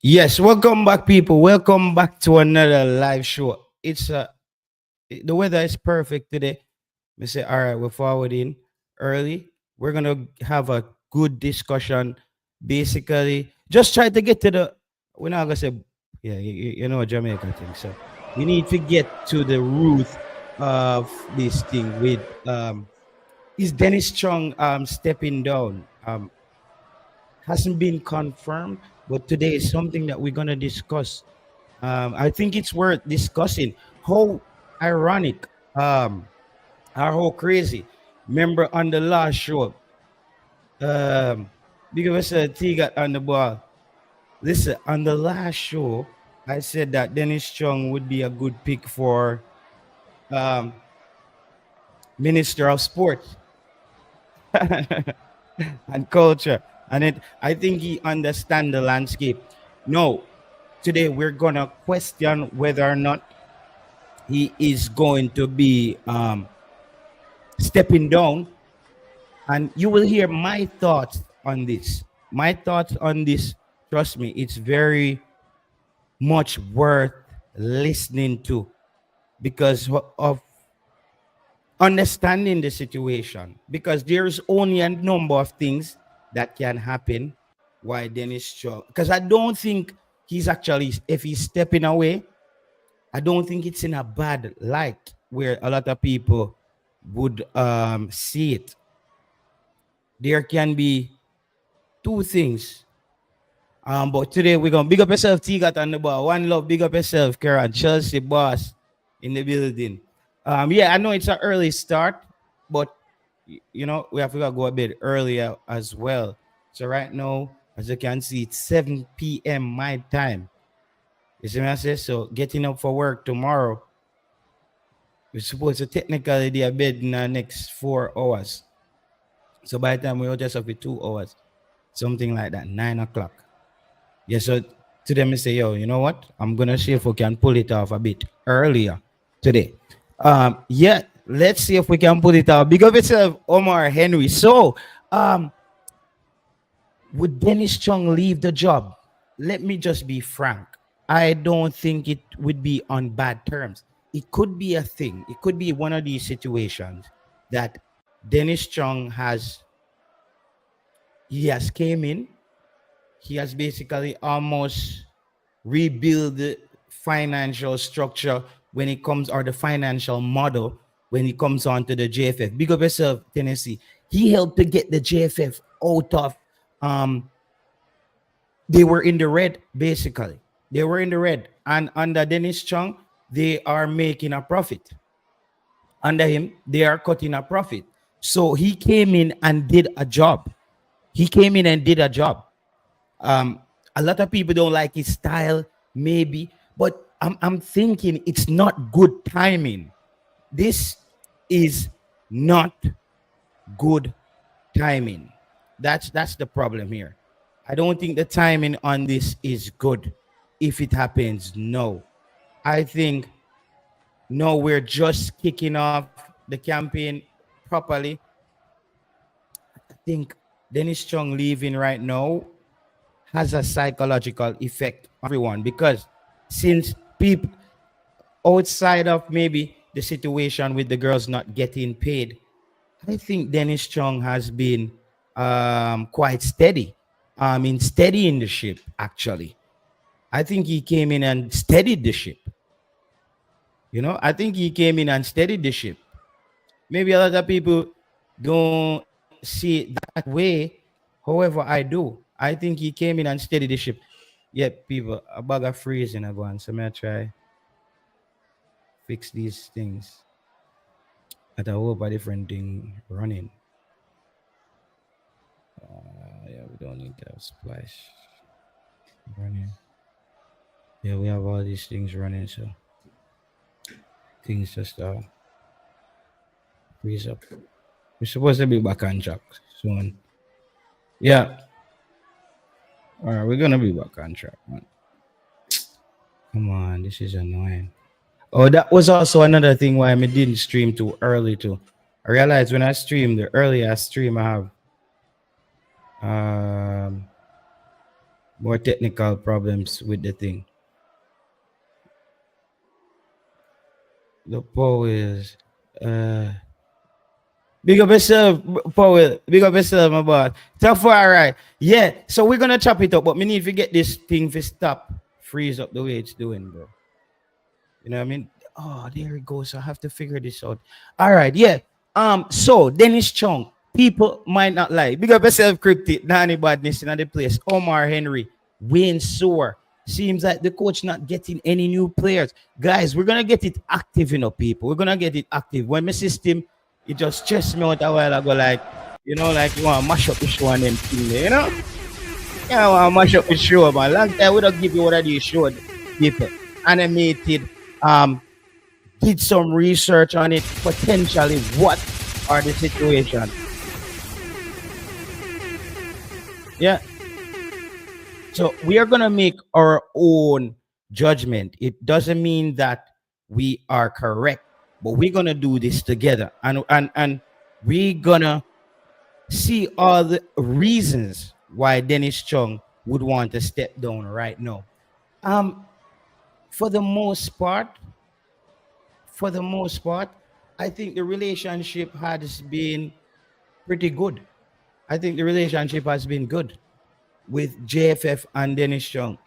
Yes, welcome back, people. Welcome back to another live show. The weather is perfect today. We say, all right, we're forwarding early. We're gonna have a good discussion. Basically, just try to get to the. We're not gonna say, yeah, you know, Jamaica thing. So we need to get to the root of this thing. With is Dennis Chung stepping down? Hasn't been confirmed, but today is something that we're gonna discuss. I think it's worth discussing. How ironic, or how crazy. Remember on the last show, um, because T got on the ball. Listen, on the last show, I said that Dennis Chung would be a good pick for um, Minister of Sports and Culture, and I think he understands the landscape. No, today we're gonna question whether or not he is going to be stepping down, and you will hear my thoughts on this. My thoughts on this, trust me, it's very much worth listening to because of understanding the situation. Because there's only a number of things that can happen. Why Dennis Shaw? Because I don't think he's actually, if he's stepping away, I don't think it's in a bad light where a lot of people would see it. There can be two things. But today we're gonna big up yourself, T got on the bar. One love, big up yourself, Karen. Chelsea boss in the building. Yeah, I know it's an early start, but you know, we have to go a bit earlier as well. So right now, as you can see, it's 7 p.m. my time. You see what I say? So getting up for work tomorrow, we're supposed to technically be a bed in the next 4 hours. So by the time we will just have 2 hours, something like that, 9 o'clock. Yeah, so to them, I say, yo, you know what? I'm gonna see if we can pull it off a bit earlier today. Yeah, let's see if we can pull it off. Big up yourself, Omar Henry. So, would Dennis Chung leave the job? Let me just be frank. I don't think it would be on bad terms. It could be a thing. It could be one of these situations that Dennis Chung has came in. He has basically almost rebuild the financial structure when it comes, or the financial model when it comes on to the JFF. Big up yourself, Tennessee. He helped to get the JFF out of they were in the red, basically. They were in the red. And under Dennis Chung, they are making a profit. Under him, they are cutting a profit. So he came in and did a job. He came in and did a job. Um, a lot of people don't like his style, maybe, but I'm thinking it's not good timing. This is not good timing. That's the problem here. I don't think the timing on this is good. If it happens, no. I think no, we're just kicking off the campaign properly. I think Dennis Chung leaving right now has a psychological effect on everyone because since people outside of maybe the situation with the girls not getting paid, I think Dennis Chung has been quite steady. In steadying the ship, actually. I think he came in and steadied the ship. You know, I think he came in and steadied the ship. Maybe a lot of people don't see it that way. However, I do. I think he came in and steadied the ship. Yet, people, a bag of freezing at once. So, I'm going to try fix these things at a whole different thing running. Yeah, we don't need to have splash running. Yeah, we have all these things running, so things just freeze up. We're supposed to be back on track soon. Yeah. All right, we're gonna be back on track, man. Come on, this is annoying. Oh, that was also another thing why I didn't stream too early too. I realized when I stream, the earlier I stream, I have um more technical problems with the thing. The poll is uh big up yourself, Powell. Big up yourself, my boy. Tough, all right. Yeah, so we're gonna chop it up, but we need to get this thing to stop, freeze up the way it's doing, bro. You know what I mean? Oh, there it goes. I have to figure this out. All right, yeah. So Dennis Chung, people might not like. Big up yourself, cryptic, Danny Badness in the place. Omar Henry, Wayne Soar. Seems like the coach not getting any new players. Guys, we're gonna get it active, people. We're gonna get it active. When my system, it just stressed me out a while ago, like, like you wanna mash up the show and them thing there, Yeah, I wanna mash up the show, man. Long time we don't give you what I do showed people. Animated, um, did some research on it, potentially what are the situation. Yeah. So we are gonna make our own judgment. It doesn't mean that we are correct, but we're gonna do this together. And we're gonna see all the reasons why Dennis Chung would want to step down right now. Um, for the most part, for the most part, I think the relationship has been pretty good. I think the relationship has been good with JFF and Dennis Chung.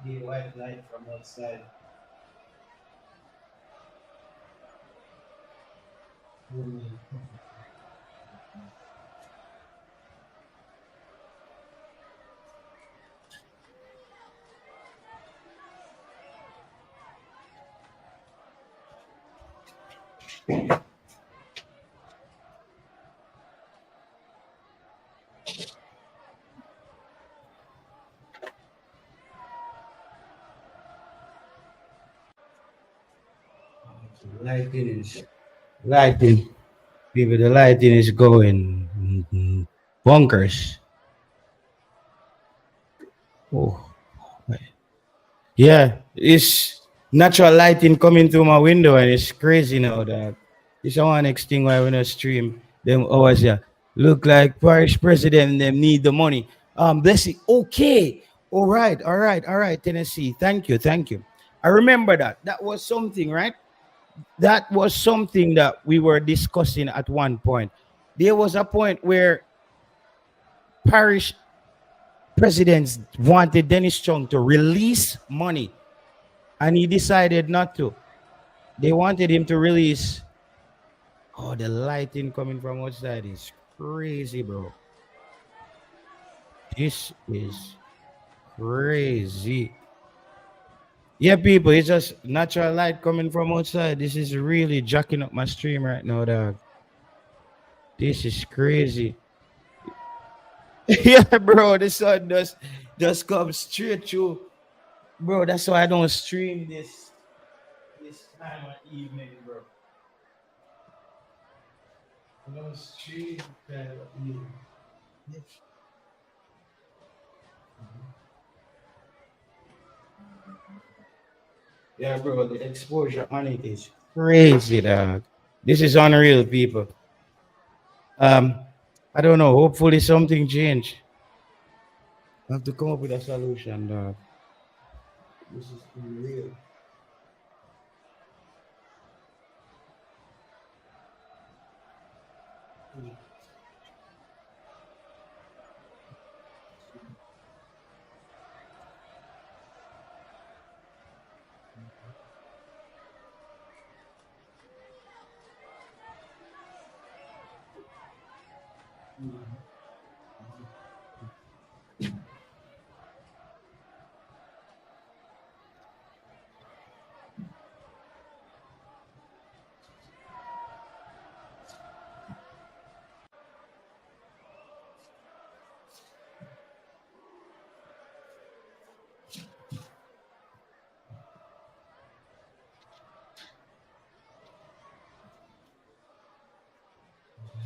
The white light from outside. Lighting is lighting. People, the lighting is going bonkers. Oh, yeah, it's natural lighting coming through my window, and it's crazy now. That it's one next thing why we not stream them hours. Yeah, look like parish president. Them need the money. Bless it. Okay, all right, all right, all right. Tennessee, thank you, thank you. I remember that. That was something, right? That was something that we were discussing at one point. There was a point where parish presidents wanted Dennis Chung to release money, and he decided not to. They wanted him to release. Oh, the lighting coming from outside is crazy, bro. This is crazy. Yeah, people, it's just natural light coming from outside. This is really jacking up my stream right now, dog. This is crazy. Yeah, bro, the sun just come straight through. Bro, that's why I don't stream this time of evening, bro. I don't stream time of evening. Yeah, bro, the exposure on it is crazy, dog. This is unreal, people. Um, I don't know. Hopefully, something change. I have to come up with a solution, dog. This is unreal.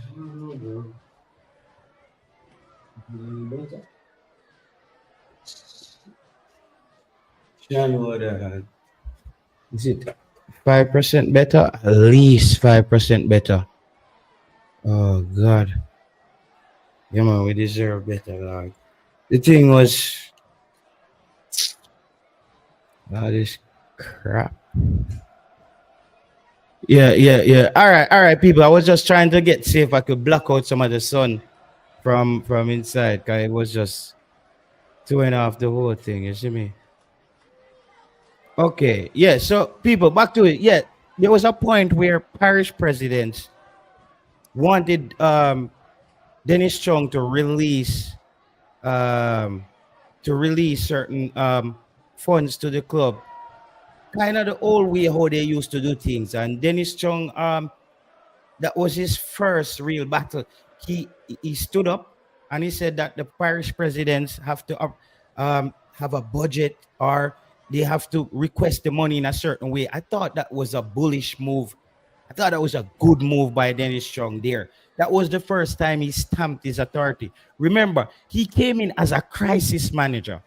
I don't know, bro. Is it 5% better? At least 5% better. Oh God. Yeah man, we deserve better, dog. The thing was all this crap. Yeah. All right, people. I was just trying to see if I could block out some of the sun from inside, cause it was just throwing off the whole thing. You see me? Okay. Yeah. So people, back to it. Yeah, there was a point where parish presidents wanted Dennis Chung um to release certain funds to the club, kind of the old way how they used to do things. And Dennis Chung that was his first real battle. He stood up and he said that the parish presidents have to have a budget, or they have to request the money in a certain way. I thought that was a bullish move. I thought that was a good move by Dennis Strong there. That was the first time he stamped his authority. Remember, he came in as a crisis manager.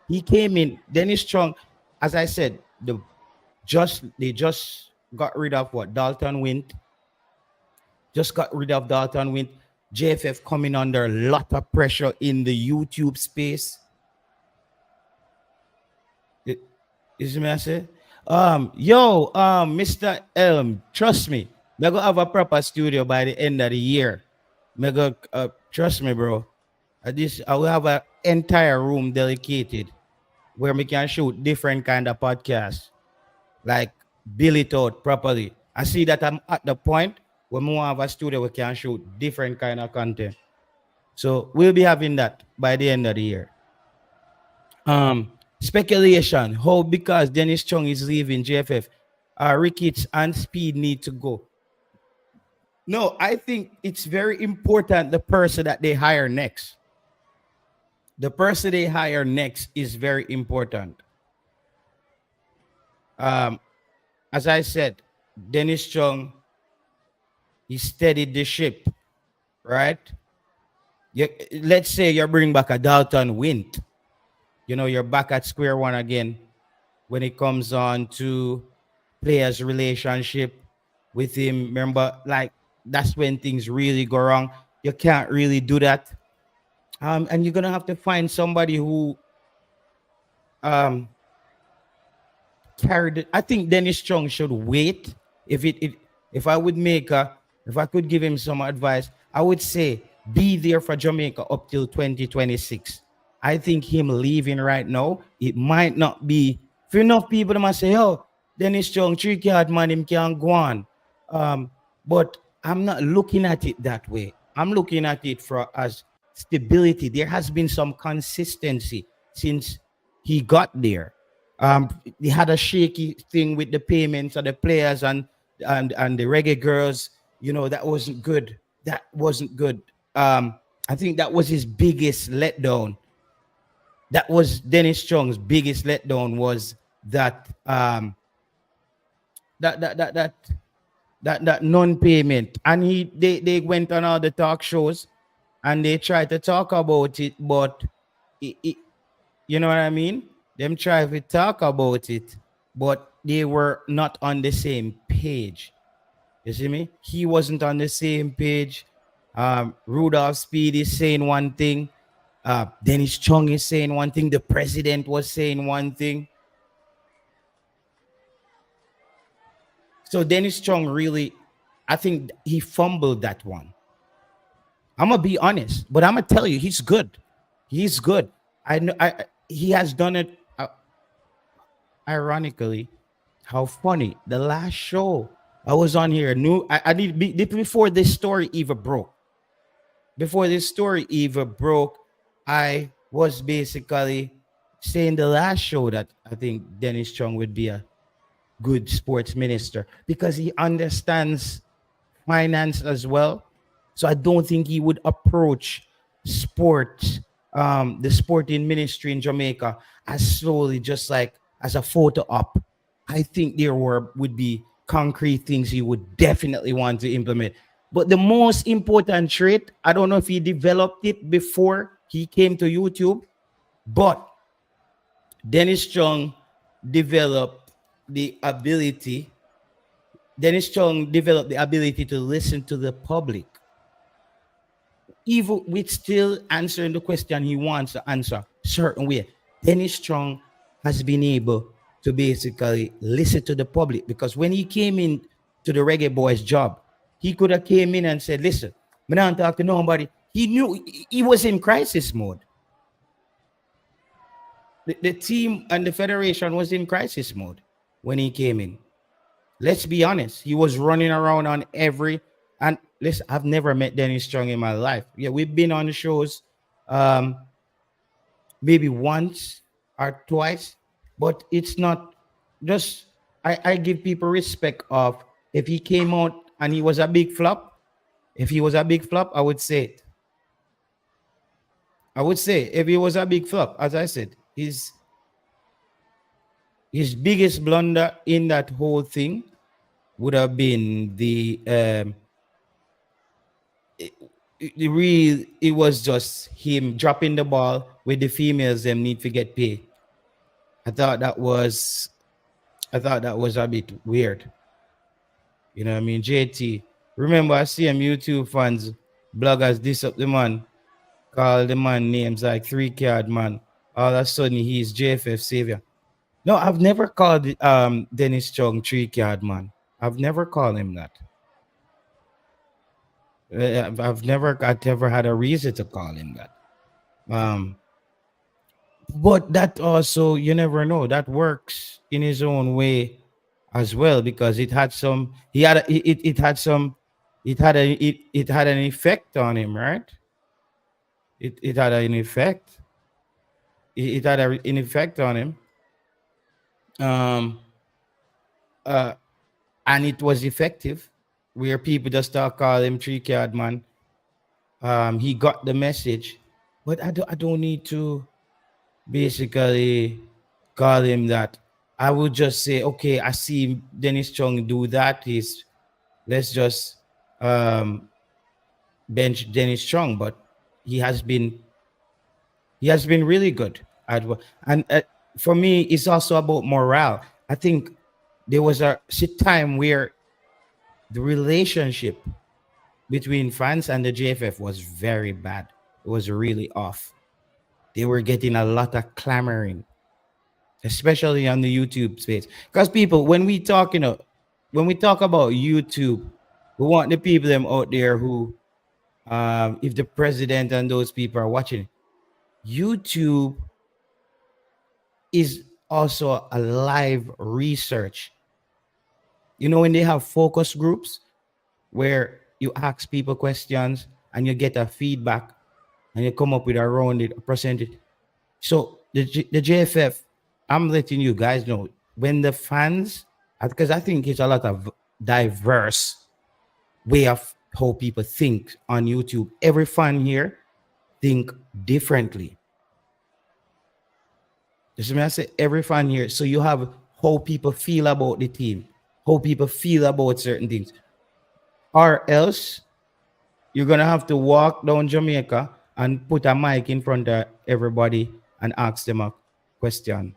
He came in, Dennis Strong, as I said, they just got rid of what? Dalton Wint. Just got rid of Dalton Wint. JFF coming under a lot of pressure in the YouTube space. Is me I say? Mr. Trust me, me go have a proper studio by the end of the year. Me go, trust me, bro. I will have an entire room dedicated where we can shoot different kind of podcasts, like bill it out properly. I see that I'm at the point where we have a studio we can shoot different kind of content. So we'll be having that by the end of the year. Speculation, how because Dennis Chung is leaving JFF, Ricketts and Speed need to go. No, I think it's very important the person that they hire next. The person they hire next is very important. Um, as I said, Dennis Chung, he steadied the ship, right? Let's say you bring back a Dalton Wint. You know, you're back at square one again when it comes on to players' relationship with him. Remember, like that's when things really go wrong. You can't really do that. And you're gonna have to find somebody who um carried it. I think Dennis Chung should wait. If I would make a if I could give him some advice, I would say be there for Jamaica up till 2026. I think him leaving right now, it might not be for enough people that might say, oh, Dennis Chung, 3 card man, him can go on. But I'm not looking at it that way. I'm looking at it for as stability. There has been some consistency since he got there. They had a shaky thing with the payments of the players and the reggae girls. You know, that wasn't good. That wasn't good. I think that was his biggest letdown. That was Dennis Strong's biggest letdown was that that that that that that non-payment. And they went on all the talk shows and they tried to talk about it, but you know what I mean? Them try to talk about it, but they were not on the same page. You see me? He wasn't on the same page. Rudolph Speed is saying one thing. Dennis Chung is saying one thing. The president was saying one thing. So Dennis Chung really, I think he fumbled that one. I'm gonna be honest, but I'm gonna tell you, he's good. He's good. I know. He has done it. Ironically, how funny! The last show I was on here, I need before this story even broke. Before this story even broke, I was basically saying the last show that I think Dennis Chung would be a good sports minister because he understands finance as well. So I don't think he would approach sports, the sporting ministry in Jamaica as slowly just like as a photo op. I think there would be concrete things he would definitely want to implement. But the most important trait, I don't know if he developed it before he came to YouTube, but Dennis Chung developed the ability, Dennis Chung developed the ability to listen to the public, even with still answering the question he wants to answer certain way. Dennis Strong has been able to basically listen to the public, because when he came in to the Reggae Boys job, he could have came in and said, "Listen, I'm not talking to nobody." He knew he was in crisis mode. The team and the federation was in crisis mode when he came in. Let's be honest. He was running around on every, and listen, I've never met Dennis Strong in my life. Yeah, we've been on the shows um maybe once or twice, but it's not just, I give people respect of, if he came out and he was a big flop, if he was a big flop, I would say it. I would say if he was a big flop, as I said, his biggest blunder in that whole thing would have been the real, it was just him dropping the ball with the females them need to get paid. I thought that was I thought that was a bit weird. You know what I mean? JT. Remember I see him YouTube fans, bloggers diss up the man, call the man names like 3 card man. All of a sudden he's JFF savior. No, I've never called Dennis Chung 3 card man. I've never called him that. I've never had a reason to call him that. Um, but that also, you never know. That works in his own way as well, because it had some. He had it had some. It had an effect on him, right? It had an effect. It had an effect on him. Um, uh, and it was effective, where people just start calling him 3 card man. He got the message, but I don't need to basically call him that. I would just say, okay, I see Dennis Chung do that. Let's just um, bench Dennis Chung, but he has been he has been really good at and for me, it's also about morale. I think there was a time where the relationship between fans and the JFF was very bad. It was really off. They were getting a lot of clamoring, especially on the YouTube space. Because people, when we talk about YouTube, we want the people them out there who, if the president and those people are watching, YouTube is also a live research. You know, when they have focus groups where you ask people questions and you get a feedback and you come up with a rounded percentage. So the JFF, I'm letting you guys know, when the fans, because I think it's a lot of diverse way of how people think on YouTube. Every fan here think differently. Just me I say every fan here. So you have how people feel about the team, how people feel about certain things, or else you're gonna have to walk down Jamaica and put a mic in front of everybody and ask them a question,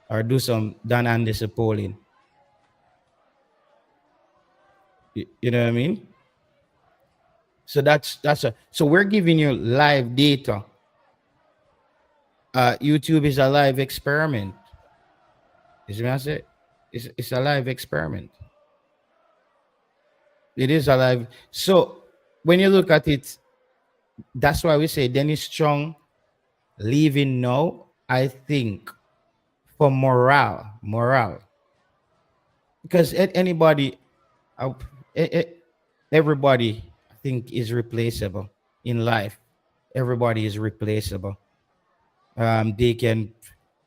or do some Dan Anderson polling. You know what I mean? So so we're giving you live data. YouTube is a live experiment. You see what I say? It's a live experiment. It is a live. So when you look at it, that's why we say Dennis Strong leaving now. I think for morale, because anybody, uh, e- e- everybody, I think is replaceable in life. Everybody is replaceable. They can.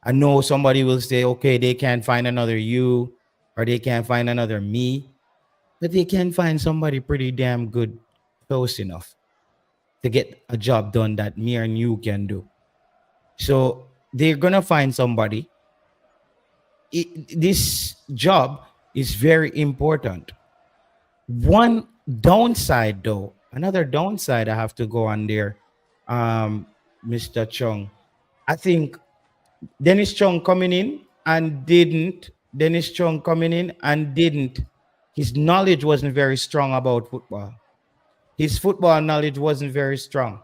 I know somebody will say, okay, they can't find another you, or they can't find another me, but they can find somebody pretty damn good, close enough to get a job done that me and you can do. So they're gonna find somebody. This job is very important. One downside, though, another downside I have to go on there, Mr. Chung. I think Dennis Chung coming in. and didn't Dennis Chung coming in and didn't his knowledge wasn't very strong about football. His football knowledge wasn't very strong.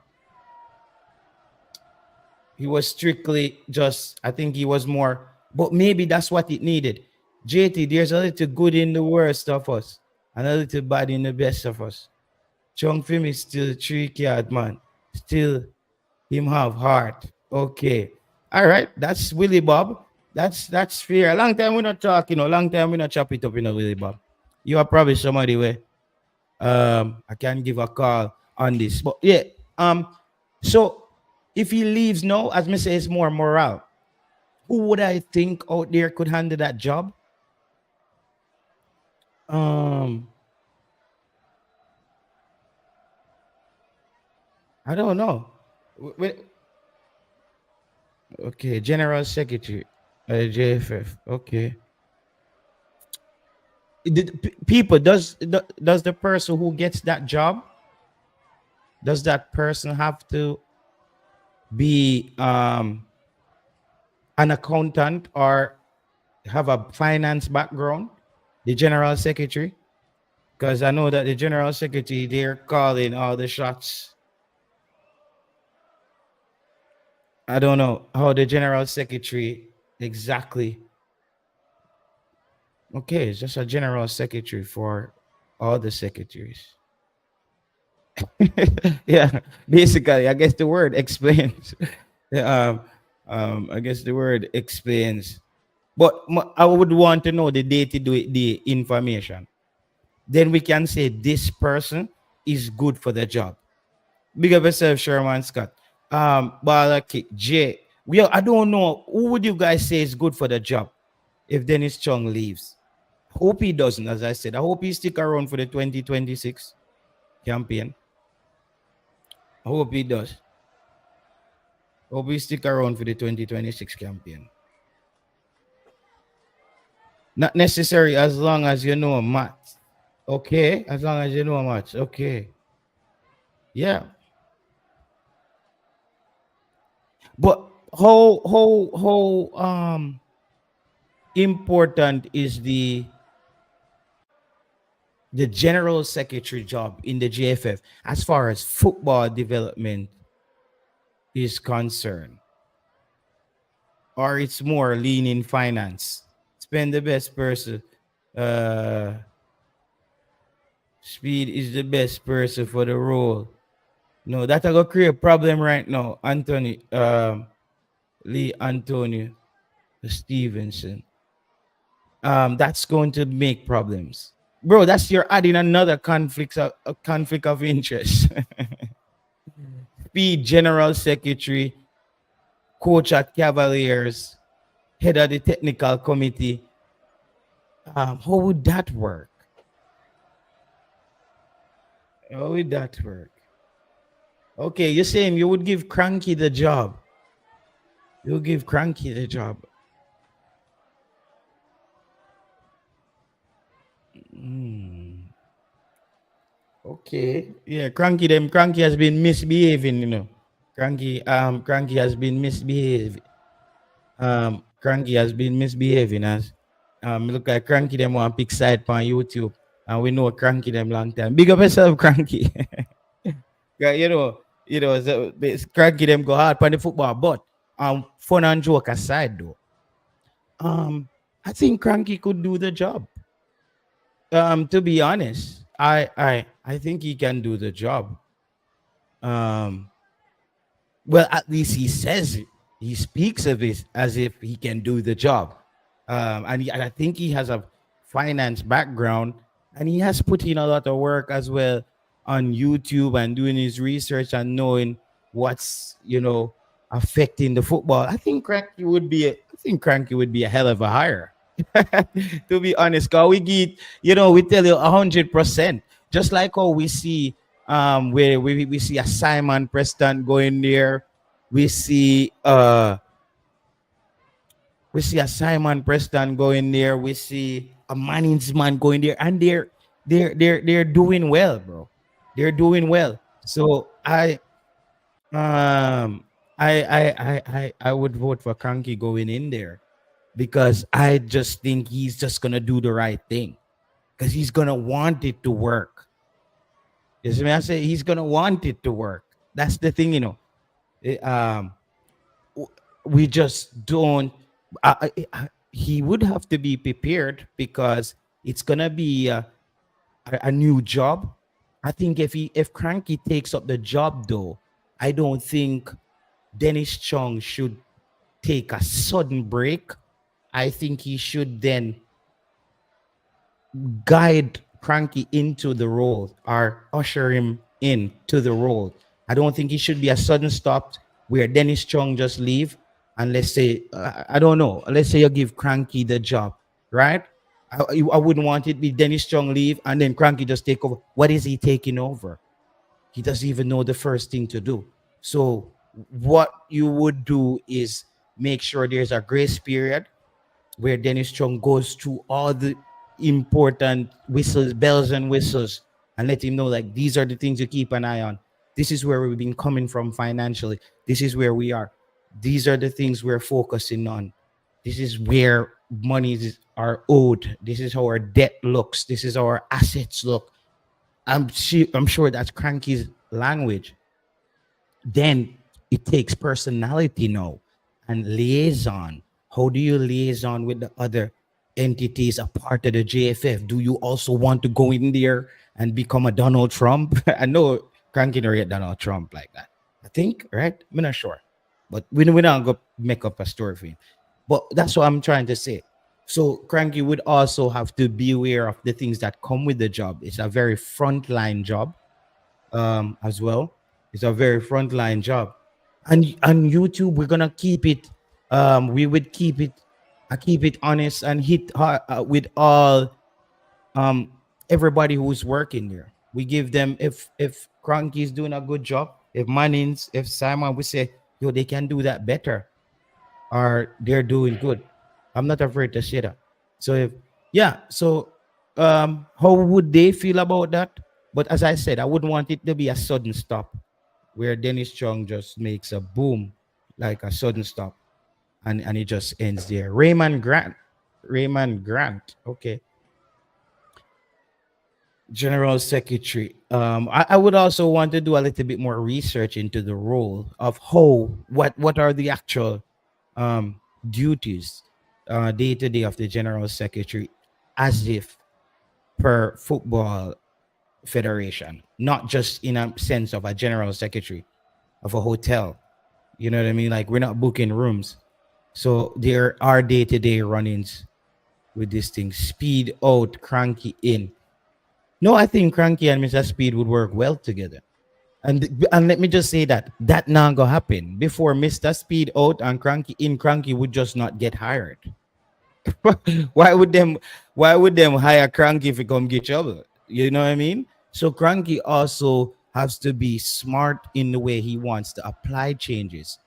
He was strictly just, I think he was more, but maybe that's what it needed. JT, there's a little good in the worst of us and a little bad in the best of us. Chung Film is still tricky hard, man. Still him have heart. Okay. All right. That's Willie Bob. That's fair. A long time we're not talking, long time we're not chop it up, Willie Bob. You are probably somebody where I can give a call on this. But yeah, so if he leaves now, as me say, it's more morale. Who would I think out there could handle that job? Um, I don't know. Okay, General Secretary, JFF. Okay, people does the person who gets that job, does that person have to be an accountant or have a finance background? The General Secretary, because I know that the General Secretary they're calling all the shots. I don't know how the General Secretary exactly. Okay, it's just a General Secretary for all the secretaries. Yeah, basically, I guess the word explains. Yeah, I guess the word explains. But I would want to know the day-to-day information. Then we can say this person is good for the job. Big up yourself, Sherman Scott. Bala kick J. I don't know who would you guys say is good for the job if Dennis Chung leaves. Hope he doesn't, as I said. I hope he stick around for the 2026 campaign. I hope he does. Hope he stick around for the 2026 campaign. Not necessary as long as you know maths. Okay, as long as you know maths. Okay. Yeah. But how important is the general secretary job in the JFF as far as football development is concerned? Or it's more lean in finance? Spend the best person. Uh, Speed is the best person for the role. No, that will create a problem right now. Anthony, Lee Antonio Stevenson. That's going to make problems, bro. That's you're adding another conflict of a conflict of interest. Speed General Secretary, coach at Cavaliers, head of the technical committee. How would that work? How would that work? Okay, you're saying you would give Cranky the job. You'll give Cranky the job. Okay. Yeah, Cranky has been misbehaving. Cranky has been misbehaving. Cranky has been misbehaving as look like Cranky them want pick side on YouTube. And we know Cranky them long time. Big up yourself, Cranky. Yeah, Cranky them go hard on the football, but fun and joke aside though. I think Cranky could do the job. To be honest, I think he can do the job. Um, well, at least he says it. He speaks of it as if he can do the job. And I think he has a finance background, and he has put in a lot of work as well on YouTube and doing his research and knowing what's affecting the football. I think Cranky would be a hell of a hire. To be honest, cause we tell you 100%. Just like how we see where we see a Simon Preston going there, we see a Simon Preston going there, we see a Manningsman going there, and they're doing well, bro. They're doing well. So um I would vote for Cranky going in there. because I just think he's just gonna do the right thing because he's gonna want it to work. You see me? I say he's gonna want it to work. That's the thing, you know. Eh, we just don't. He would have to be prepared because it's gonna be a new job. I think if Cranky takes up the job though, I don't think Dennis Chung should take a sudden break. I think he should then guide Cranky into the role or usher him into the role. I don't think it should be a sudden stop where Dennis Chung just leave and let's say I don't know. Let's say you give Cranky the job, right? I wouldn't want it be Dennis Chung leave and then Cranky just take over. What is he taking over? He doesn't even know the first thing to do. So what you would do is make sure there's a grace period where Dennis Chung goes through all the important whistles, bells and whistles, and let him know like these are the things you keep an eye on. This is where we've been coming from financially. This is where we are. These are the things we're focusing on. This is where monies are owed. This is how our debt looks. This is how our assets look. I'm sure that's Cranky's language. Then it takes personality now and liaison. How do you liaison with the other entities a part of the JFF? Do you also want to go in there and become a Donald Trump? I know Cranky never get Donald Trump like that. I think, right? I'm not sure. But we don't go make up a story for him. But that's what I'm trying to say. So Cranky would also have to be aware of the things that come with the job. It's a very frontline job as well. It's a very frontline job. And on YouTube, we're gonna keep it. We would keep it. I keep it honest and hit hard, with all um everybody who's working there. We give them if Cranky is doing a good job, if Mannings, if Simon, we say yo they can do that better, or they're doing good. I'm not afraid to say that. So if yeah, so how would they feel about that? But as I said, I wouldn't want it to be a sudden stop where Dennis Chung just makes a boom, like a sudden stop, and it just ends there. Raymond Grant, okay, General Secretary. I would also want to do a little bit more research into the role of how what are the actual duties day to day of the General Secretary, as if per football federation, not just in a sense of a General Secretary of a hotel. You know what I mean? Like we're not booking rooms. So there are day-to-day run-ins with this thing. Speed out, Cranky in. No, I think Cranky and Mr. Speed would work well together. And let me just say that not gonna happen. Before Mr. Speed out and Cranky in, Cranky would just not get hired. why would them why would them hire Cranky if it come get trouble? You know what I mean? So Cranky also has to be smart in the way he wants to apply changes.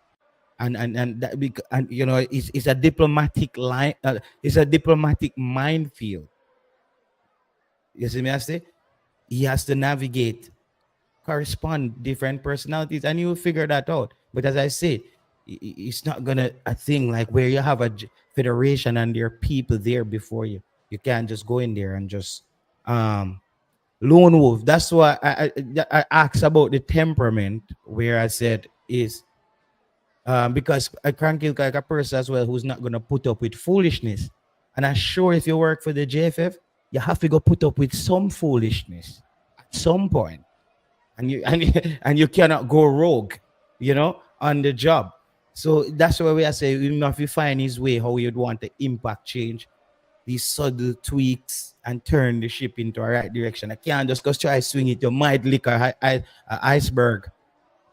And that and you know it's a diplomatic line, it's a diplomatic minefield. You see me I say he has to navigate, correspond different personalities, and he will figure that out. But as I say, it's not gonna a thing like where you have a federation and there are people there before you. You can't just go in there and just um lone wolf. That's why I asked about the temperament, where I said is because I can't kill like a person as well who's not gonna put up with foolishness. And I'm sure if you work for the JFF, you have to go put up with some foolishness at some point, and and you cannot go rogue, you know, on the job. So that's why we are saying, you know, if you find his way, how you'd want to impact change, these subtle tweaks and turn the ship into a right direction. I can't just go try to swing it. You might lick a iceberg.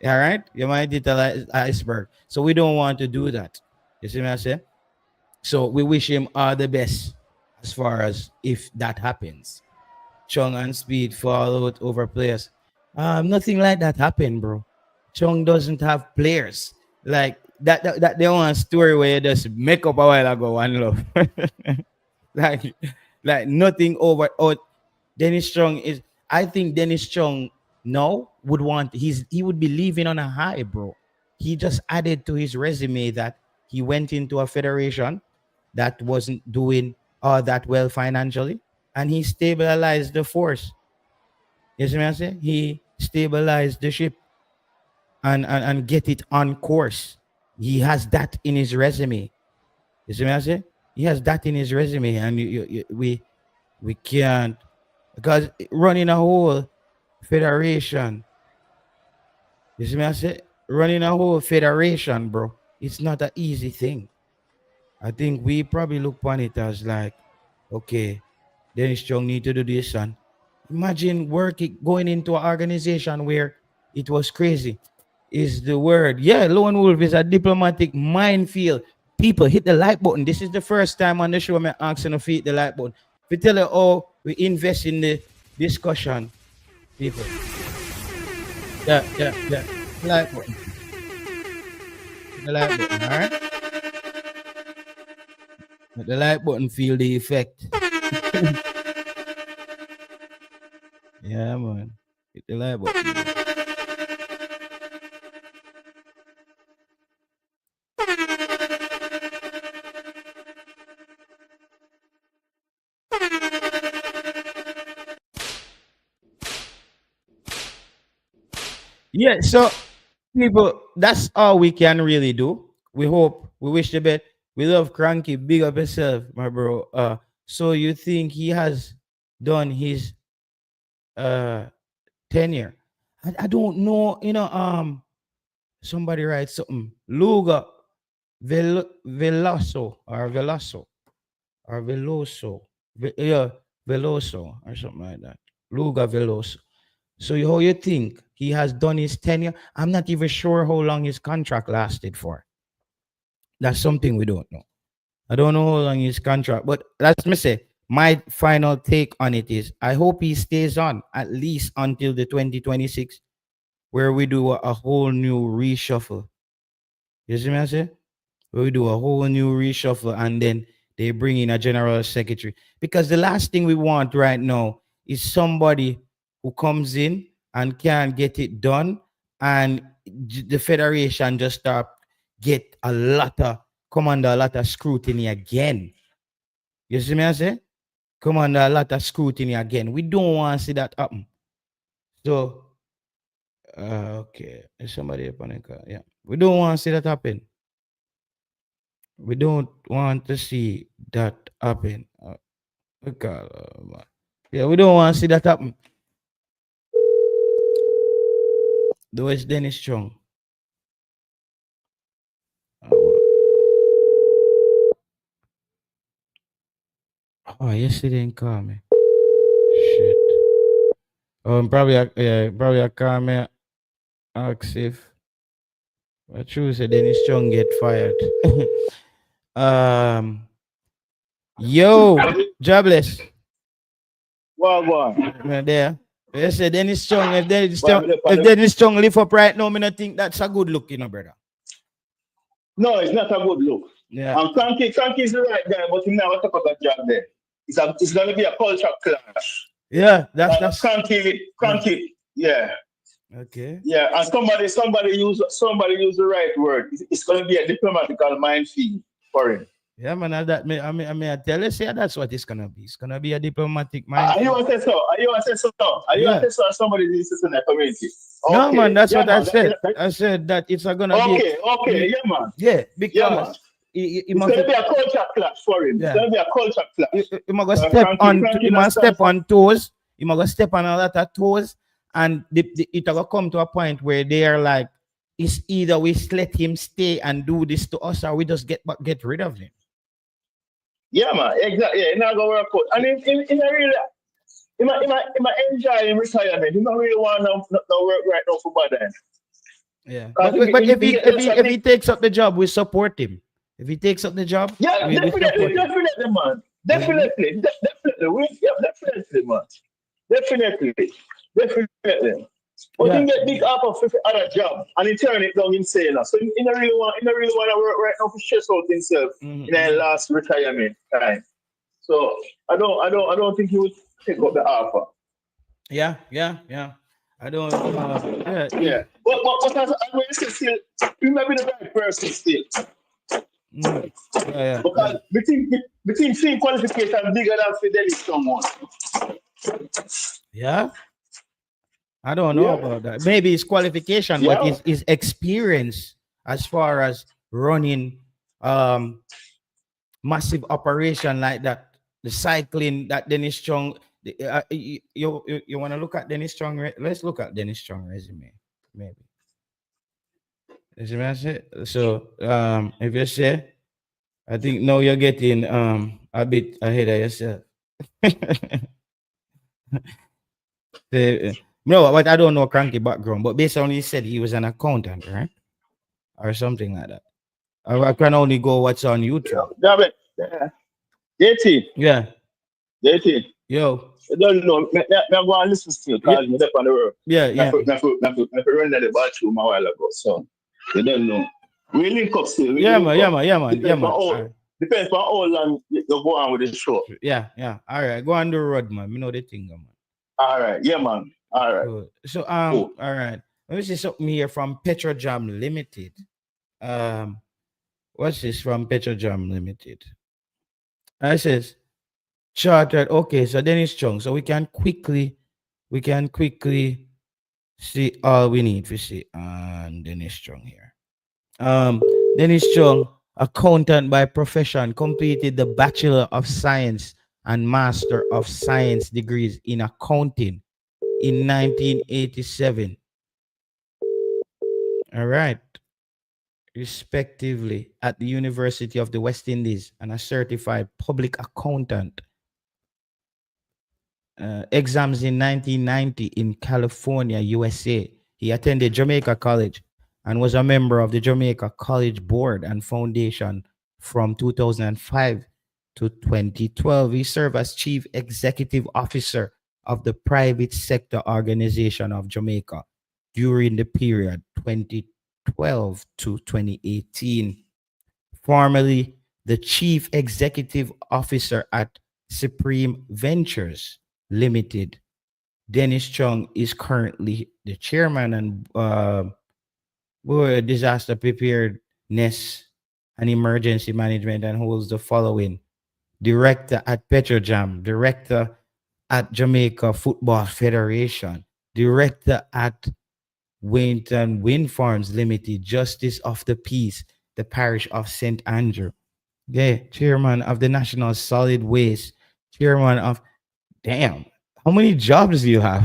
All right, you might hit a iceberg. So we don't want to do that. You see what I say? So we wish him all the best as far as if that happens. Chung and Speed fall out over players. Nothing like that happened, bro. Chung doesn't have players. Like that they want a story where you just make up a while ago and love. like like nothing over or Dennis Chung is I think Dennis Chung now would want he would be leaving on a high, bro. He just added to his resume that he went into a federation that wasn't doing all that well financially, and he stabilized the force. You see what I say? He stabilized the ship and get it on course. He has that in his resume. You see what I say? He has that in his resume, and we can't, because running a whole federation. You see what I say? Running a whole federation, bro. It's not an easy thing. I think we probably look upon it as like, okay, Dennis Chung need to do this, and imagine working going into an organization where it was crazy. Is the word. Yeah, Lone Wolf is a diplomatic minefield. People hit the like button. This is the first time on the show I'm asking to hit the like button. We tell you, oh, we invest in the discussion, people. Yeah, yeah, yeah. Like button. Hit the like button, all right? Let the like button feel the effect. Yeah, man. Hit the like button, bro. Yeah, so people, that's all we can really do. We hope, we wish the best. We love Cranky. Big up yourself, my bro. So you think he has done his uh tenure? I don't know. Somebody writes something. Luga Veloso or Veloso or Veloso. Yeah, Veloso or something like that. Luga Veloso. So how you think he has done his tenure? I'm not even sure how long his contract lasted for. That's something we don't know. I don't know how long his contract, but let's me say my final take on it is I hope he stays on at least until the 2026, where we do a whole new reshuffle. You see me I say? We do a whole new reshuffle, and then they bring in a general secretary. Because the last thing we want right now is somebody who comes in and can't get it done, and the federation just start get a lot of come under a lot of scrutiny again. You see me I say? Come under a lot of scrutiny again. We don't want to see that happen. So okay, there's somebody up on the car. Yeah. We don't want to see that happen. We don't want to see that happen. Okay, yeah, we don't want to see that happen. Though it's Dennis Chung. Oh, yes, he didn't call me. Shit. Probably, yeah, probably I call me, ask if I choose Dennis Chung get fired. um, yo, jobless. Well. Right there. You say Dennis Chung. Well, If Dennis Chung lift up right now, me not think that's a good look, brother. no, it's not a good look. Yeah. Cranky is the right guy, but he never took up a job there. It's going to be a culture clash. Yeah, that's Cranky. Yeah. Okay. Yeah, and somebody use the right word. It's going to be a diplomatical minefield for him. Yeah, man. I tell you, say that's what it's gonna be. It's gonna be a diplomatic Are you minefield. want to say so? Are you want to say so? Are you want to say so? Somebody is in the community. Okay. No, man. That's what I man, said. I said that it's gonna okay, be. Okay. Yeah, man. Yeah, because Yeah, man. It's going to be a culture clash for him. Yeah. It's going to be a culture clash. He must step on. He must step on toes. He must step on a lot of toes, and it will come to a point where they are like, it's either we let him stay and do this to us, or we just get rid of him. Yeah, man, exactly. Yeah, it's not gonna work out. And in a really, he might enjoy in retirement. He don't really want no work right now for bad. Yeah, but if he takes up the job, we support him. If he takes up the job, yeah, we definitely, man. Definitely, definitely, man. Definitely. But Yeah. he get big offer for other job and he turn it down insane. So he don't really want to work right now for stress out himself in his last retirement time. So I don't think he would take up the offer. Yeah. I don't. Yeah. But as I say, still, he may be the right person still. Yeah. Because between team qualification bigger than Fidelis someone. Yeah. I don't know Yeah. about that. Maybe it's qualification, but Yeah. it's experience as far as running um massive operation like that. The cycling that Dennis Chung. You want to look at Dennis Chung? Let's look at Dennis Chung resume. Maybe. So if you say, I think now you're getting a bit ahead of yourself. No, but I don't know Cranky background, but based on what he said, he was an accountant, right? Or something like that. I can only go what's on YouTube. Yeah. JT. Yeah. JT. Yo. I don't know. I'm going to listen to you Yeah. because I'm up on the road. Yeah. I run to the bathroom a while ago, so you don't know. We link up still. Yeah, man. Depends on how long you go on with the show. Yeah. All right. Go on the road, man. You know the thing, man. All right. Yeah, man. All right. Good. So Cool. all right. Let me see something here from Petrojam Limited. What's this from Petrojam Limited? I says chartered. Okay, so Dennis Chung. So we can quickly see all we need to see on Dennis Chung here. Dennis Chung, accountant by profession, completed the Bachelor of Science and Master of Science degrees in accounting in 1987. All right. Respectively at the University of the West Indies, and a certified public accountant. Exams in 1990 in California, USA. He attended Jamaica College and was a member of the Jamaica College Board and Foundation from 2005 to 2012. He served as Chief Executive Officer of the Private Sector Organization of Jamaica during the period 2012 to 2018. Formerly the Chief Executive Officer at Supreme Ventures Limited. Dennis Chung is currently the chairman and disaster preparedness and emergency management, and holds the following: director at Petrojam, director at Jamaica Football Federation, director at Winton Wind Farms Limited, justice of the peace, the parish of St. Andrew. Yeah, chairman of the National Solid Waste, chairman of, damn, how many jobs do you have?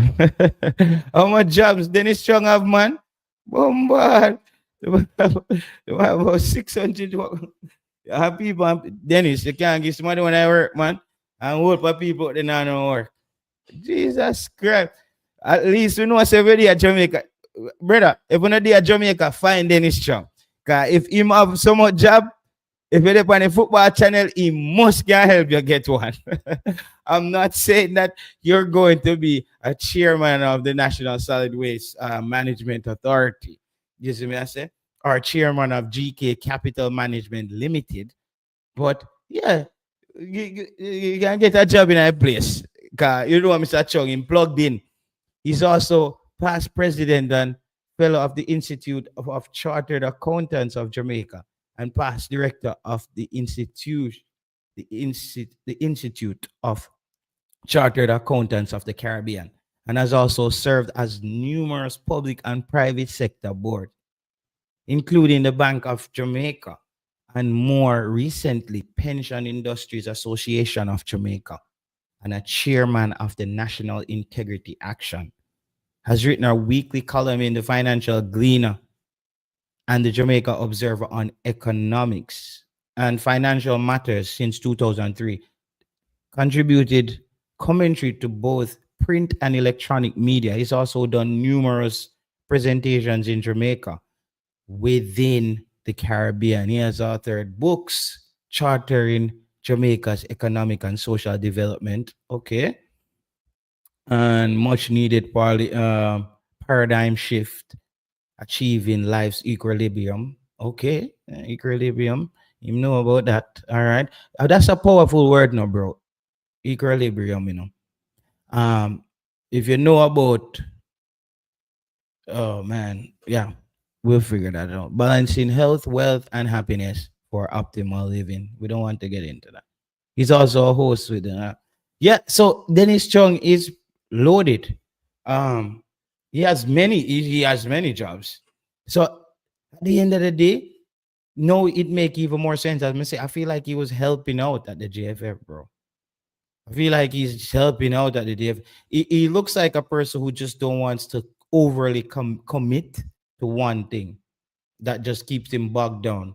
How much jobs Dennis Chung have, man? Bombard. You have about 600 people. Dennis, you can't give somebody when I work, man. And work for people that don't work. Jesus Christ. At least you know what's already at Jamaica. Brother, if you're not at Jamaica, find Dennis Chung. Because if him have so much job, if you're on a football channel, he must can help you get one. I'm not saying that you're going to be a chairman of the National Solid Waste Management Authority. You see me I say? Or chairman of GK Capital Management Limited. But yeah, you can get a job in a place. Because you know what Mr. Chung, him plugged in. He's also past president and fellow of the Institute of Chartered Accountants of Jamaica, and past director of the Institute of Chartered Accountants of the Caribbean, and has also served as numerous public and private sector boards, including the Bank of Jamaica, and more recently, Pension Industries Association of Jamaica, and a chairman of the National Integrity Action. Has written a weekly column in the Financial Gleaner and the Jamaica Observer on economics and financial matters since 2003. Contributed commentary to both print and electronic media. He's also done numerous presentations in Jamaica within the Caribbean. He has authored books chartering Jamaica's economic and social development. Okay. And much needed paradigm shift, achieving life's equilibrium. Okay, equilibrium. You know about that. All right. That's a powerful word, no, bro. Equilibrium, you know. If you know about, oh man, yeah, we'll figure that out. Balancing health, wealth, and happiness for optimal living. We don't want to get into that. He's also a host with yeah. So Dennis Chung is loaded. Um, he has many jobs. So at the end of the day, no, it make even more sense. As I say, I feel like he was helping out at the JFF, bro. I feel like he's helping out at the JFF. He looks like a person who just don't wants to overly commit to one thing that just keeps him bogged down.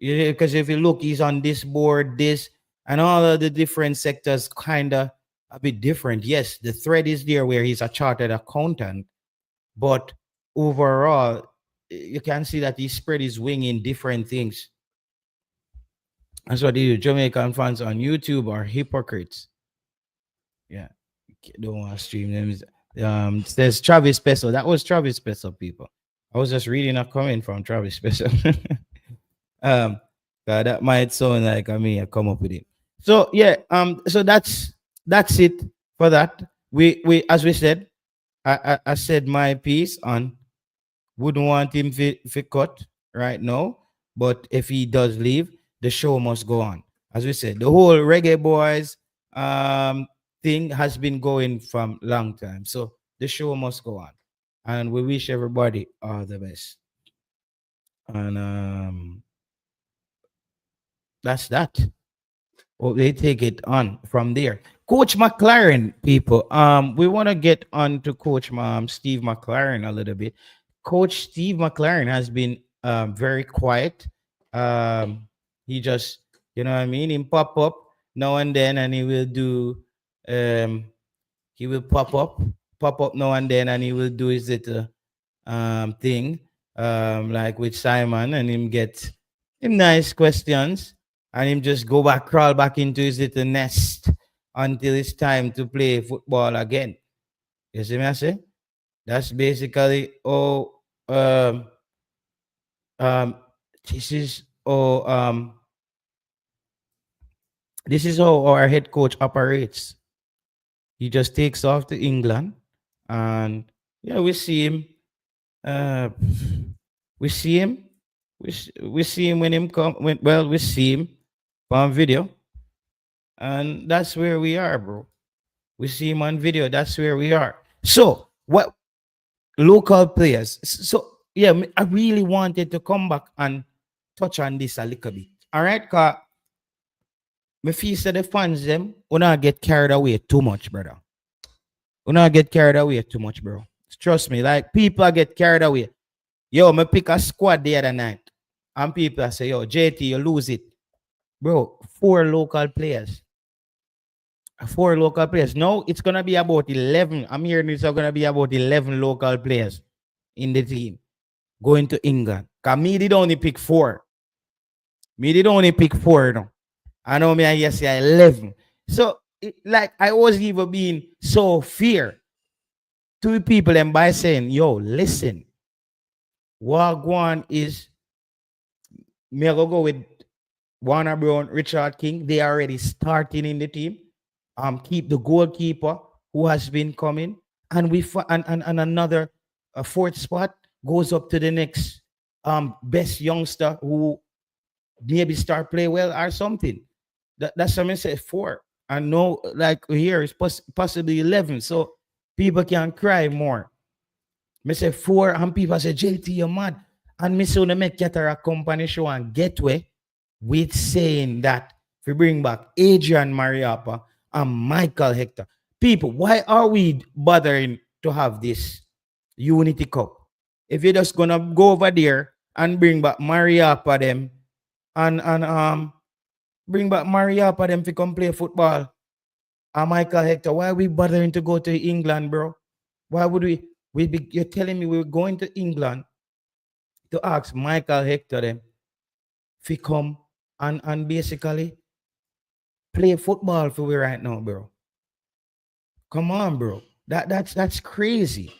Yeah, because if you look, he's on this board, this, and all of the different sectors kind of a bit different. Yes, the thread is there where he's a chartered accountant, but overall, you can see that he spread his wing in different things. That's what they do. Jamaican fans on YouTube are hypocrites. Yeah, don't want to stream them. There's Travis Peso. That was Travis Peso, people. I was just reading a comment from Travis Peso. That might sound like I come up with it. So yeah, so that's it for that. We as we said, I said my piece on wouldn't want him to cut right now, but if he does leave, the show must go on. As we said, the whole Reggae Boyz thing has been going from long time, so the show must go on, and we wish everybody all the best. And that's that. Well, they take it on from there. Coach McLaren, people. We want to get on to Coach Steve McLaren a little bit. Coach Steve McLaren has been very quiet. He just, you know what I mean? He pop up now and then, and um, he will pop up now and then, and he will do his little thing, like with Simon, and him get him nice questions, and him just go back, crawl back into his little nest until it's time to play football again. You see me I say? That's basically um um this is oh this is how our head coach operates. He just takes off to England, and yeah, we see him. Uh, we see him. We see him when him come. Well, we see him on video, and that's where we are, bro. We see him on video. That's where we are. So what local players? So yeah, I really wanted to come back and touch on this a little bit. All right, cause me feel say the fans them will not get carried away too much, brother. Will not get carried away too much, bro. Trust me, like people get carried away. Yo, me pick a squad the other night, and people say, yo, JT, you lose it. Bro, 4 local players. 4 local players. No, it's gonna be about 11. I'm hearing it's gonna be about 11 local players in the team going to England. Cause me did only pick 4. Me did only pick 4 no. I know me I yes say 11. So like I was even being so fair to people and by saying, yo, listen, Wagwan is me I go with Warner Brown, Richard King. They are already starting in the team. Keep the goalkeeper who has been coming, and and another fourth spot goes up to the next best youngster who maybe start play well or something. That's something say 4. And no, like here is possibly 11. So people can cry more. Me say 4, and people say JT, you're mad. And me say make Cataract Company show and Getaway with saying that if we bring back Adrian Mariappa and Michael Hector. People, why are we bothering to have this Unity Cup? If you're just gonna go over there and bring back Mariappa them and bring back Mariappa them to come play football. And Michael Hector, why are we bothering to go to England, bro? Why would you're telling me we're going to England to ask Michael Hector them to come and basically play football for we right now, bro. Come on, bro. That's crazy.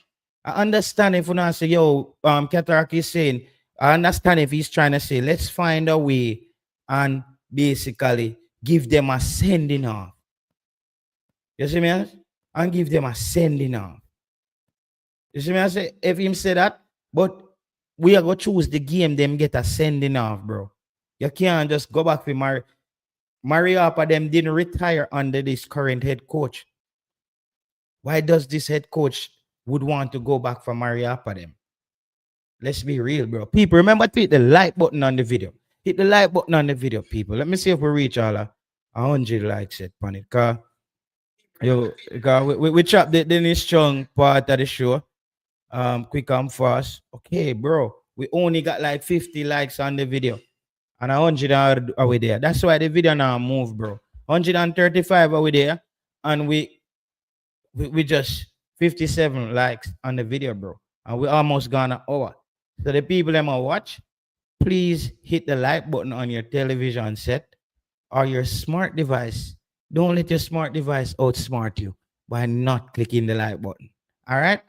I understand if you not say, yo, Cataract is saying, I understand if he's trying to say, let's find a way and basically give them a sending off. You see me? And give them a sending off. You see me? I say, if him say that, but we are going to choose the game, them get a sending off, bro. You can't just go back to Mariapa them didn't retire under this current head coach. Why does this head coach would want to go back for Mariapa them? Let's be real, bro. People, remember to hit the like button on the video. Hit the like button on the video, people. Let me see if we reach all 100 likes it, panic. We chop the Dennis Chung part of the show. Quick and fast. Okay, bro. We only got like 50 likes on the video. And 100 are we there. That's why the video now move, bro. 135 are we there. And we just 57 likes on the video, bro. And we almost gone an hour. So the people that might watch, please hit the like button on your television set or your smart device. Don't let your smart device outsmart you by not clicking the like button. All right?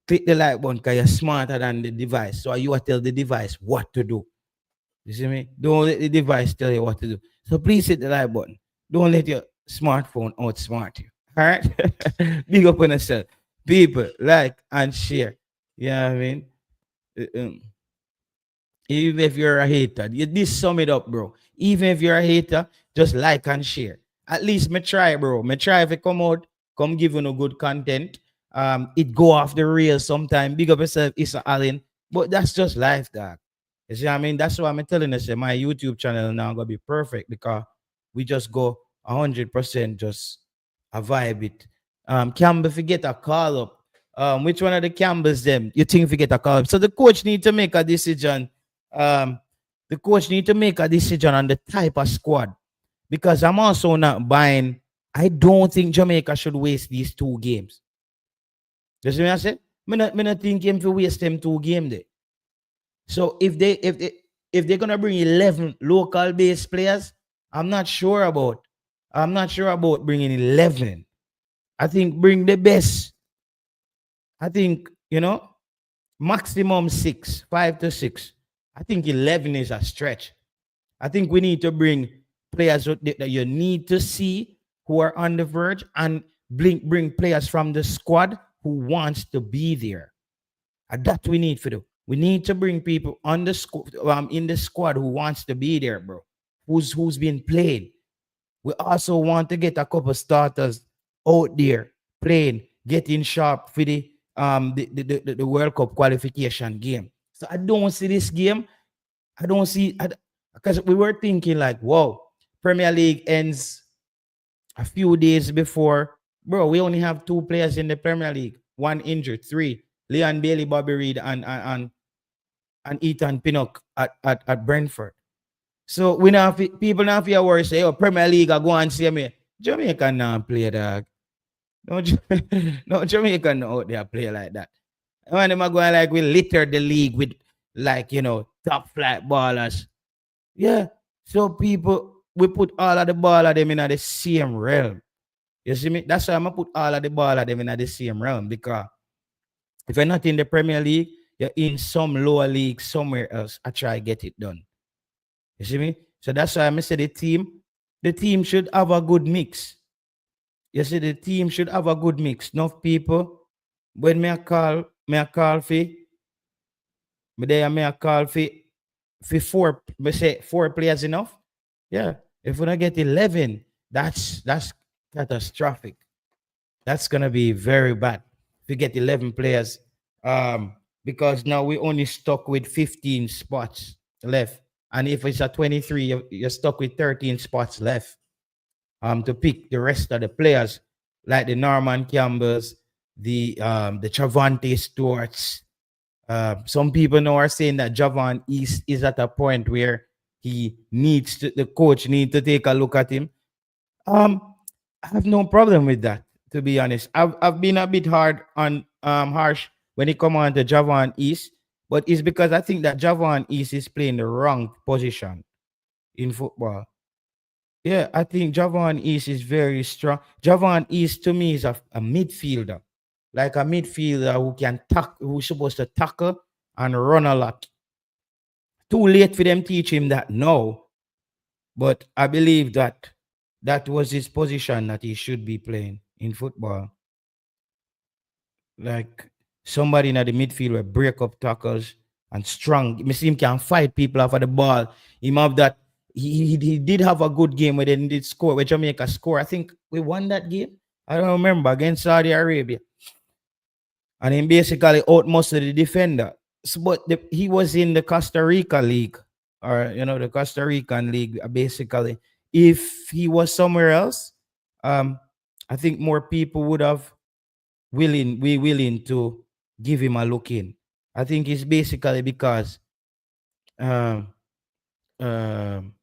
Click the like button because you're smarter than the device. So you will tell the device what to do. You see me? Don't let the device tell you what to do. So please hit the like button. Don't let your smartphone outsmart you. All right? Big up on yourself. People, like and share. You know what I mean? Even if you're a hater, this sum it up, bro. Even if you're a hater, just like and share. At least me try, bro. Me try if it come out, come give you no good content. It go off the rails sometime. Big up yourself, it's a Allen. But that's just life, dog. You see what I mean? That's why I'm telling you, say my YouTube channel now gonna be perfect because we just go 100% just a vibe it. Campbell forget a call up. Which one of the Campbells them you think forget a call up? So the coach need to make a decision. The coach need to make a decision on the type of squad because I'm also not buying. I don't think Jamaica should waste these 2 games. You see what I said? Me not think him to waste them 2 games there. So if they're gonna bring 11 local based players, I'm not sure about bringing 11. I think bring the best. I think maximum 6, 5 to 6. I think 11 is a stretch. I think we need to bring players that you need to see who are on the verge and bring players from the squad who wants to be there. And that we need to do. We need to bring people on the in the squad who wants to be there, bro. Who's been playing. We also want to get a couple starters out there playing, getting sharp for the World Cup qualification game. So I don't see this game. I don't see because we were thinking like, whoa, Premier League ends a few days before. Bro, we only have 2 players in the Premier League. 1 injured, 3. Leon Bailey, Bobby Reed, and Ethan Pinnock at Brentford. So we now people now feel worried say, oh, Premier League I go and see me. Jamaica now play dog. No Jamaica no out there play like that. When them are going like we litter the league with like top flight ballers. Yeah. So people we put all of the ball of them in the same realm. You see me? That's why I'm gonna put all of the ball of them in the same realm because if you're not in the Premier League, you're in some lower league somewhere else. I try to get it done. You see me? So that's why I say the team should have a good mix. You see, the team should have a good mix. Enough people. When me a call for for 4. Me say 4 players enough. Yeah. If we don't get 11, that's catastrophic. That's gonna be very bad. If we get 11 players, because now we only stuck with 15 spots left. And if it's a 23, you're stuck with 13 spots left to pick the rest of the players, like the Norman Campbells, the Travante Stewarts. Some people now are saying that Javon is at a point where the coach needs to take a look at him. I have no problem with that, to be honest. I've been a bit harsh when it come on to Javon East, but it's because I think that Javon East is playing the wrong position in football. Yeah, I think Javon East is very strong. Javon East to me is a midfielder, like a midfielder who can who's supposed to tackle and run a lot. Too late for them teach him that now, but I believe that was his position that he should be playing in football. Like somebody in the midfield will break up tackles and strong. Me see him can fight people off of the ball. Him have that he did have a good game where they did score, where Jamaica score. I think we won that game. I don't remember, against Saudi Arabia. And he basically outmuscled the defender. So, but he was in the Costa Rica league, or the Costa Rican league. Basically, if he was somewhere else, um, I think more people would have willing to give him a look in. I think it's basically because, um, um,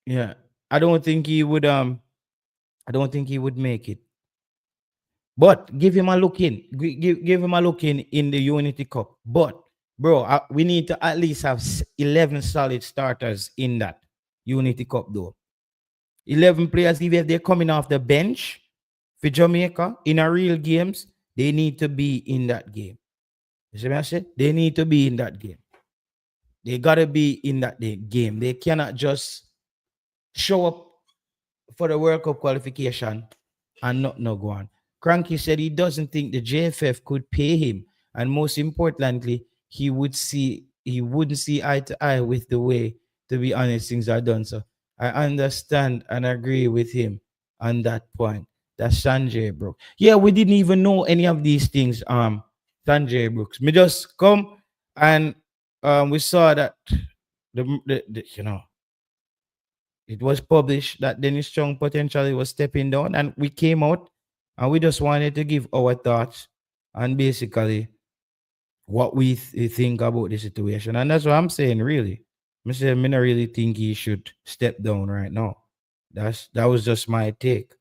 yeah, I don't think he would. I don't think he would make it. But give him a look in. Give him a look in the Unity Cup. But bro, we need to at least have 11 solid starters in that Unity Cup though. 11 players, even if they're coming off the bench for Jamaica in a real games, they need to be in that game. You see what I said? They need to be in that game. They gotta be in that game. They cannot just show up for the World Cup qualification and not no go on. Cranky said he doesn't think the JFF could pay him, and most importantly, he wouldn't see eye to eye with the way, to be honest, things are done. So I understand and agree with him on that point. That's Sanjay Brooks. Yeah, we didn't even know any of these things. Sanjay Brooks. We just come and we saw that the it was published that Dennis Chung potentially was stepping down, and we came out and we just wanted to give our thoughts and basically what we think about the situation. And that's what I'm saying, really. I say, I don't really think he should step down right now. That was just my take.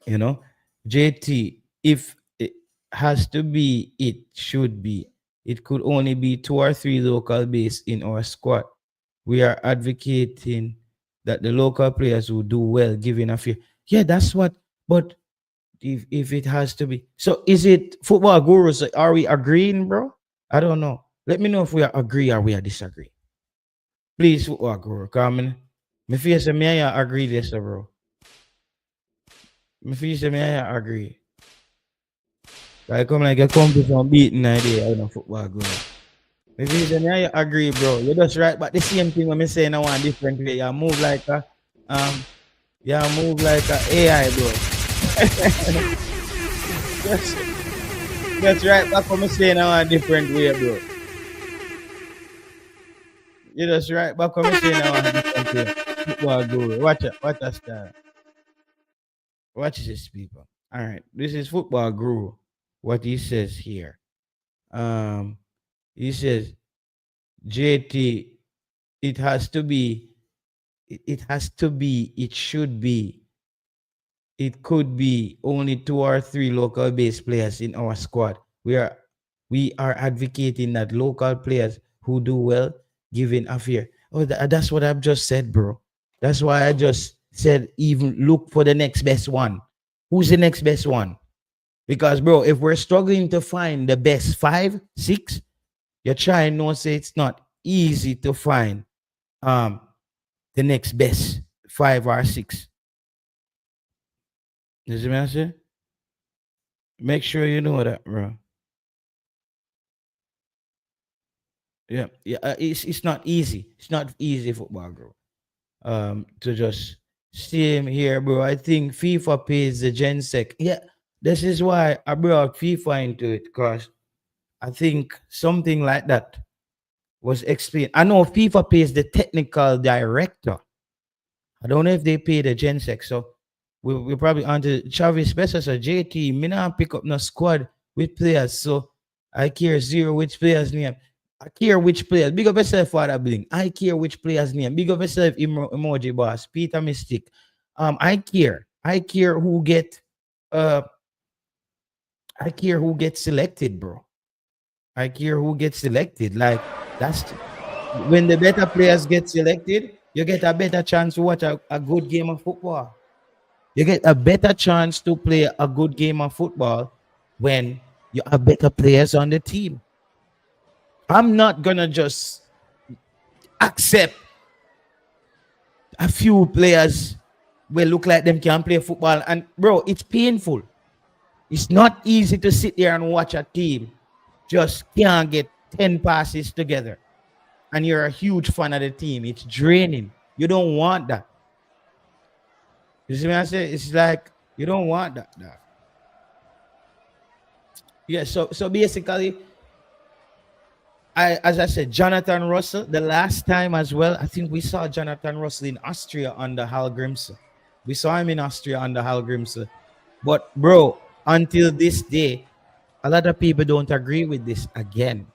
JT, if it has to be, it should be. It could only be 2 or 3 local base in our squad. We are advocating that the local players will do well, given a few. Yeah, that's what. But if it has to be, so is it football gurus? Are we agreeing, bro? I don't know. Let me know if we are agree or we are disagree. Please, football guru, come. Me feel say me I agree this, bro. Me feel say me I agree. I come like a competition beating idea, football guru. Me feel say me I agree, bro. You just right, but the same thing when me saying I want different way. You move like a AI, bro. that's right. Back when me saying I want different way, bro. You just right. Back when me saying I want different way. Football guru. Watch a style. Watch this, people. All right. This is football guru. What he says here. He says, JT, it has to be, it should be, it could be only 2 or 3 local base players in our squad. We are advocating that local players who do well given a fear. Oh, that's what I've just said, bro. That's why I just said even look for the next best one. Who's the next best one? Because, bro, if we're struggling to find the best 5, 6, you're trying to say it's not easy to find the next best 5 or 6. You see what I'm saying? Make sure you know that, bro. Yeah. It's not easy. It's not easy, football, bro. To just see him here, bro. I think FIFA pays the GenSec. Yeah, this is why I brought FIFA into it, because I think something like that was explained. I know FIFA pays the technical director. I don't know if they pay the GenSec. So we probably on to Travis Bessa, so JT, me not pick up no squad with players. So I care zero which players name. I care which players. Big up yourself, Father Bling. I care which players name. Big up yourself, Emoji Boss, Peter Mystic. I care. I care who get I care who gets selected, bro. I care who gets selected. Like that's when the better players get selected, you get a better chance to watch a good game of football. You get a better chance to play a good game of football when you have better players on the team. I'm not gonna just accept a few players will look like them can play football. And bro, it's painful. It's not easy to sit there and watch a team just can't get 10 passes together. and you're a huge fan of the team. It's draining. You don't want that. You see what I say? It's like you don't want that. Yeah, so basically, as I said, Jonathan Russell, the last time as well, I think we saw Jonathan Russell in Austria under Hal Grimson. We saw him in Austria under Hal Grimson. But bro, until this day, a lot of people don't agree with this again.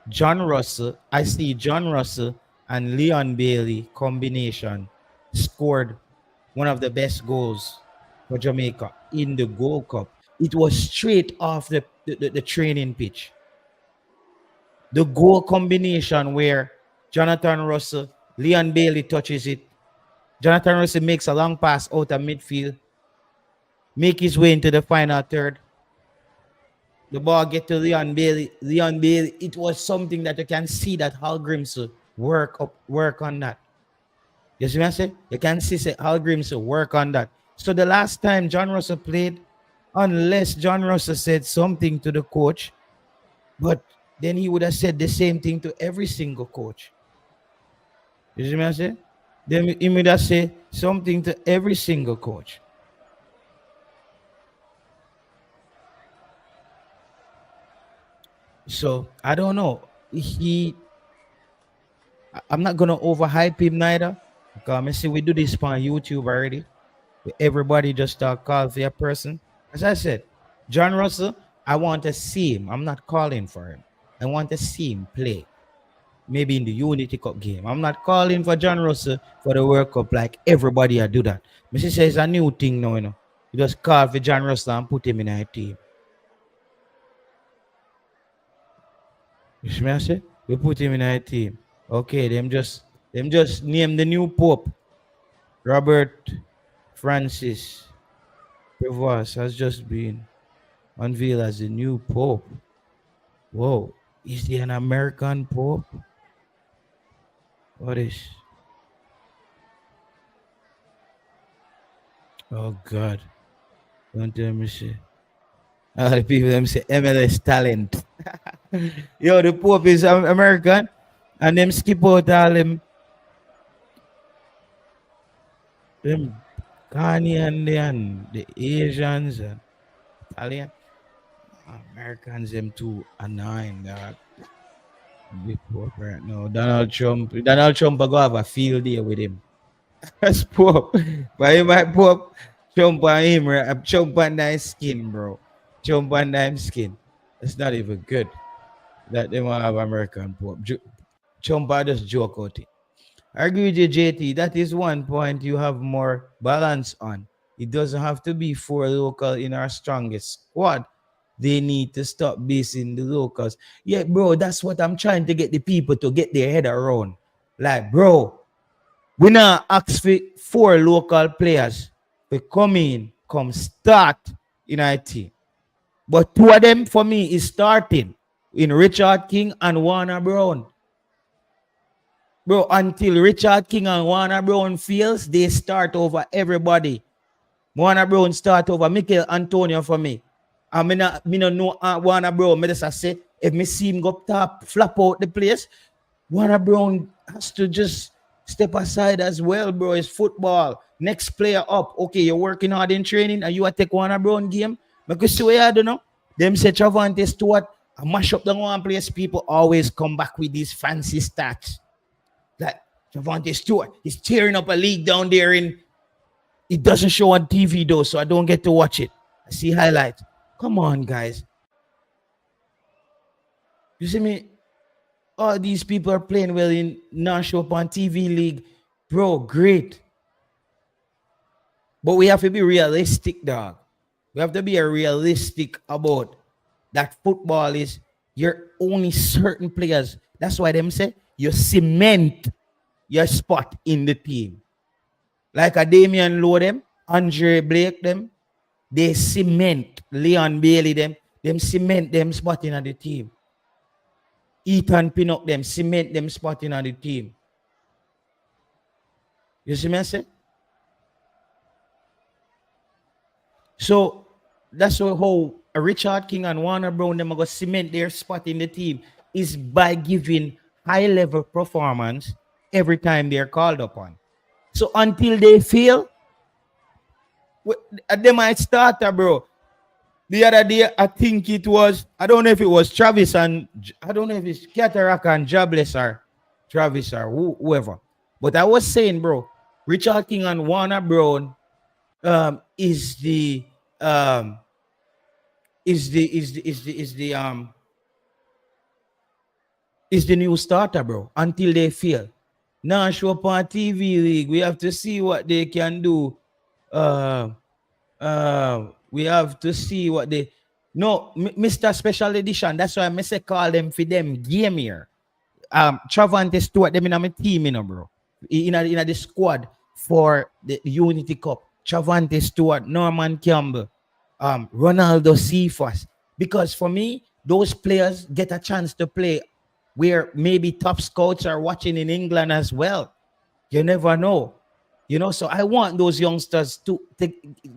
John Russell, I see John Russell and Leon Bailey combination scored one of the best goals for Jamaica in the Gold Cup. It was straight off the training pitch. The goal combination where Jonathan Russell, Leon Bailey touches it. Jonathan Russell makes a long pass out of midfield, make his way into the final third. The ball get to Leon Bailey. Leon Bailey, it was something that you can see that Hal Grimson work on that. You see what I say? You can see Hal Grimson work on that. So the last time John Russell played, unless John Russell said something to the coach, but then he would have said the same thing to every single coach. You see what I say? Then he would have said something to every single coach. So I don't know. I'm not gonna overhype him neither. Because I see we do this on YouTube already. Everybody just call for a person. As I said, John Russell, I want to see him. I'm not calling for him. I want to see him play. Maybe in the Unity Cup game. I'm not calling for John Russell for the World Cup like everybody I do that. Missy says a new thing now, You just call for John Russell and put him in a team. You see what I say? We put him in a team. Okay, them just name the new Pope. Robert Francis Prevost has just been unveiled as the new Pope. Whoa, is he an American Pope? What is? Oh God! Don't tell me say. All the people them say MLS talent. Yo, the Pope is American, and them skip out all them Ghanaian and the Asians and Italian. Americans them too annoying, dog. Big Pope right now. Donald Trump I go have a field day with him. That's Pope. But he might Pope Trump on him, right? Trump on that skin, bro. Trump on that skin. It's not even good that they want to have American Pope. Trump I just joke out it. I agree with you, JT. That is one point you have more balance on. It doesn't have to be 4 local in our strongest squad. They need to stop basing the locals. Yeah, bro, that's what I'm trying to get the people to get their head around. Like, bro, we not ask for 4 local players to come in, come start in our team. But 2 of them for me is starting in Richard King and Warner Brown. Bro, until Richard King and Warner Brown fails, they start over everybody. Warner Brown start over Mikel Antonio for me. I mean, know Warner Brown. I just say, if me see him go top, flap out the place, Warner Brown has to just step aside as well, bro. It's football. Next player up. Okay, you're working hard in training and you want to take Warner Brown game. Because see what I don't know? Them say Travante Stewart, I mash up the one place. People always come back with these fancy stats. Like Travante Stewart, he's tearing up a league down there in. It doesn't show on TV though, so I don't get to watch it. I see highlights. Come on, guys. You see me? All these people are playing well in non-show up on TV league. Bro, great. But we have to be realistic, dog. We have to be realistic about that football is you're only certain players. That's why them say you cement your spot in the team. Like a Damian Lowe them, Andre Blake them, they cement Leon Bailey them cement them spot in the team. Ethan Pinnock them cement them spot in the team. You see me I say? So that's how Richard King and Warner Brown them are going to cement their spot in the team is by giving high level performance every time they're called upon. So until they fail, they might start, bro. The other day, I think it was, I don't know if it was Travis and, I don't know if it's Cataract and Jobless or Travis or whoever. But I was saying, bro, Richard King and Warner Brown is the um is the new starter, bro, until they fail. Now show up on TV league. We have to see what they can do. We have to see what they no Mr. Special Edition. That's why I say call them for them game here. Travante Stewart, them in my team, bro. In the squad for the Unity Cup. Travante Stewart, Norman Campbell, Ronaldo Cephas. Because for me, those players get a chance to play where maybe top scouts are watching in England as well. You never know. So I want those youngsters to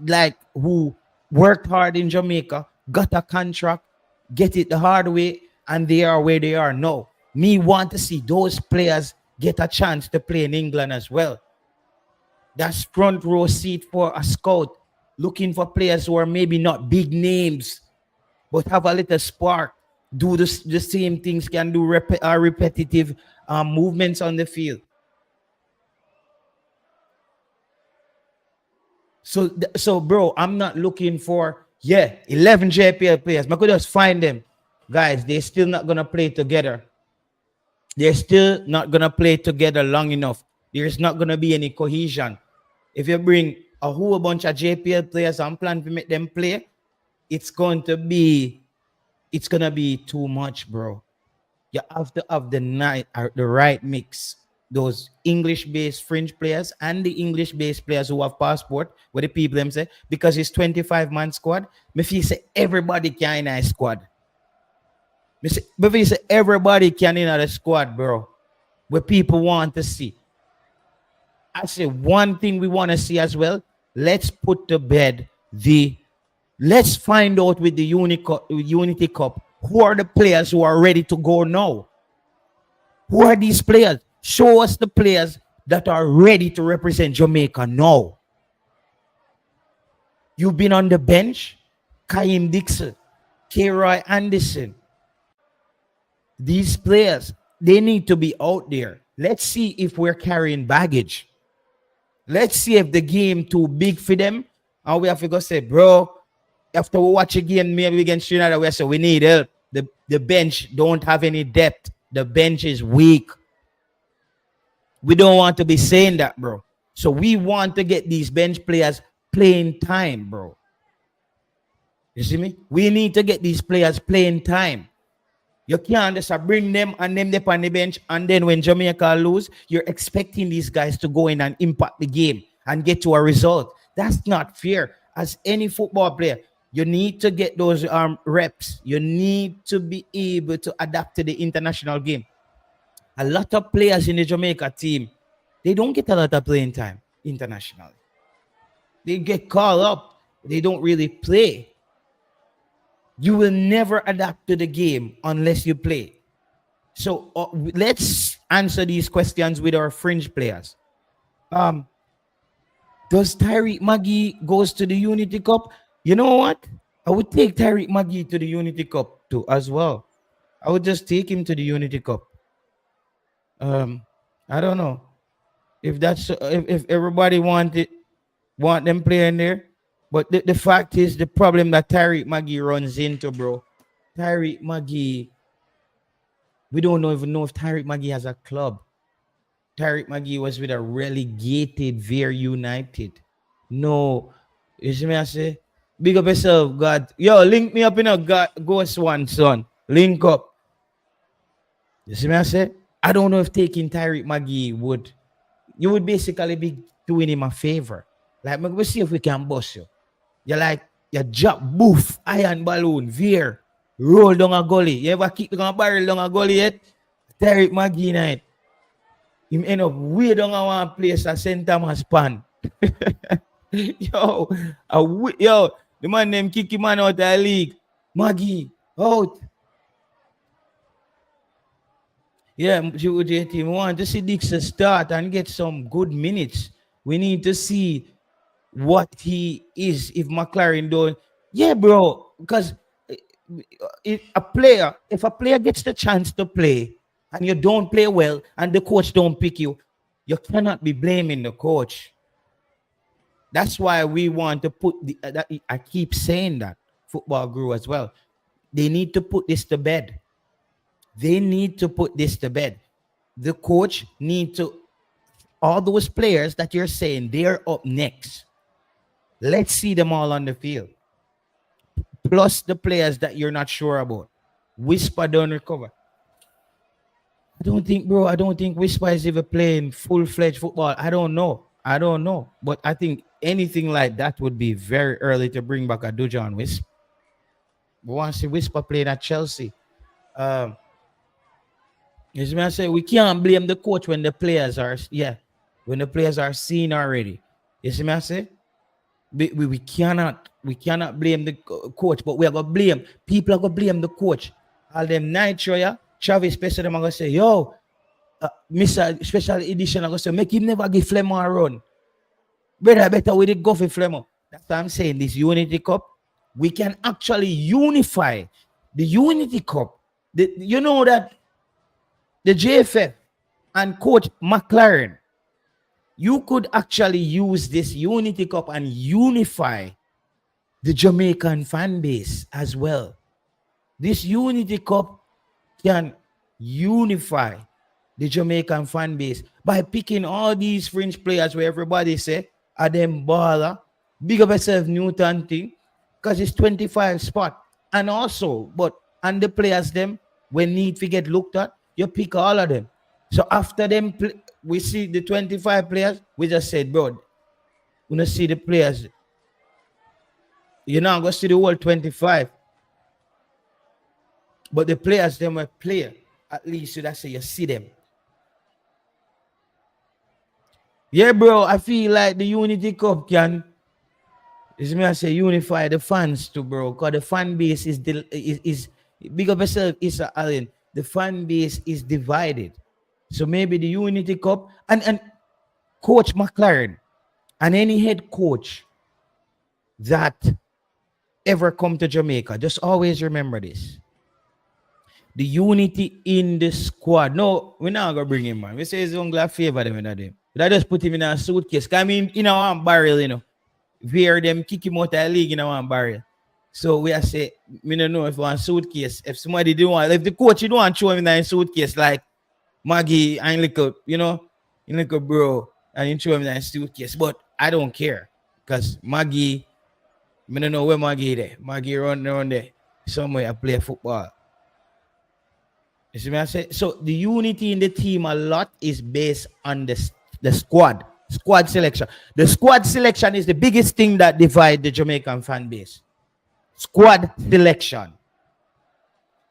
like who worked hard in Jamaica, got a contract, get it the hard way, and they are where they are now. Me want to see those players get a chance to play in England as well. That's front row seat for a scout looking for players who are maybe not big names, but have a little spark, do the same things, can do repetitive movements on the field. So, bro, I'm not looking for 11 JPL players. I could just find them, guys. They're still not gonna play together. They're still not gonna play together long enough. There's not gonna be any cohesion. If you bring a whole bunch of JPL players and plan to make them play, it's gonna be too much, bro. You have to have the right mix. Those English-based fringe players and the English-based players who have passport, what the people them say, because it's 25-man squad, me feel say everybody can in a squad. Me feel say everybody can in a squad, bro. What people want to see. I say one thing we want to see as well. Let's put to bed let's find out with the Unity Cup who are the players who are ready to go now. Who are these players? Show us the players that are ready to represent Jamaica now. You've been on the bench, Kaim Dixon, K-Roy Anderson. These players, they need to be out there. Let's see if we're carrying baggage. Let's see if the game too big for them. And we have to go say, bro, after we watch a game maybe against Trinidad, we say we need help. The bench don't have any depth. The bench is weak. We don't want to be saying that, bro. So we want to get these bench players playing time, bro. You see me? We need to get these players playing time. You can't just bring them and them on the bench, and then when Jamaica lose, you're expecting these guys to go in and impact the game and get to a result. That's not fair. As any football player, you need to get those reps. You need to be able to adapt to the international game. A lot of players in the Jamaica team, they don't get a lot of playing time internationally. They get called up. They don't really play. You will never adapt to the game unless you play. So let's answer these questions with our fringe players. Does Tyreek Maggie goes to the Unity Cup? You know what? I would take Tyreek Maggie to the Unity Cup too as well. I would just take him to the Unity Cup. I don't know if that's if everybody want them playing there. But the fact is, the problem that Tyreek Maggie runs into, bro. Tyreek Maggie, we don't even know if Tyreek Maggie has a club. Tyreek Maggie was with a relegated Veer United. No, you see me I say? Big up yourself, God. Yo, link me up in a Ghost One, son. Link up. You see me I say? I don't know if taking Tyreek Maggie you would basically be doing him a favor. Like, we'll see if we can bust you. You like, you drop, boof, iron balloon, veer, roll down a gully. You ever kick down a barrel down a gully yet? Tyreek Maggie night. Him end up way down a one place at St. Thomas Pan. Yo, the man named kick him out of the league. Maggie, out. Yeah, JT, we want to see Dixon start and get some good minutes. We need to see what he is if McLaren don't. Yeah, bro, because if a player gets the chance to play and you don't play well and the coach don't pick you, you cannot be blaming the coach. That's why we want to put I keep saying that football grew as well. They need to put this to bed. They need to put this to bed. The coach need to all those players that you're saying they're up next. Let's see them all on the field. Plus the players that you're not sure about. Whisper don't recover. I don't think, bro. I don't think Whisper is even playing full-fledged football. I don't know. I don't know. But I think anything like that would be very early to bring back a Dujan Wisp. We want to see Whisper playing at Chelsea. Um, you see me I say we can't blame the coach when the players are when the players are seen already. You see me I say we cannot blame the coach, but we are gonna blame people are gonna blame the coach. All them nitro, yeah, Travis Special them are gonna say, yo, Mr. Special Edition, I'm gonna say, make him never give Flemo a run. Better with it go for Flemo. That's what I'm saying. This Unity Cup, we can actually unify the Unity Cup. You know that the JFF and Coach McLaren, you could actually use this Unity Cup and unify the Jamaican fan base as well. This Unity Cup can unify the Jamaican fan base by picking all these fringe players where everybody say are them baller, big up yourself Newton thing, because it's 25 spot. And also, and the players them when need to get looked at, you pick all of them. So after them, we see the 25 players. We just said, bro, we don't see the players. You're not going to see the whole 25. But the players, them were player. At least so that's say you see them. Yeah, bro, I feel like the Unity Cup can, is me I say, unify the fans too, bro. Because the fan base is big up yourself, Issa Allen. The fan base is divided. So maybe the Unity Cup and Coach McLaren and any head coach that ever come to Jamaica, just always remember this. The unity in the squad. No, we're not gonna bring him, man. We say he's gonna favor them in a day. But I just put him in a suitcase. I mean, in our barrel, where them kick him out of the league in our barrel. So we are say, we don't know if one suitcase, if somebody didn't want, if the coach you don't want to show him in a suitcase like Maggie and little, in little bro, and you show him in a suitcase. But I don't care. Because Maggie, I don't know where Maggie there. Maggie run around there somewhere and play football. You see what I say? So the unity in the team a lot is based on the squad selection. The squad selection is the biggest thing that divide the Jamaican fan base. Squad selection.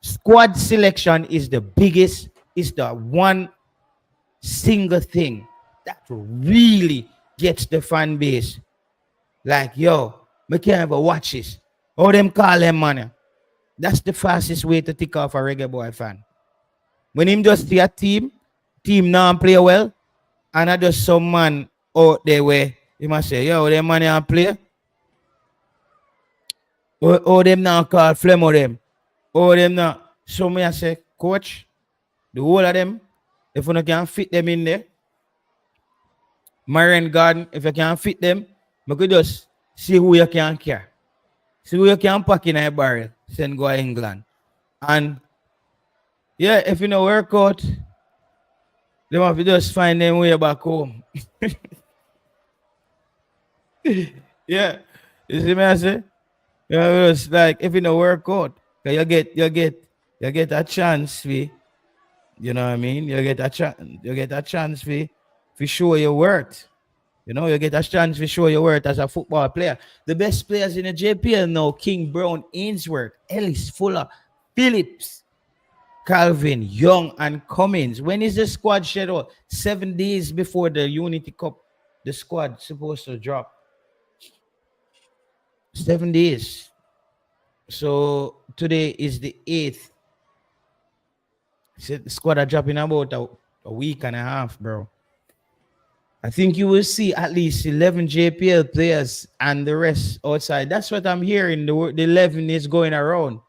Squad selection is the biggest, is the one single thing that really gets the fan base. Like, yo, we can't ever watch this. Or them call them money. That's the fastest way to tick off a reggae boy fan. When him just see a team now play well, and I just some man out there where he must say, yo, them man and play. Or them now call Flemo them. Or them now. So me I say, coach, the whole of them, if you can fit them in there, Marion Garden, if you can fit them, you could just see who you can care. See who you can pack in a barrel, send go to England. And yeah, if you know work out, they have to just find them way back home. Yeah. You see me I say? It's like if you know work out, you get a chance for, you know what I mean? You get a chance for show your worth. You get a chance to show your worth as a football player. The best players in the JPL now, King, Brown, Ainsworth, Ellis, Fuller, Phillips, Calvin, Young, and Cummins. When is the squad scheduled? 7 days before the Unity Cup, the squad supposed to drop. 7 days. So today is the 8th. Said the squad are dropping about a week and a half, bro. I think you will see at least 11 JPL players and the rest outside. That's what I'm hearing. The 11 is going around.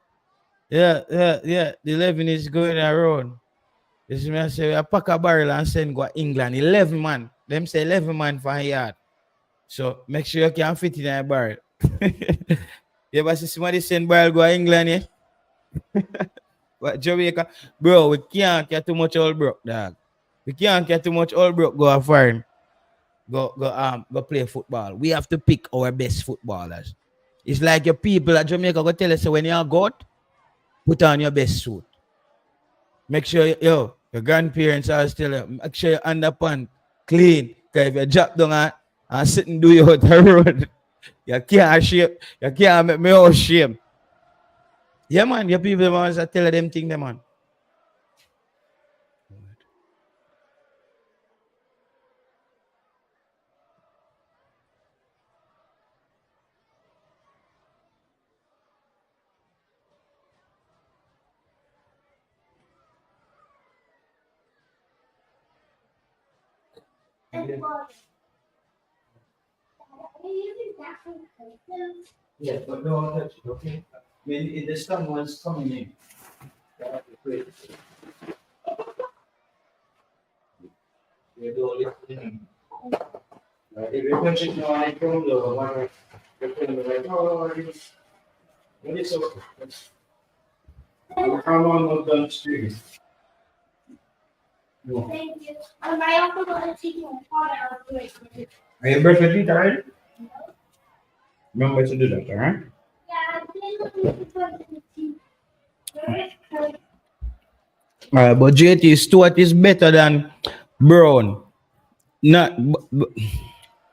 Yeah. The 11 is going around. This me I say, I pack a barrel and send go to England. 11 man. Them say 11 man for a yard. So make sure you can fit in a barrel. You ever see somebody send barrel go to England, yeah? But Jamaica, bro, we can't get too much old broke, dog. We can't get too much old broke go foreign. Go play football. We have to pick our best footballers. It's like your people at Jamaica go tell us, so when you're good, put on your best suit. Make sure your grandparents are still make sure your underpants clean. Because if you drop down and sit and do your road, you can't shame. You can't make me all shame. Yeah, man, your people must tell them things, man. Yeah, but don't touch it, okay? When the someone's coming in, you have to pray. You don't listen. If you touch it now, I come low, like, oh, what is up? How long was done street? No. Thank you. I also want to take my father out. Are you brushing your teeth already? Remember to do that, alright? But JT Stewart is better than Brown. Not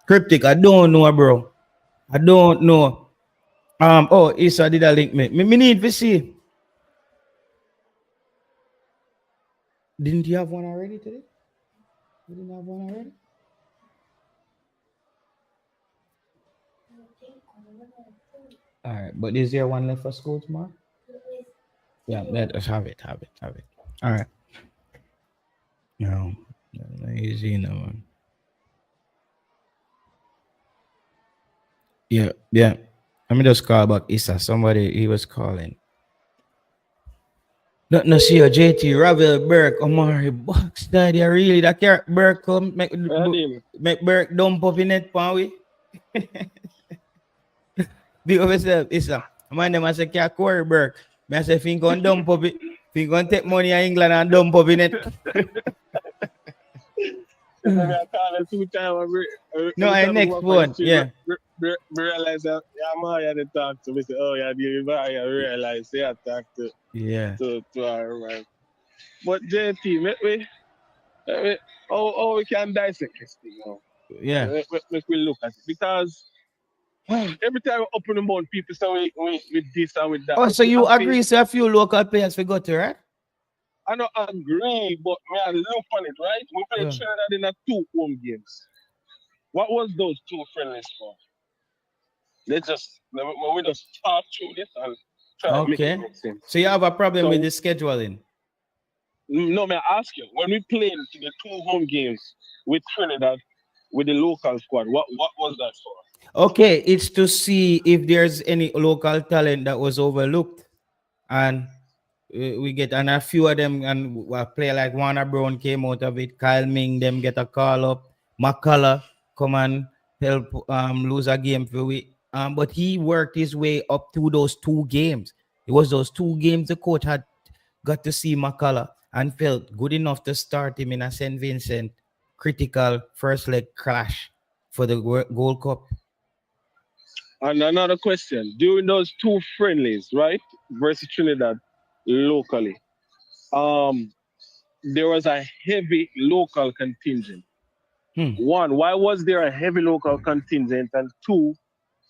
Cryptic. I don't know, bro. I don't know. Oh, Issa did a link me. Me need to see. Didn't you have one already today? You didn't have one already? Alright, but is there one left for school tomorrow? Yeah, let us have it. Alright. No, easy no one. Yeah. Let me just call back Issa. Somebody he was calling. No, see your JT, Ravel, Burke, Omari, Box, Daddy, really that carrot Burke come make Burke dump up in it, pan we. Big of yourself, Issa. Man, them I say can't quarry Burke. I say think on dump up it. Think on take money in England and dump up in it. No, I next one. Yeah. Realize that I had to talk to me. Say, oh, yeah, I realize they had to talk to our man. But JT, how we can dissect this thing now? Yeah. Make we look at it. Because every time we open the mouth, people say with this and with that. Oh, so you agree so a few local players we got to, right? I don't agree, but I look on it, right? We played Trinidad in 2 home games. What was those 2 friendlies for? We just talk through this and try to make it make sense. So you have a problem with the scheduling? No, may I ask you, when we played the 2 home games with Trinidad, with the local squad, what was that for? Okay, it's to see if there's any local talent that was overlooked. And we get, and a few of them, and a player like Warner Brown came out of it. Kyle Ming, them get a call up. McCullough come and help lose a game for we. But he worked his way up to those 2 games. It was those 2 games the coach had got to see McCullough and felt good enough to start him in a St. Vincent critical first leg clash for the Gold Cup. And another question, during those 2 friendlies, right, versus Trinidad locally, there was a heavy local contingent. 1, why was there a heavy local contingent? And 2,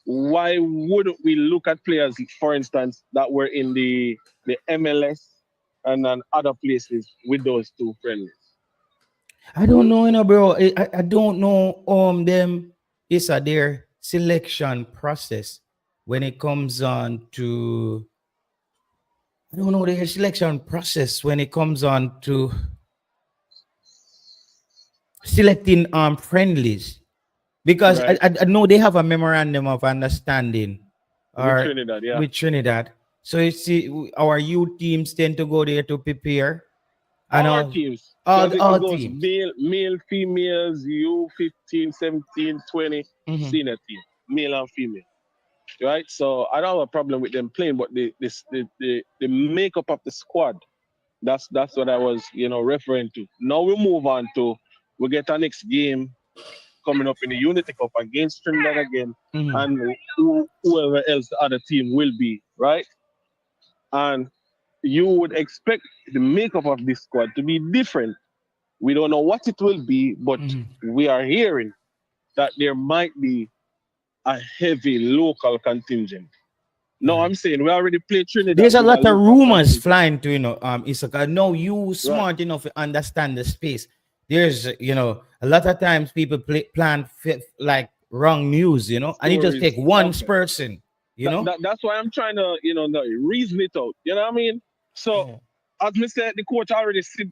why wouldn't we look at players, for instance, that were in the MLS and then other places with those 2 friendlies? I don't know, bro. I don't know them is their selection process when it comes on to I don't know their selection process when it comes on to selecting friendlies because Right. I know they have a memorandum of understanding With or Trinidad, yeah. with Trinidad. So you see, our youth teams tend to go there to prepare, and All our teams. all Because it goes teams. male, females, U15, 17, 20, Mhm. senior team, male and female. Right? So I don't have a problem with them playing, but the makeup of the squad, that's what I was, referring to. Now we move on to we get our next game coming up in the Unity Cup against Trinidad again, Mhm. and whoever else the other team will be, right? And you would expect the makeup of this squad to be different. We don't know what it will be, but Mhm. we are hearing that there might be a heavy local contingent. No, I'm saying we already played Trinidad There's a with a lot of local rumors contingent. flying to Isaka. No, you Right. smart enough to understand the space. There's a lot of times people plan like wrong news, and you just Stories. take one Okay. person, That's why I'm trying to, reason it out. You know what I mean? So, Mhm. as me said, the coach already see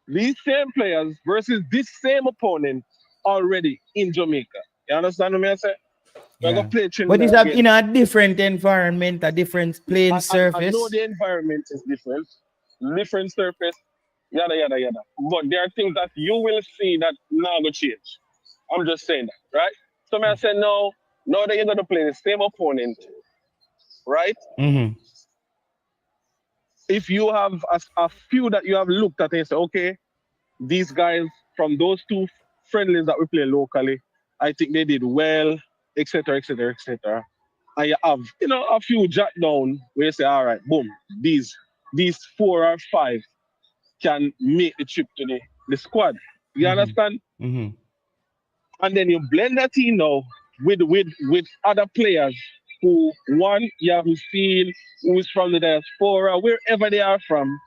these same players versus this same opponent already in Jamaica. You understand what I say? We're going Yeah. to play But Trinidad it's again. a different environment, a different playing I know surface. the environment is different surface, yada, yada, yada. But there are things that you will see that now go change. I'm just saying that, right? So, I say, no, now that you're going to play the same opponent, right? Mm-hmm. If you have a few that you have looked at and say, okay, these guys from those two friendlies that we play locally, I think they did well, etc., etc., etc. And you have, a few jot down where you say, all right, boom, these 4 or 5 can make the trip to the squad. You Mm-hmm. understand? Mm-hmm. And then you blend that in now with other players who one you haven't seen, who's from the diaspora, wherever they are from,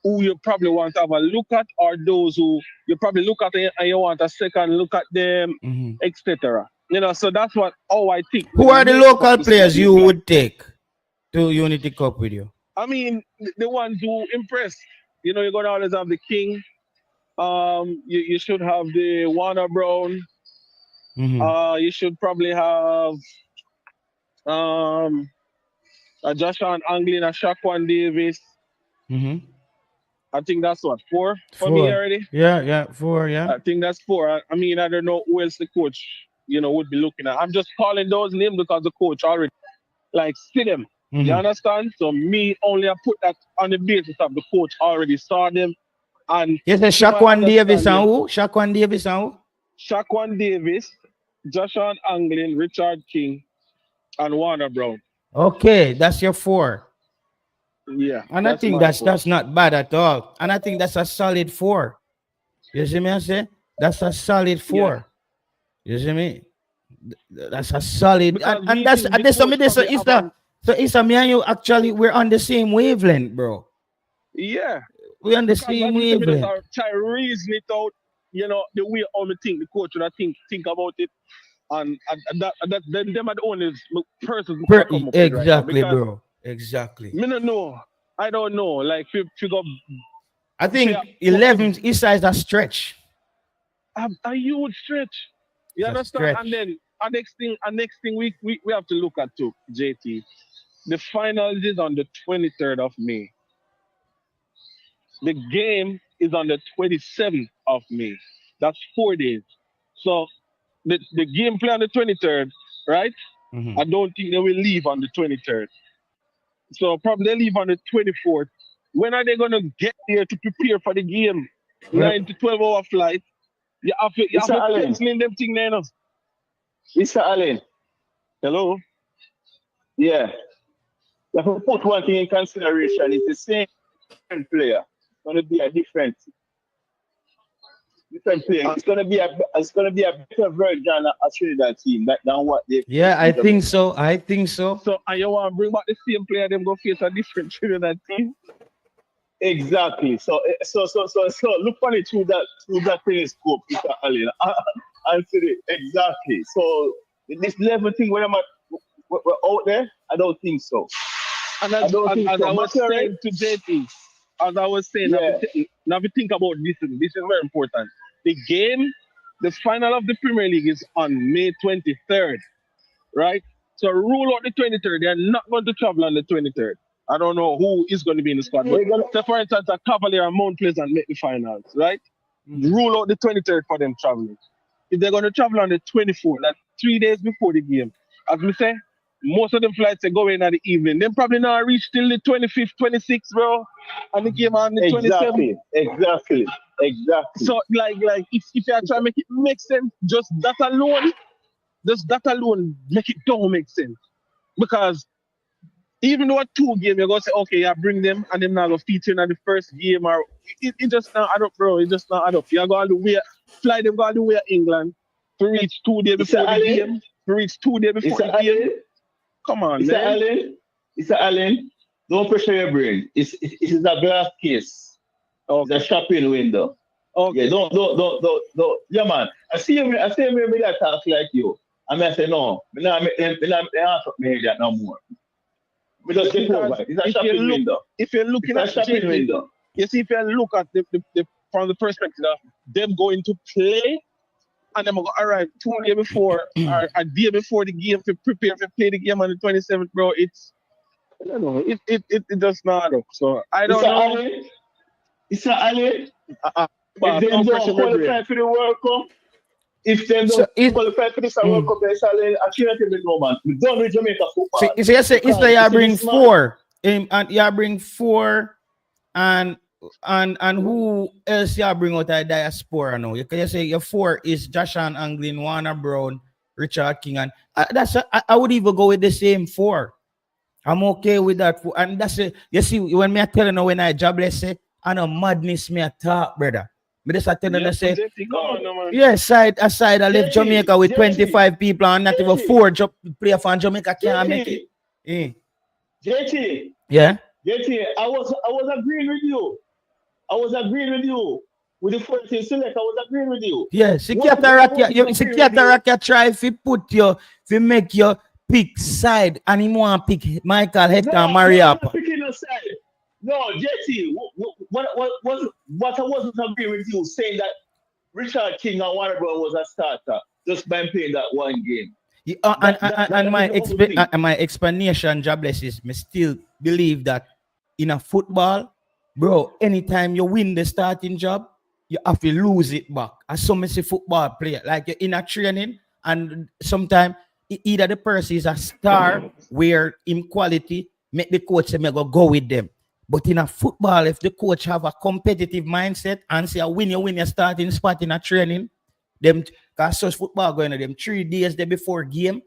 who you probably want to have a look at, or those who you probably look at and you want a second look at them, Mm-hmm. etc. So that's what I think Who the are the makeup of local the squad players look you like. would take to Unity Cup with you? I mean, the ones who impress. You're gonna always have the King. You should have the Warner Brown. Mm-hmm. You should probably have um a Joshua Anglin, a Shaquan Davis. Mm-hmm. I think that's what 4 for me 4. already. Yeah, yeah, 4, yeah. I think that's 4. I mean, I don't know who else the coach, would be looking at. I'm just calling those names because the coach already see them. You Mm-hmm. understand? So me only I put that on the basis of the coach already saw them, and You say to my Shaquan Davis and understanding, who? Shaquan Davis and who? Shaquan Davis, Joshua Anglin, Richard King, and Warner Brown. Okay, that's your 4. Yeah, And I that's think my that's 4. that's not bad at all. And I think that's a solid 4. You see me? I say that's a solid Yeah, 4. You see me? That's a solid, because and me that's think the this. So coach me this. So probably it's have a me and you actually we're on the same wavelength, bro. yeah. We're on the Because same as we say, we just wavelength. are try reason it out, the way how me think the coach would think about it. And that them are the only persons who can come up with right now. Exactly, Because bro. Exactly. me don't know. I don't know. Like if you go I say think put 11 Isa is a stretch. a huge stretch. You It's a understand? And stretch. then our next thing we have to look at too, JT. The finals is on the 23rd of May. The game is on the 27th of May. That's 4 days. So the game play on the 23rd, right? Mhm. I don't think they will leave on the 23rd. So probably they leave on the 24th. When are they gonna get there to prepare for the game? Well, 9 to 12 hour flight. You have Mr. to Allen, pencil in them thing there. Now. Mr. Allen, Hello? yeah. You have to put one thing in consideration. It's the same player. It's gonna be a different player. Uh, It's gonna be a better version of Trinidad team than what they yeah, face I in think Jamaica. so. I think so. so and you want to bring back the same player, them go face a different Trinidad team? Exactly. So look on it through that telescope, Mr. Allen. And see it exactly. So this level thing when we're out there, I don't think so. And I don't think as so. I was McLaren, saying to JT, as I was saying, yeah. now we think about this. This is very important. The game, the final of the Premier League is on May 23rd, right? So rule out the 23rd. They're not going to travel on the 23rd. I don't know who is going to be in the squad, but say for instance, a Cavalier and Mount Pleasant make the finals, right? Rule out the 23rd for them traveling. If they're going to travel on the 24th, that's 3 days before the game, as we say, most of them flights are going at the evening. Then probably not reach till the 25th, 26th, bro. And the game on the 27th. Exactly. So, like if you try to make it make sense, just that alone, make it don't make sense. Because even though 2 games, you're going to say, okay, I bring them and them not going to feature in the first game. Or it just not add up, bro. It just not add up. You're going to fly them all the way to England to reach 2 days before the game. To reach 2 days before the game. Come on, man. It's Allen. Don't pressure your brain. It's a glass case. Okay. It's a shopping window. Okay. Yeah, don't. Yeah, man. I see me that talk like you. I say no. I not make that no more. We just get over. It's a shopping window. If you're looking at shopping window, you see, if you look at the from the perspective of them going to play. And then I'm going to arrive 2 days before or a day before the game to prepare to play the game on the 27th, bro. I don't know. It does not up. So I don't know. It's a Ali. If they don't qualify for the World Cup, if they don't qualify for this World Cup, it's Ali. I can't tell you no, man. We don't reach Jamaica football. So you say you bring 4. And you bring 4 and who else you bring out of diaspora now? You can say your 4 is Joshan Anglin, Warner Brown, Richard King, and I would even go with the same 4. I'm okay with that. And that's it. You see, when me I tell you when I jobless say, I know madness me a talk, brother. Me just tell you say, aside I left Jamaica with 25 people and not even 4 player from Jamaica can't make it. JT. Yeah. JT, I was agreeing with you. With the 14 select, I was agreeing with you. Yeah, Cataract try if you put your, if you make your pick side and you want to pick Michael Hector and Maria. No, picking a side. No, JT, what I wasn't agreeing with you saying that Richard King and Warner Brown was a starter just by playing that 1 game. Yeah, my explanation, jobless, is me still believe that in a football, bro, anytime you win the starting job, you have to lose it back. As some say football player, like you're in a training, and sometimes either the person is a star where in quality, make the coach say, me go with them. But in a football, if the coach have a competitive mindset and say, you win your starting spot in a training, them because such football going to them 3 days there before game.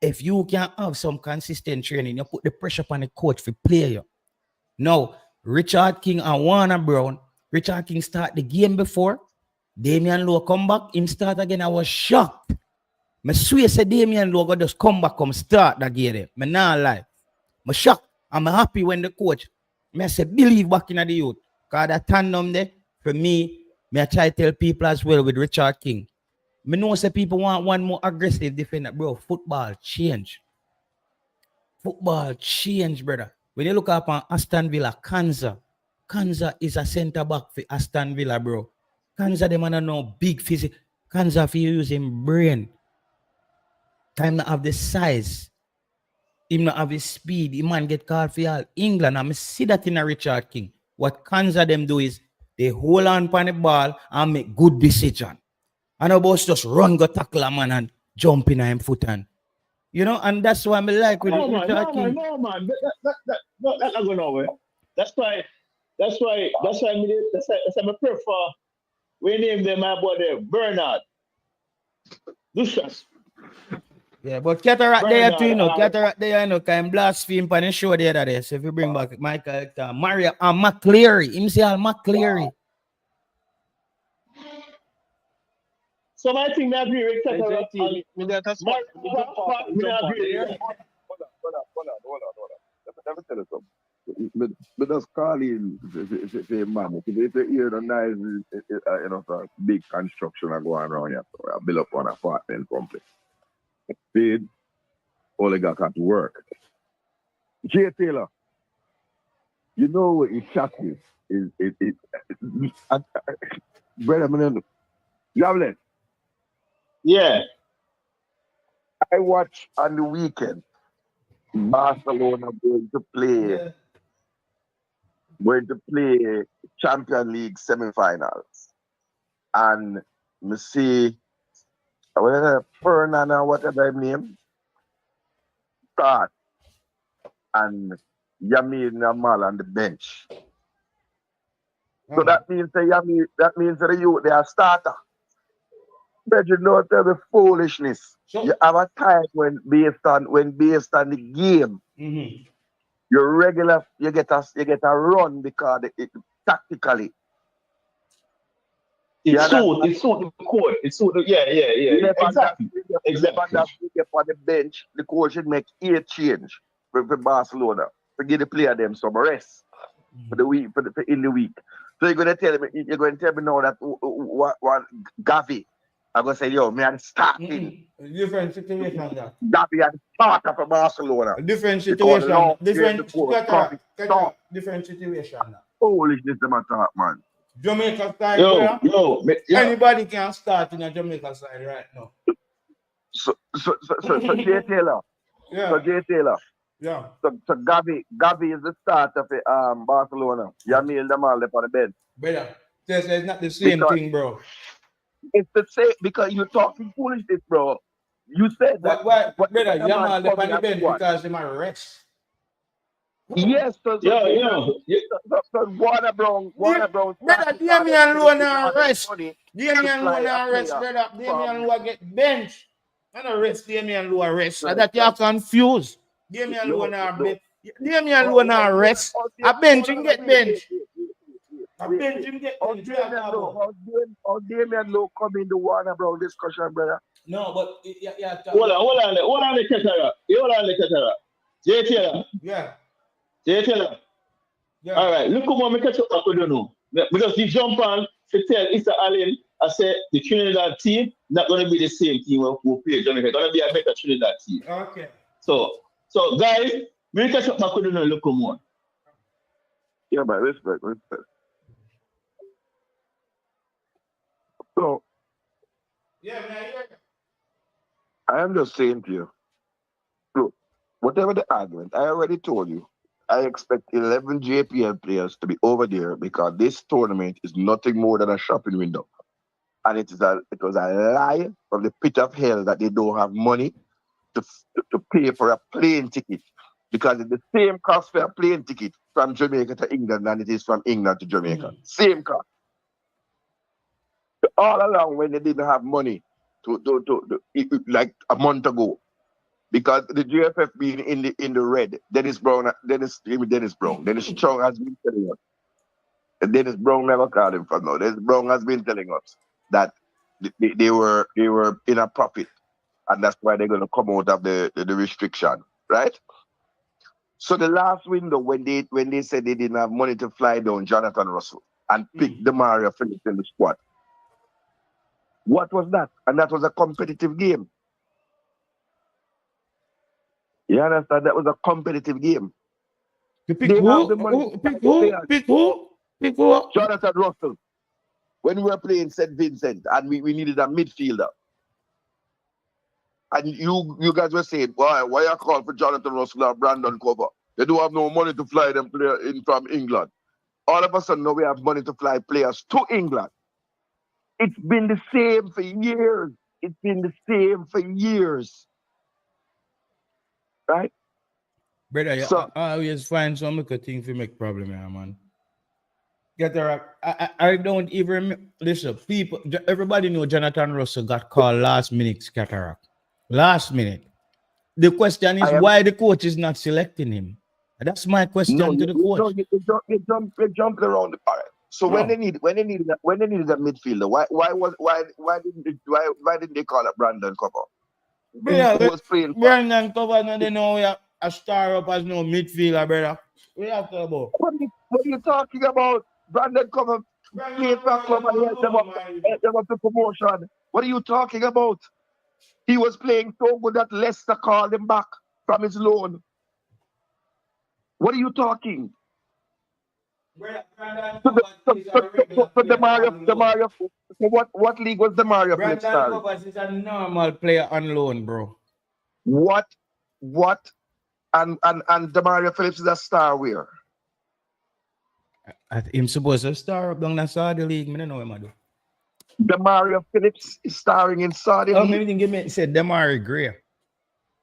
If you can have some consistent training, you put the pressure on the coach for play you. Now, Richard King and Warner Brown, Richard King start the game before. Damian Lowe come back, him start again. I was shocked. I swear say Damian Lowe just come back, come start that game. I not lie. I'm shocked. I'm happy when the coach, I say believe back in the youth. Because that tandem there, for me, I try to tell people as well with Richard King. I know say people want one more aggressive defender, bro. Football change. Football change, brother. When you look up on Aston Villa, Kanza is a centre back for Aston Villa, bro. Kanza, them man know big physical. Kanza, if you use him brain, time not have the size, him not have his speed, he man get called for all England. I see that in a Richard King. What Kanza them do is they hold on the ball and make good decision. And about just run, go tackle a man and jump in him foot and and that's why I like with No, man. That's not going nowhere. That's why I prefer we name them my boy Bernard. Lucius. Yeah, but Cataract there too, Cataract there, can blaspheme on the show the other day. So if you bring back Michael, Mario and McCleary, him say all McCleary. Wow. So I think I agree with Cataract. Hold on. Let me tell you something. But just call in the man. If you hear the noise, big construction are going around here. So I build up one apartment complex. Paid, all they got to work. J. Taylor, You know what is shocking is brother, man, Javlet, Yeah. I watch on the weekend Barcelona going to play Champions League semi-finals. And me see whether Fernan or whatever his name start and Yamil Namal on the bench. So that means that you they are starter. But you know the foolishness. So, You have a time when based on the game, you're regular you get a run because tactically. It's suit the court. It's suit yeah. Exactly. Exactly. On the bench, the coach should make 8 change for Barcelona to give the player them some rest for the week in the week. So you're gonna tell me now that what Gavi, I'm gonna say, yo, me I'm starting. Different situation that. Gavi and starter for Barcelona. Different situation. Different situation now. Foolishness them attack, man. Jamaica side, yo. Anybody can start in a Jamaica side right now. So Jay Taylor. Yeah. So Jay Taylor. Yeah. So Gavi is the starter for Barcelona. Yamil Namal on the bench. Brother, it's not the same thing, bro. It's the same because you're talking foolishness, bro. You said that. Brother, Yamal on the bench because they might rest. Yes, so Warner Brown. Brother, Damian Lowe now rest. Damian Lowe now rest, brother. Damian Lowe get bench. I don't rest Damian Lowe rest. So that you're confused. Damian Lowe now bench. Damian Lowe now rest. A bench him get bench. A bench him get bench. How Damian Lowe come in the Warner Brown discussion, brother? No, but hold on the cataract. Jay Taylor. Yeah. Jay Taylor. Yeah. All right. Look how me catch up with you now. Because you jump on to tell Mr. Allen, I said the Trinidad team not going to be the same team who play Jamaica. It's going to be a better Trinidad team. Okay. So guys, we catch up with you now. Look more. Yeah, but respect. So, yeah, man. I am just saying to you, look, whatever the argument, I already told you, I expect 11 JPL players to be over there because this tournament is nothing more than a shopping window. And it was a lie from the pit of hell that they don't have money to pay for a plane ticket because it's the same cost for a plane ticket from Jamaica to England than it is from England to Jamaica. Same cost. All along when they didn't have money to like a month ago. Because the JFF being in the red, Dennis Chung has been telling us. And Dennis Brown never called him from now. Dennis Brown has been telling us that they were in a profit, and that's why they're going to come out of the restriction, right? So the last window when they said they didn't have money to fly down Jonathan Russell and pick Demario Phillips in the squad, what was that? And that was a competitive game. You understand? That was a competitive game. You pick who? Pick who? Jonathan Russell. When we were playing St. Vincent and we needed a midfielder. And you guys were saying, why you call for Jonathan Russell or Brandon Cover? They don't have no money to fly them players in from England. All of a sudden now we have money to fly players to England. It's been the same for years. Right? Brother, so, I always find some good thing to make problem here, man. I don't even listen. People, everybody know Jonathan Russell got called last minute cataract. Last minute. The question is why the coach is not selecting him. That's my question to the coach. You jumped around the part. So when they needed that midfielder, why didn't they call up Brandon Cover? Brandon Cover, no, they know a star up as no midfielder, brother. We have to about. What are you talking about? Brandon Cover played for a club and helped them up to promotion. What are you talking about? He was playing so good that Leicester called him back from his loan. What are you talking? So, Demario, so what league was Demario Phillips Brandon starring? Covers is a normal player on loan, bro. What, and Demario Phillips is a star where? Him supposed to star up down the Saudi league. I don't know him. I do. Demario Phillips is starring in Saudi Oh, League. maybe give me said Demari Gray.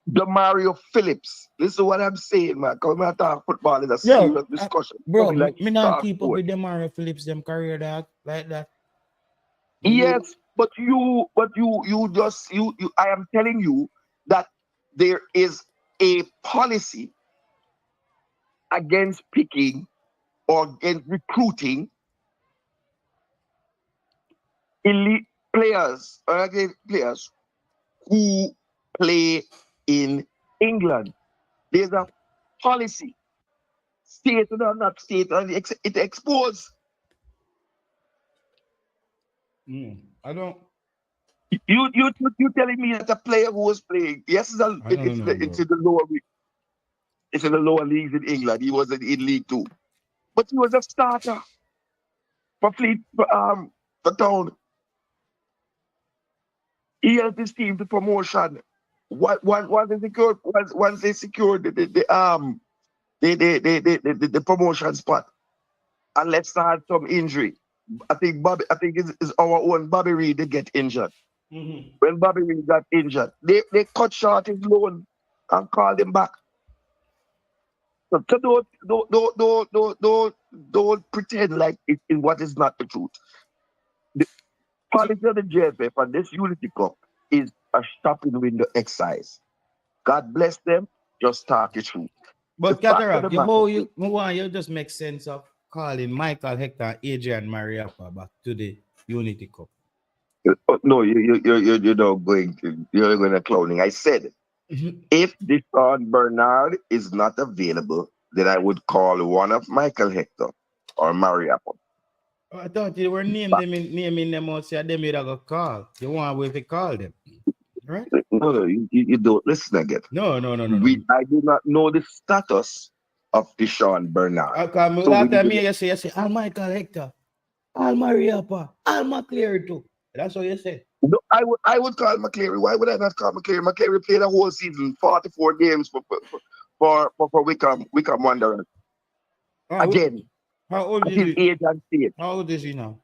Demario Phillips. Listen to what I'm saying, man. Because when I talk football is a serious discussion. Bro, Like me not keep up with Demari Phillips, them career dog, like that. Yes, but I am telling you that there is a policy against picking or against recruiting elite players or against players who play in England. There's a policy, state or not state, and it exposes. I don't. You telling me that a player who was playing, yes, it's in the lower league. It's in the lower leagues in England. He was in League Two, but he was a starter for Town. He helped his team to promotion. Once they secured the promotion spot, and Leicester had some injury. I think it's our own Bobby Reid that get injured. Mm-hmm. When Bobby Reid got injured, they cut short his loan and called him back. So don't pretend like it is what is not the truth. The policy of the JFF and this Unity Cup is a shopping window exercise. God bless them. Just talk it through. But Cataract, you just make sense of calling Michael Hector and Adrian Mariappa back to the Unity Cup. No, you're not going to clowning. I said, if Deshaun Bernard is not available, then I would call one of Michael Hector or Mariappa. Oh, I thought you were naming them out, so them you'd have a call. You want to call them, right? No, you don't listen again. No. I do not know the status of Deshaun Bernard. Okay, last time you say, I'll Michael Hector, I'll Mariappa, I'll McCleary too. That's what you say. No, I would call McCleary. Why would I not call McCleary? McCleary played a whole season, 44 games for Wickham Wanderers. Again, how old is his he? age and state. How old is he now?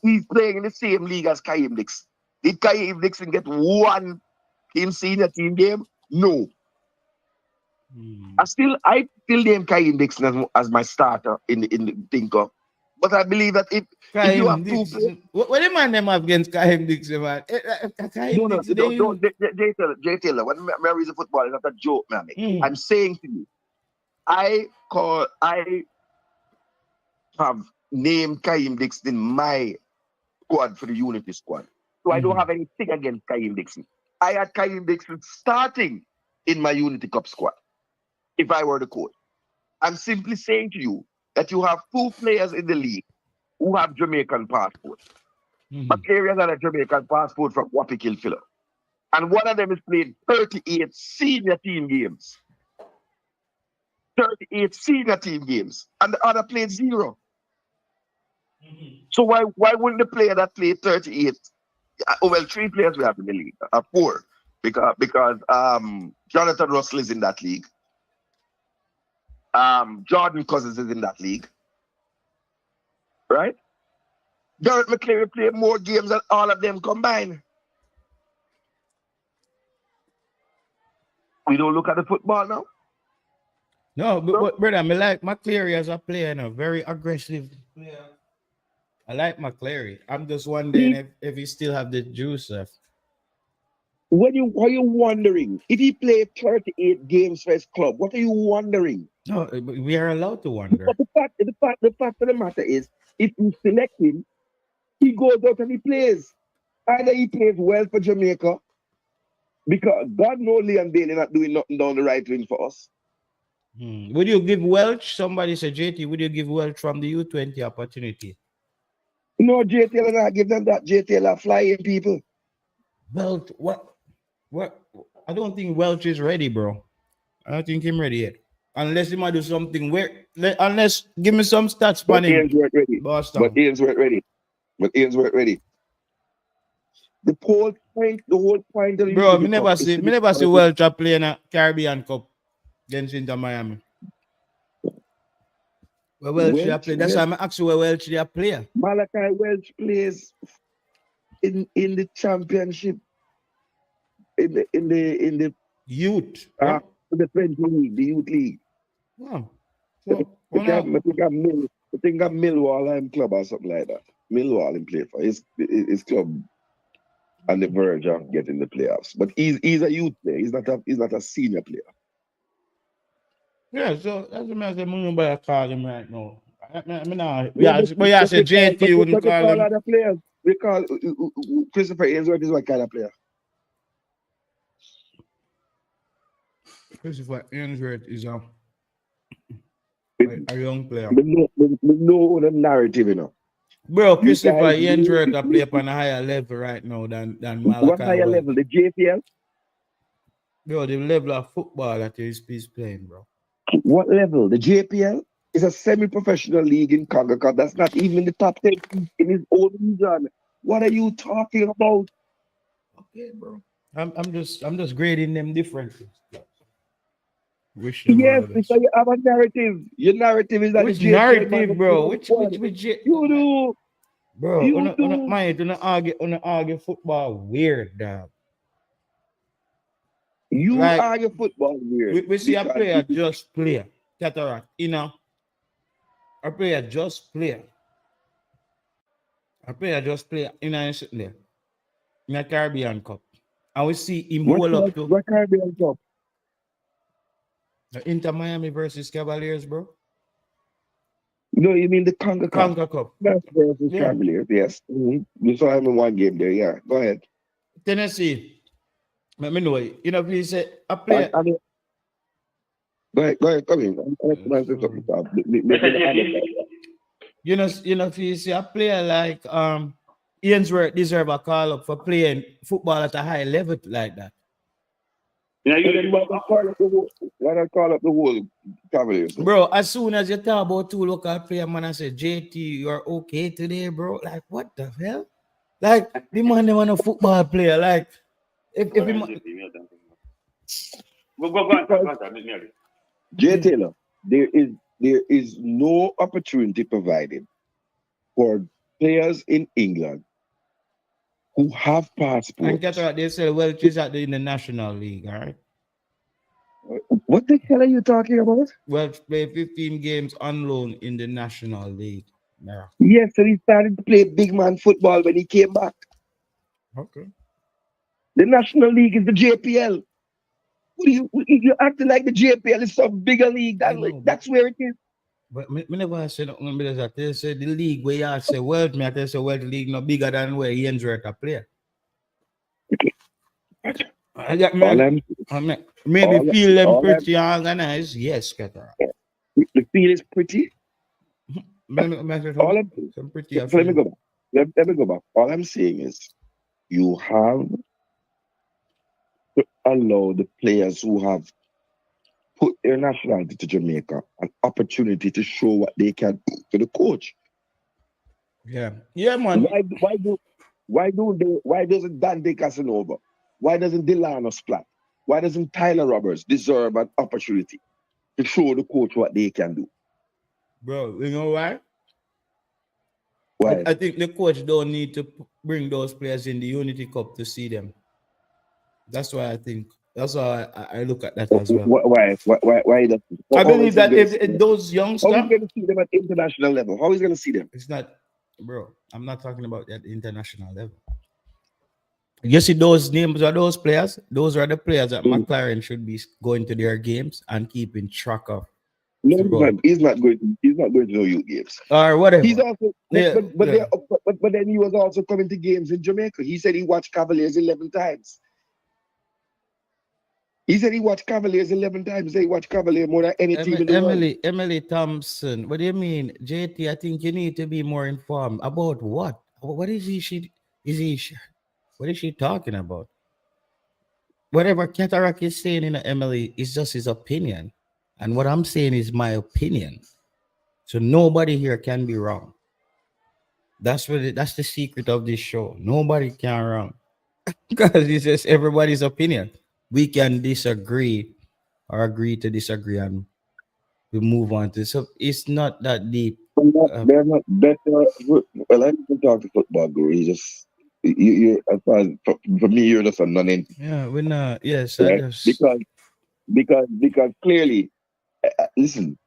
He's playing in the same league as Kaim Dixon. Did Kaim Dixon get one team senior team game? No. I still name Kaim Dixon as my starter in the thinker. But I believe that if you have two players, what the man them have against Kaim Dixon, man? Jay Taylor, when I read the football, it's not a joke, man. I'm saying to you, I have named Kaim Dixon in my squad for the Unity squad. So I don't have anything against Kaim Dixon. I had Kaim Dixon starting in my Unity Cup squad if I were the coach. I'm simply saying to you that you have two players in the league who have Jamaican passports. McCleary has a Jamaican passport from Whopper Kilfiller. And one of them has played 38 senior team games. 38 senior team games. And the other played 0. So why wouldn't the player that played 38? Well, 3 players we have in the league. 4. Because Jonathan Russell is in that league. Jordan Cousins is in that league. Right? Garrett McCleary played more games than all of them combined. We don't look at the football now. No, but brother, I like McCleary as a player, a very aggressive player. I like McCleary. I'm just wondering if he still have the juice left. What are you wondering? If he played 38 games for his club, what are you wondering? No, we are allowed to wonder. But the fact of the matter is, if you select him, he goes out and he plays. Either he plays well for Jamaica, because God knows Leon Bailey not doing nothing down the right wing for us. Would you give Welch, somebody said, JT, would you give Welch from the U20 opportunity? No, JT, not give them that. JT flying people. Welch, what? I don't think Welch is ready, bro. I don't think he's ready yet. Unless he might do something weird. Unless give me some stats, But man. Ainsworth ready. Boston. But Ainsworth ready. The whole point of the Bro, Unity Cup is me never see Welch play in a Caribbean Cup against Inter Miami. Where Welch play? That's why I'm asking where Welch they play. Malachi Welch plays in the championship in the youth. The French league, the youth league. Wow. I think I'm Millwall club or something like that. Millwall in play for his club on the verge of getting the playoffs. But he's a youth player. He's not a senior player. Yeah, so that's what I say. Nobody call him right now. But I said JT wouldn't call him. Other players. We call Christopher Ainsworth is what kind of player? Christopher Ainsworth is a young player. We know the narrative, you know. Bro, Christopher Ainsworth play up on a higher level right now than Malachi. What higher level? The JPL? Bro, the level of football that he's playing, bro. What level? The JPL is a semi-professional league in Concacaf. That's not even in the top 10 in his own region. What are you talking about? Okay, bro. I'm just grading them differently. Yes, because you have a narrative. Your narrative is that which the narrative, bro? Which you do, bro? You argue football weird, dog. You argue football weird. We see a player just play. Cataract, you know. A player just play. A player just play in a Caribbean Cup. And we see him hold up to what Caribbean Cup? The Inter Miami versus Cavaliers, bro. No, you mean the Concacaf? Concacaf. That's versus Cavaliers, yes. Mm-hmm. You saw him in one game there, yeah. Go ahead. Tennessee. Let me know. You know, please say a player. Go ahead, come in. You know, please say a player like Ainsworth deserve a call up for playing football at a high level like that. Yeah, why not call up the whole Cavaliers? Bro, as soon as you talk about two local players, man, I say, JT, you're okay today, bro. Like, what the hell? Like, the man, they want a football player. Like, if Jay Taylor, there is no opportunity provided for players in England who have passports. And get what they say, Welch is in the National League, all right? What the hell are you talking about? Welch played 15 games on loan in the National League. Yeah. Yes, so he started to play big man football when he came back. Okay. The National League is the JPL. You're acting like the JPL is some bigger league. That's where it is. But me never said nothing because I tell you, say the league where you say Welch, me I tell you, say Welch league no bigger than where he enjoyed a player. Maybe feel them pretty organized. Yes, Qatar. The field is pretty. Let me go back. All I'm saying is you have to allow the players who have put their nationality to Jamaica an opportunity to show what they can do to the coach. Yeah, man. Why doesn't Dante Casanova? Why doesn't Delano Splat? Why doesn't Tyler Roberts deserve an opportunity to show the coach what they can do? Bro, you know why? Why? I think the coach don't need to bring those players in the Unity Cup to see them. That's why I think. That's why I look at that as well. Why? I believe that if those youngsters, how are you going to see them at international level? How are you going to see them? It's not, bro. I'm not talking about that international level. You see those names are those players. Those are the players that McLaren should be going to their games and keeping track of. No, he's not going to no youth games or whatever. He's also, but then he was also coming to games in Jamaica. He said he watched Cavaliers 11 times. He said he watched Cavaliers 11 times. He watched Cavaliers more than any team in the world. Emily Thompson. What do you mean, JT? I think you need to be more informed about what. What is he? What is she talking about? Whatever Cataract is saying in Emily is just his opinion. And what I'm saying is my opinion. So nobody here can be wrong. That's that's the secret of this show. Nobody can wrong. Because it's just everybody's opinion. We can disagree or agree to disagree and we move on to, so it's not that deep. They're not better. Well, I can talk to football guru. You just you as far as for me, you're just a non-entity, Yeah, we're not. Yes, I right? just. Because clearly, listen,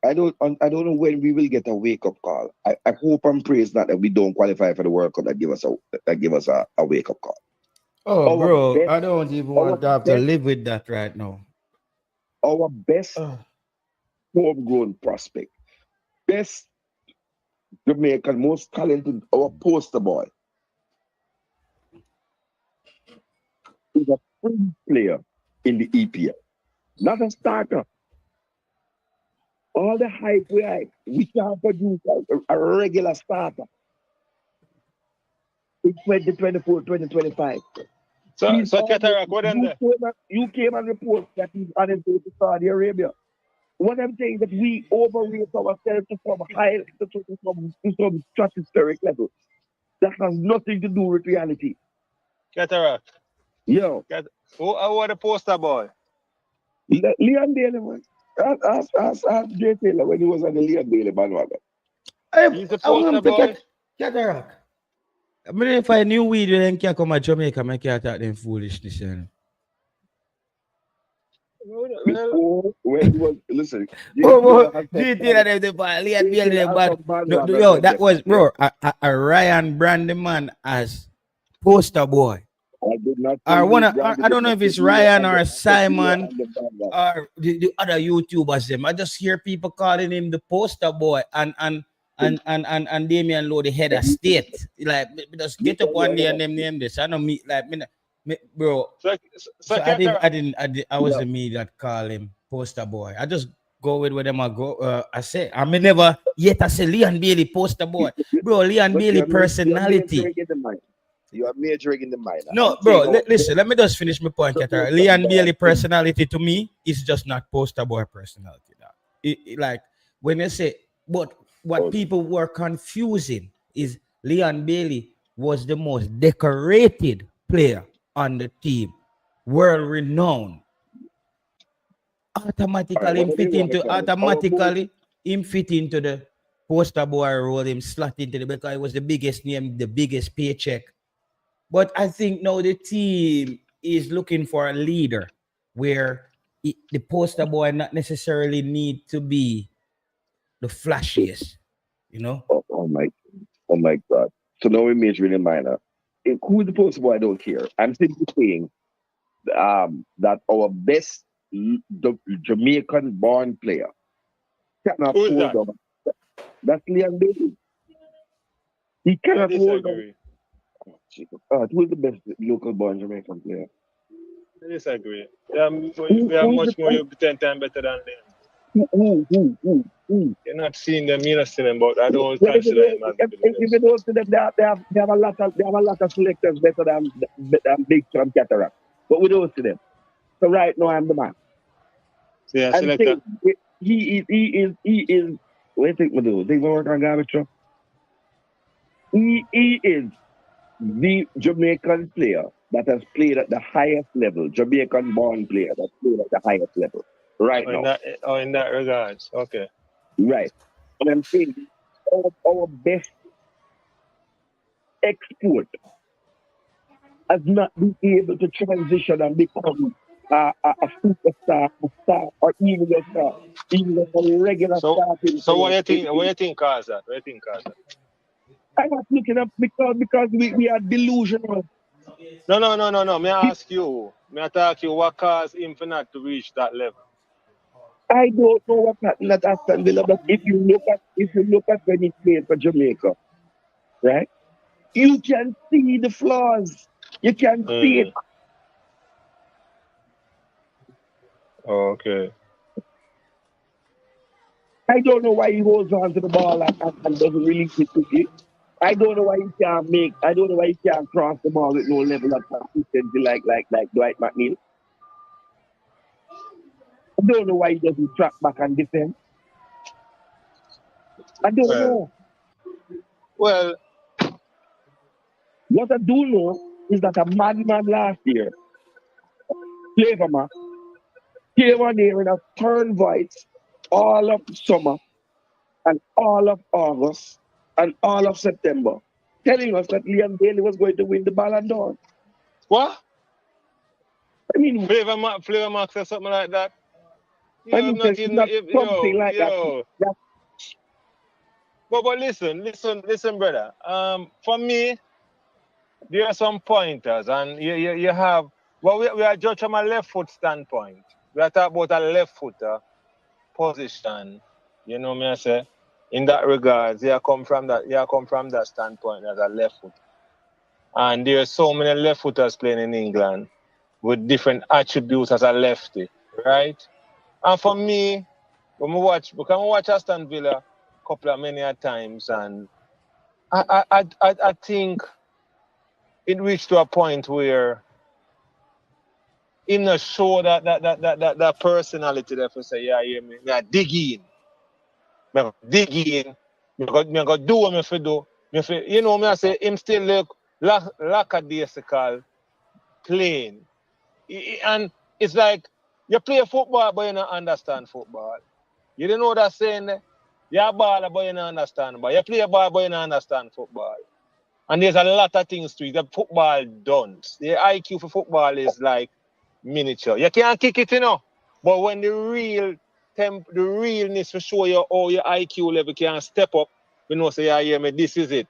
I don't know when we will get a wake up call. I hope and pray it's not that we don't qualify for the World Cup that give us a wake up call. Oh, Our bro, best I don't even our want to have to best live with that right now. our best Oh, homegrown prospect, best Jamaican, most talented, our poster boy is a fringe player in the EPL, not a starter. All the hype we can't produce a regular starter in 2024, 2025. So Cataract, what in there? You came and report that he's on his way to Saudi Arabia. What I'm saying is that we overrate ourselves to some high, to some stratospheric level. That has nothing to do with reality. Cataract. Yo, Who are the poster boy? Leon Bailey, man. Ask Jay Taylor when he was on the Leon Bailey bandwagon. He's the I want poster him to boy. cataract. I mean, if I knew weed, then can't come to Jamaica, I can't talk them foolishness. Before, when he was, listen, Jay Oh, Taylor has some GTA bad, that the bad, Leon Jay Bailey, Taylor the has bad. some No, bandwagon yo, men that them was out there. bro. A Ryan Brandyman as poster boy. I did not say Or one, Brandon I did don't know not if put it's me Ryan on or the Simon on the bandwagon. or the other YouTubers. Them, I just hear people calling him the poster boy and Damian Lowe the head of state. Like, just get up one day and them name this. I don't meet like bro. So So Cataract. I Yeah. wasn't me that call him poster boy. I just go with where them I go. I say I may never yet I say Leon Bailey poster boy, bro. Leon But Bailey you're personality. majoring in the minor. You are majoring in the minor. No, I'm bro. saying our Listen, let me just finish my point, best Qatar. Jamaican Leon born Bailey in personality to me is just not poster boy personality. Now. Like when you say, but what oh, people were confusing is Leon Bailey was the most decorated player on the team, world renowned. all right, Automatically, whatever you want to call it. him fit into the poster boy role, him slot into the because it was the biggest name, the biggest paycheck. But I think now the team is looking for a leader where the poster boy not necessarily need to be the flashiest, you know? Oh my God. So now we're majoring in minor. Who's the poster boy? I don't care. I'm simply saying that our best Jamaican born player cannot Who is hold that? on. That's Leon Bailey. He I cannot hold on. disagree. Who's the best local born Jamaican player? I disagree. Who, We are who is much the more, you 10 times better than them. who? You're not seeing them, you're not seeing them, but I don't Well, consider him as the if best. you don't see them, they have a lot of selectors better than Big John Cataract. But we don't see them. So right now I'm the man. So yeah, I'm selector. saying he is what do you think we do? Think we work on garbage truck? He is the Jamaican player that has played at the highest level, Jamaican born player that played at the highest level right now. In that regards. Okay. Right. And I'm saying our best export has not been able to transition and become a superstar, a star, or even a regular starting So player. what you think cause that? What you think cause that? I'm not looking up because we are delusional. No. May I ask you? May I ask you what caused him for not to reach that level? I don't know what happened at Aston Villa, but if you look at when he played for Jamaica, right? You can see the flaws. You can see it. Okay. I don't know why he holds on to the ball and doesn't release it quickly. I don't know why he can't cross the ball with no level of consistency like Dwight McNeil. don't know why he doesn't track back and defend. I don't know. Well, what I do know is that a madman last year, Flavor Max, came on there in a turn voice all of summer and all of August and all of September, telling us that Liam Bailey was going to win the Ballon d'Or. what? I mean, Flavor Max or something like that? I mean, Not there's even, not something like that. But listen, brother. For me, there are some pointers, and you have. Well, we are judged from a left foot standpoint. We are talking about a left footer position. You know me, I say. In that regards, you come from that standpoint as a left foot. And there are so many left footers playing in England with different attributes as a lefty, right? And for me, when we watch Aston Villa a couple of many times, and I think it reached to a point where him not show that personality that for say, yeah, me dig in. Me go do what me fi do. You know me I say him still look lackadaisical playing. And it's like you play football but you don't understand football. You don't know that saying there? You're a baller but you don't understand ball. You play a ball but you don't understand football. And there's a lot of things to it that football don't. The IQ for football is like miniature. You can't kick it, you know. But when the realness for show you how your IQ level can step up, you know, say, yeah, me, this is it.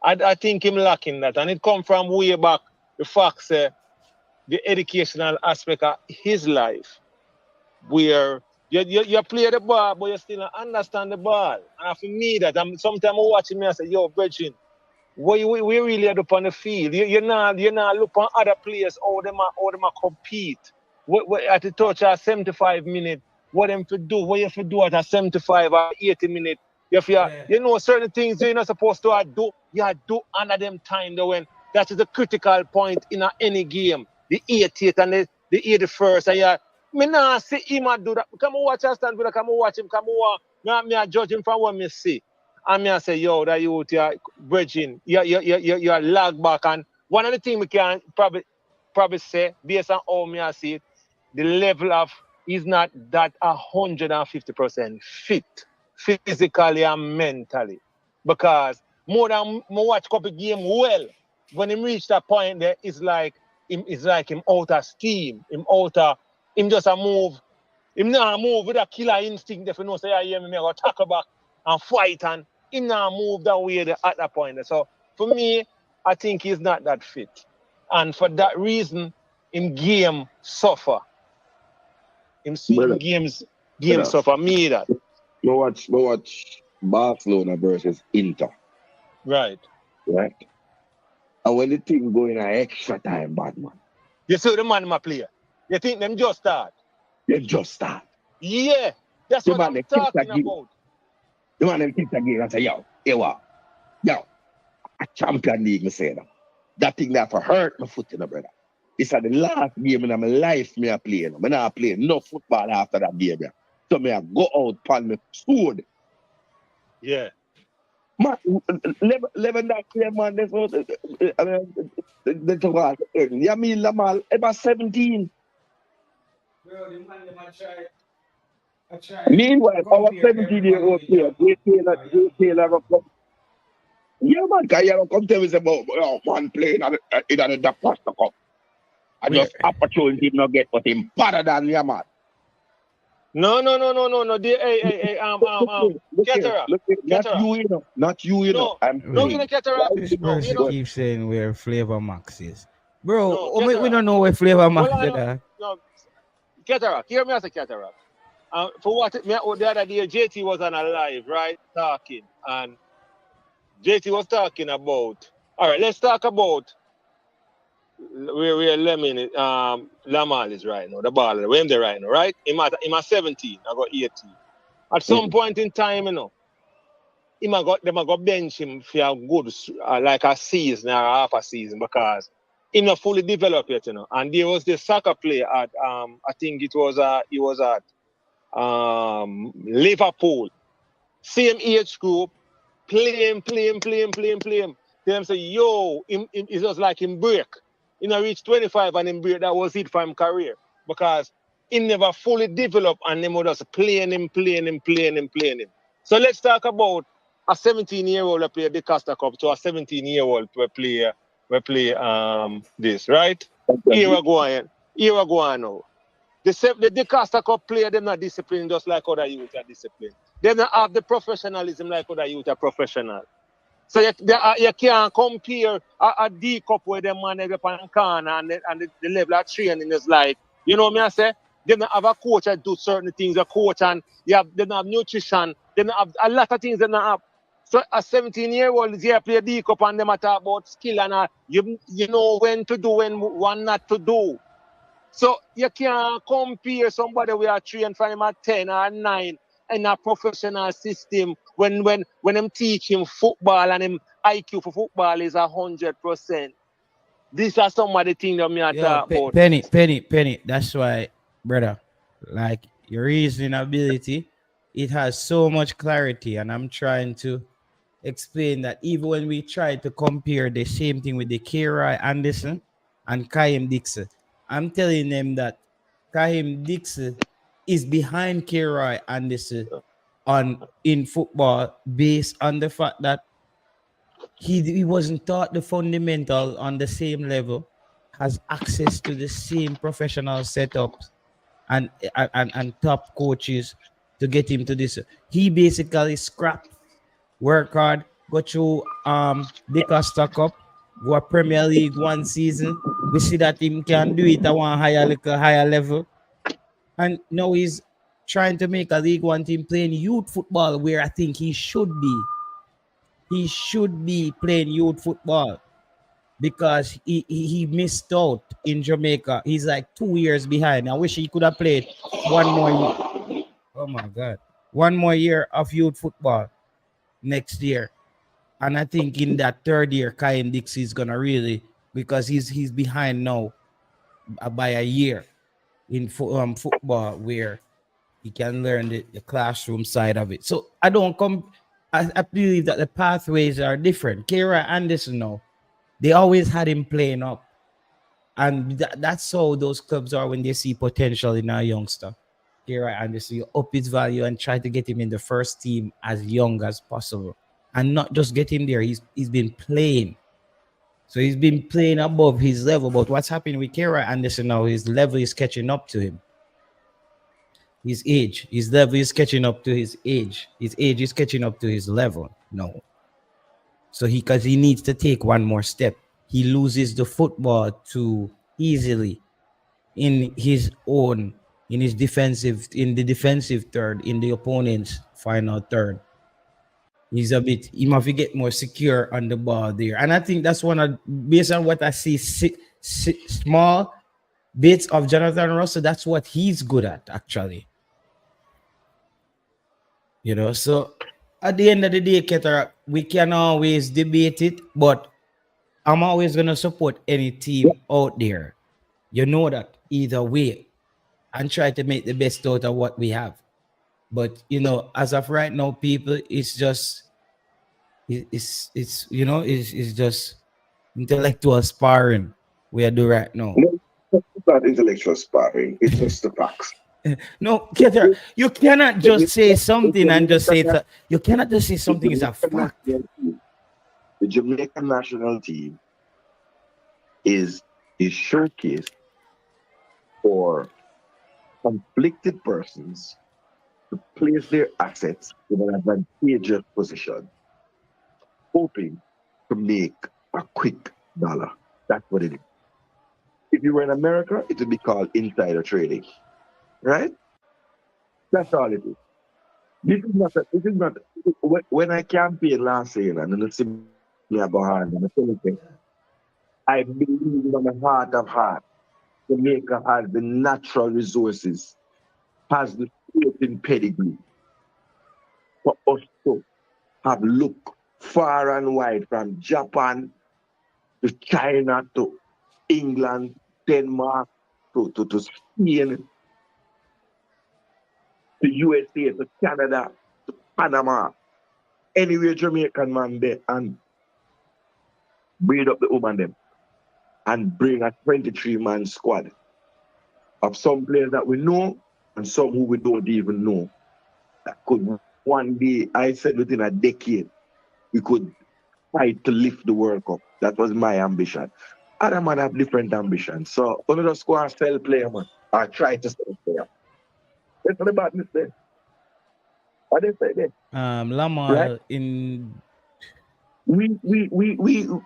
I think him lacking that. And it come from way back, the fact, the educational aspect of his life, where you play the ball, but you still don't understand the ball. And for me, that sometimes I watch him and I say, yo, Virgin, we really are up on the field. You're not look on other players, how them are compete. What at the touch at 75 minutes, what them to do, what you have to do at a 75 or 80 minutes. You know certain things you're not supposed to do, you do under them time though when that is a critical point in any game. The 80th and the 81st. And me not see him do that. Come and watch Aston Villa, come and watch him, come and watch. Me judge him from what me see. And me I say, yo, that you are bridging, you're lag back. And one of the things we can probably say, based on how me I see it, the level of is not that 150% fit, physically and mentally. Because more than watch couple game well, when him reach that point there, it's like him out of steam, him just a move. Him not move with a killer instinct if you know say I hear me go tackle back and fight and him not move that way at that point. So for me, I think he's not that fit. And for that reason, in game suffer. In games suffer. Me that. We watch Barcelona versus Inter. Right. And when the team go in an extra time, bad man. You see the man player. You think them just start? They just start. Yeah. That's what I'm talking about. The man them kick the game and say, yo, a champion league, me say that. That thing that for hurt my foot, brother. It's at the last game in my life me I play. I not play no football after that game. So me I go out pan me sword. Yeah. Man, living that clear man, that's what yeah, me Lamal about 17. Bro, the man I try. Meanwhile, our 17-year-old player, Taylor, yeah, man, can you come tell us about man playing in the Costa Cup? I just opportunity not get but him better than you, man. No. Hey, Not you, you know. No, in the Cataract. This person keeps saying where Flavor Max is. Bro, No, we don't know where Flavor Max is. No, Cataract. Hear me as a Cataract. For what the other day, JT was on a live, right? Talking. And JT was talking about. All right, let's talk about where Lamal is right now, the baller, where they right now, right? Him at 17, I got 18. At some point in time, you know, them I got bench him for a good like a season or half a season because he not fully developed yet, you know. And there was the soccer play at I think he was at Liverpool. Same age group, play him. Them say, yo, it's just like him break. He not reach 25 and him break. That was it for him career. Because he never fully developed and them would just playing him. So let's talk about a 17-year-old who play the Costa Cup to a 17-year-old who play this, right? Here we go on now. The Costa Cup player, they're not disciplined just like other youth are disciplined. They don't have the professionalism like other youth are professional. So you can't compare a D Cup where the man is up on corner and the level of training is like, you know what I say? They don't have a coach that do certain things, a coach, and they don't have nutrition, they don't have a lot of things they don't have. So a 17-year-old is here play D Cup and they talk about skill and you know when to do, when not to do. So you can't compare somebody we are trained from him at 10 or 9 in a professional system when them teach him football and him IQ for football is 100%. These are some of the things that me talk about. Penny. That's why, brother, like your reasoning ability, it has so much clarity, and I'm trying to explain that even when we try to compare the same thing with the K-Roy Anderson and Kaim Dixon, I'm telling them that Kaim Dixon is behind K-Roy Anderson in football based on the fact that he wasn't taught the fundamental on the same level, has access to the same professional setups and top coaches to get him to this. He basically scrapped, work hard, go through the Costa Cup, go a Premier League one season. We see that him can do it at one higher level. And now he's trying to make a League One team playing youth football where I think he should be. He should be playing youth football because he missed out in Jamaica. He's like 2 years behind. I wish he could have played one more year. Oh my God. One more year of youth football next year. And I think in that third year, Kyan Dixie is gonna really, because he's behind now by a year in football where he can learn the classroom side of it. So I believe that the pathways are different. Kira Anderson now, they always had him playing up. And that's how those clubs are when they see potential in a youngster. Kira Anderson, you up his value and try to get him in the first team as young as possible. And not just get him there. He's been playing. So he's been playing above his level. But what's happening with Kira Anderson now, his level is catching up to him. His age, his level is catching up to his age. His age is catching up to his level. No. So because he needs to take one more step. He loses the football too easily in the defensive third, in the opponent's final third. He must get more secure on the ball there. And I think that's based on what I see, small bits of Jonathan Russell, that's what he's good at, actually. You know, so at the end of the day, Keter, we can always debate it, but I'm always going to support any team out there. You know that either way, and try to make the best out of what we have. But, you know, as of right now, people, it's just intellectual sparring we are doing right now. No, it's not intellectual sparring. It's just the facts. No, Keter, you cannot just say something and just say that. You cannot just say something is a fact. The Jamaican national team is showcased for conflicted persons to place their assets in an advantageous position, hoping to make a quick dollar. That's what it is. If you were in America, it would be called insider trading. Right? That's all it is. This is not when I campaigned last year and then see me about hand and I believe in the heart of heart, Jamaica has the natural resources, has the sporting pedigree for us to have looked far and wide from Japan to China to England, Denmark to Spain. to USA, to Canada, to Panama, anywhere Jamaican man there, and breed up the woman them and bring a 23-man squad of some players that we know and some who we don't even know. That could one day, I said within a decade, we could fight to lift the World Cup. That was my ambition. Other man have different ambitions. So one of the squad sell player, man. I try to sell player. That's what the badness there. What they say there? Lamar Right? in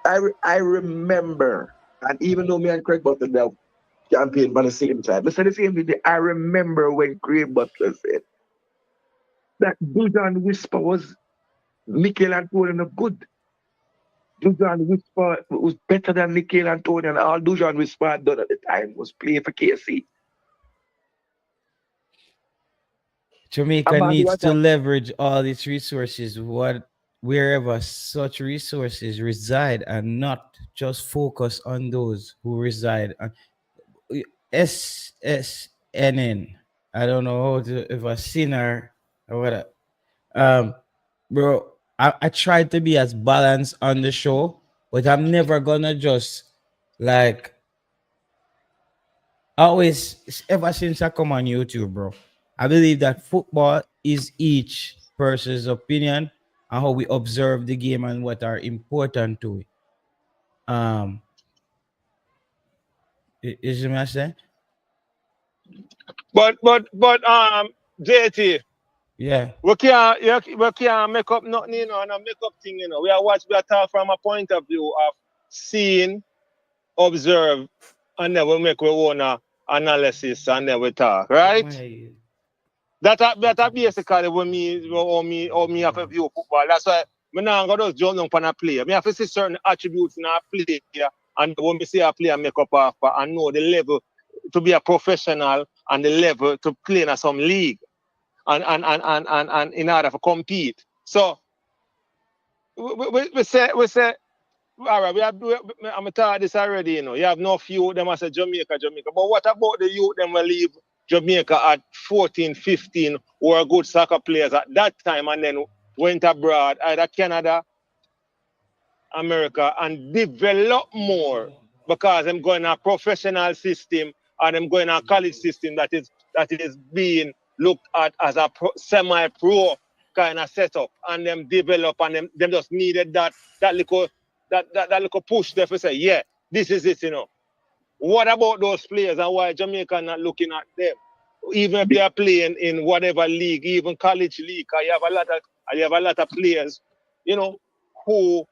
I remember, and even though me and Craig Butler now campaign by the same time, listen the same thing. I remember when Craig Butler said that Dujan Whisper was Mikel Antonio good. Dujan Whisper was better than Mikel Antonio, and all Dujan Whisper had done at the time was play for KC. Jamaica needs to leverage all its resources, wherever such resources reside, and not just focus on those who reside on SSNN. I don't know how to, if a sinner or what. Bro, I tried to be as balanced on the show, but I'm never gonna just like always ever since I come on YouTube, bro. I believe that football is each person's opinion and how we observe the game and what are important to it. Is it my say? But JT, Yeah. we can't make up nothing, and a make up thing, We are talk from a point of view of seeing, observe, and then we make our own analysis and then we talk, right? That basically when me have a view of football. That's why me not gonna just jump on a player. Me have to see certain attributes in a player, and when me see a player make up offer and know the level to be a professional and the level to play in some league and in order to compete. So we say all right, I'm tired of this already, You have no few them as a Jamaica. But what about the youth them will leave Jamaica at 14, 15 who are good soccer players at that time and then went abroad, either Canada, America, and develop more because I'm going a professional system and I'm going a college system that is being looked at as a semi-pro kind of setup, and them develop and them just needed that little push there to say, yeah, this is it, What about those players and why Jamaica not looking at them? Even if they are playing in whatever league, even college league, you have a lot of players, who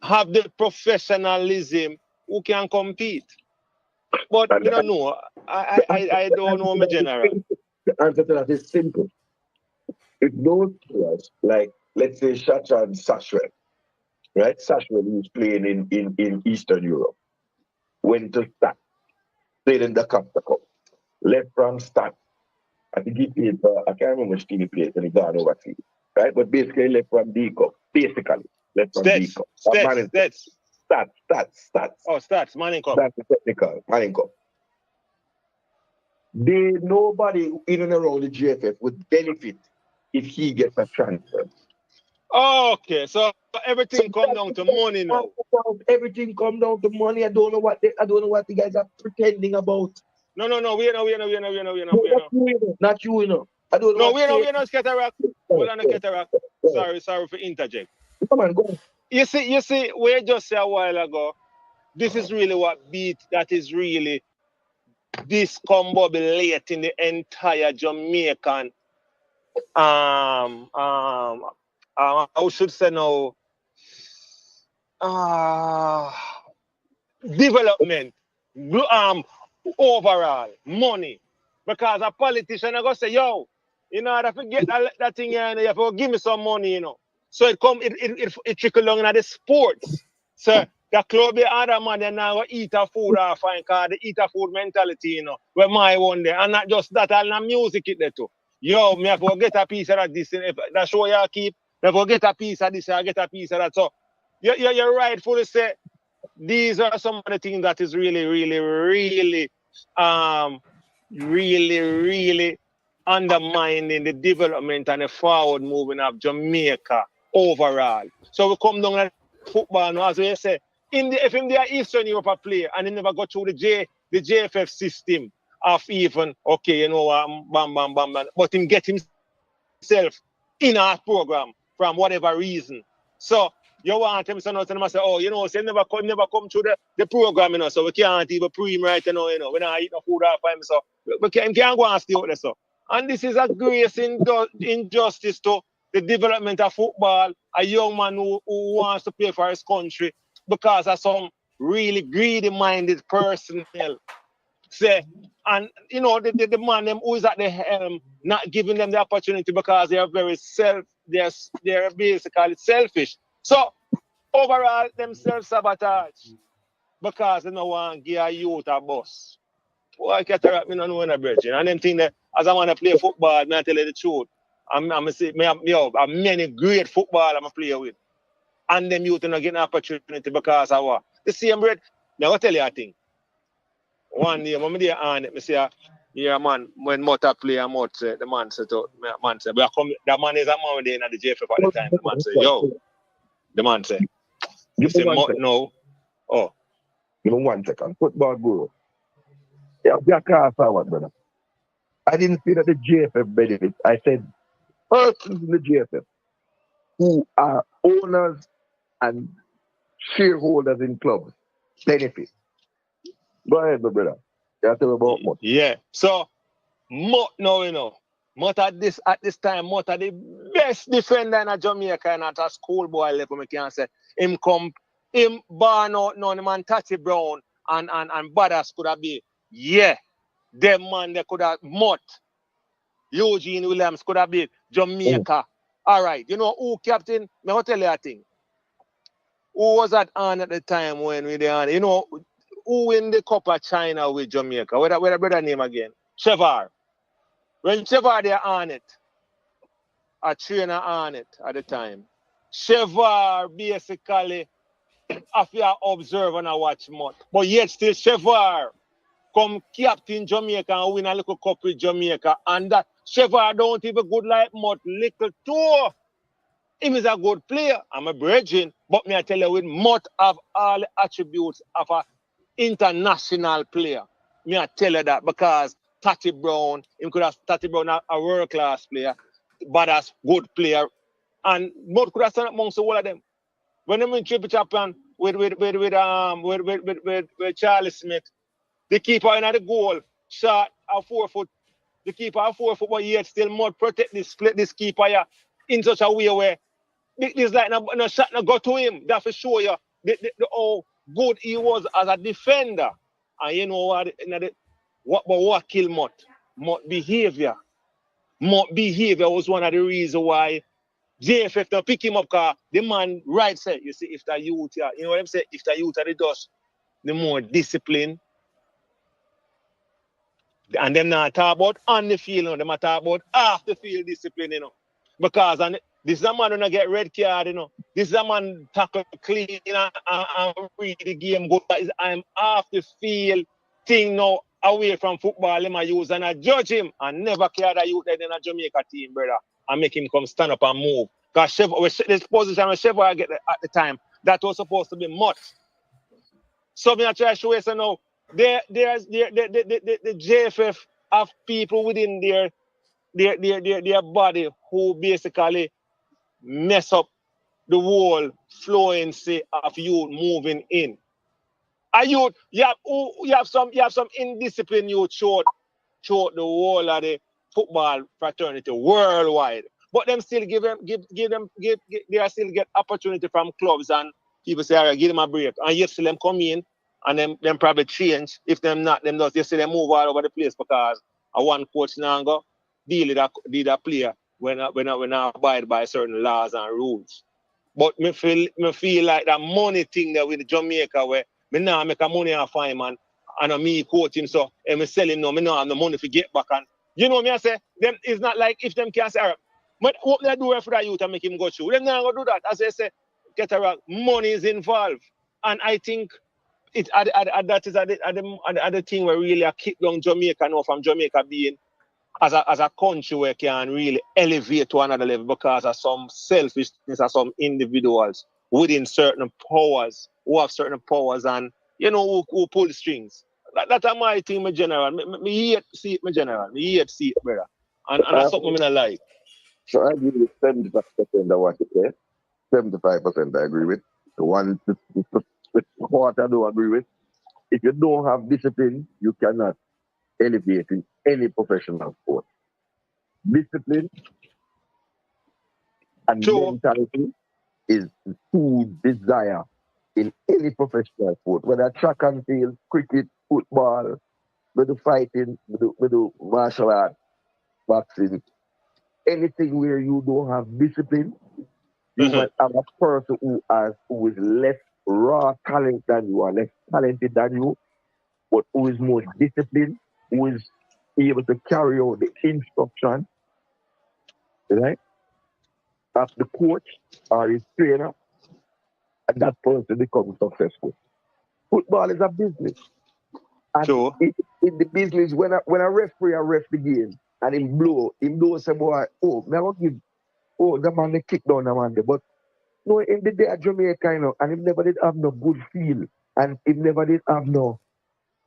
have the professionalism who can compete. But we don't know. I don't know my general. The answer to that is simple. If those players, like let's say Shacha and Sashwell, right? Sashwell, who's playing in Eastern Europe, went to Start, played in the Cup, left from Start. I think he played for, I can't remember which team he played when he got overseas, right? But basically left from D-Cup, left from D-Cup. Stats. Stats. Oh, Stats, Manning Cup. That's the technical, Manning Cup. Nobody in and around the JFF would benefit if he gets a transfer. Okay, so everything come down to money now. Everything come down to money. I don't know what the guys are pretending about. No. We know. Not you. I don't know. We know Cataract. Hold on, Cataract. Sorry for interject. Come on, go. You see, we just said a while ago, this is really what beat that is really discombobulating the entire Jamaican I should say now development overall money, because a politician are gonna say, yo, in order to get that thing here, you have to give me some money, So it trickle down into the sports. So the club the other man they now eat a food off and cause they eat a food mentality, where my one day. And not just that, all the music it there too. Yo, me have to get a piece of that this if that show you keep, me have to get a piece of this, I get a piece of that. So you're rightfully say these are some of the things that is really undermining the development and the forward moving of Jamaica overall. So we come down to football now, as we say, if him they are Eastern Europe player and he never got through the JFF system of even, okay, you know, bam, bam, bam, bam, but him get himself in our program from whatever reason. So you want him to say, oh, you know, so never come through the program, you know, so we can't even pre him right, you know, we don't eat no food off him, so we can't go and stay out there, so. And this is a great injustice to the development of football, a young man who wants to play for his country because of some really greedy-minded personnel. Say, and you know, the man them who is at the helm not giving them the opportunity because they are very they're basically selfish. So overall, them self-sabotage because they don't want to give a youth a bus. Why can't I know when I bridge? And them think that as I want to play football, I tell you the truth. I'm many great football I'm a player with. And them youth not getting an opportunity because of what? The same bread. Now I'll tell you a thing. One day, when I on it, I say, yeah, man, when Mota play a Mot, the man said, the man is a man within the JFF at the time. The man said, yo. The man said, you say Mot no. Oh. Give me 1 second. Football guru. Yeah, be a car forward, brother. I didn't say that the JFF benefits. I said persons in the JFF who are owners and shareholders in clubs benefit. Go ahead, my brother. You tell me about Mott. Yeah. So Mott now, you know. Mott at this time, Mott are the best defender in Jamaica and at a schoolboy level, I can say. Him born out now, the man Tati Brown and Badas could have been. Yeah. Them man they could have Mott. Eugene Williams could have been Jamaica. All right. You know who captain? I'll tell you a thing. Who was at the time when we there? You know, who win the Cup of China with Jamaica? What the brother name again? Chevar. When Chevar they on it, a trainer on it at the time. Chevar basically, if you observe and I watch Mott, but yet still Chevar come captain Jamaica and win a little cup with Jamaica, and that Chevar don't even good like Mott, little too. Him is a good player. I'm a virgin, but me I tell you, with Mott have all the attributes of a international player. Me I tell you that because Tati Brown, him could have Tati Brown a world class player, but as good player, and Mott could have stand up amongst all of them. When them in triple champion with Charlie Smith, the keeper in the goal shot a 4 foot. The keeper a 4 foot, but yet still Mott protect this keeper here in such a way where this like no shot no go to him. That for show you how good he was as a defender. And you know what killed Mott? Mott behavior. Mott behavior was one of the reasons why JFF to pick him up because the man right said, you see, if the youth here, you know what I'm saying? If the youth are the dust, the more discipline. And them not talk about on the field, you know, them not talk about off the field discipline, you know. Because this is a man who not get red card, you know. This is a man tackle clean and read the game good. I'm off the field thing now away from football, him I use and I judge him and never care that youth in a Jamaica team, brother, and make him come stand up and move. Because this position when Chevrolet get at the time, that was supposed to be Mott. So me I try to show you so now. The JFF have people within their body who basically mess up the whole fluency of youth moving in. A youth, you have some indisciplined youth throughout the whole of the football fraternity worldwide. But them still they are still get opportunity from clubs and people say, all right, give them a break. And yet still them come in and them probably change. If them not, them does. You see them move all over the place because one coach now go deal with a player when I abide by certain laws and rules. But me feel like that money thing that with Jamaica where me now make a money off him and me coach him so and me sell him now, me now have the money to get back and you know me I say them it's not like if them can say all right, but what they do for that youth and make him go through. Them not gonna do that. As I say, get around money is involved. And I think it that is the thing where really I kick down Jamaica now from Jamaica being as a country we can really elevate to another level because of some selfishness of some individuals within certain powers who have certain powers and who pull the strings. That's my thing, my general. Me hate see it, my general. Me hate see it, brother. And that's something I like. So I agree with 75% of what you say. 75% I agree with. The part I don't agree with. If you don't have discipline, you cannot elevate in any professional sport. Discipline and mentality is true desire in any professional sport, whether track and field, cricket, football, whether fighting, whether martial arts, boxing, anything where you don't have discipline, you might have a person who is less raw talent than you, or less talented than you, but who is more disciplined, who is able to carry out the instruction, right? Of the coach or his trainer, and that person becomes successful. Football is a business. And in the business, when a referee ref the game and him blow say, boy, the man they kick down the man there. But no, in the day at Jamaica, and him never did have no good feel, and him never did have no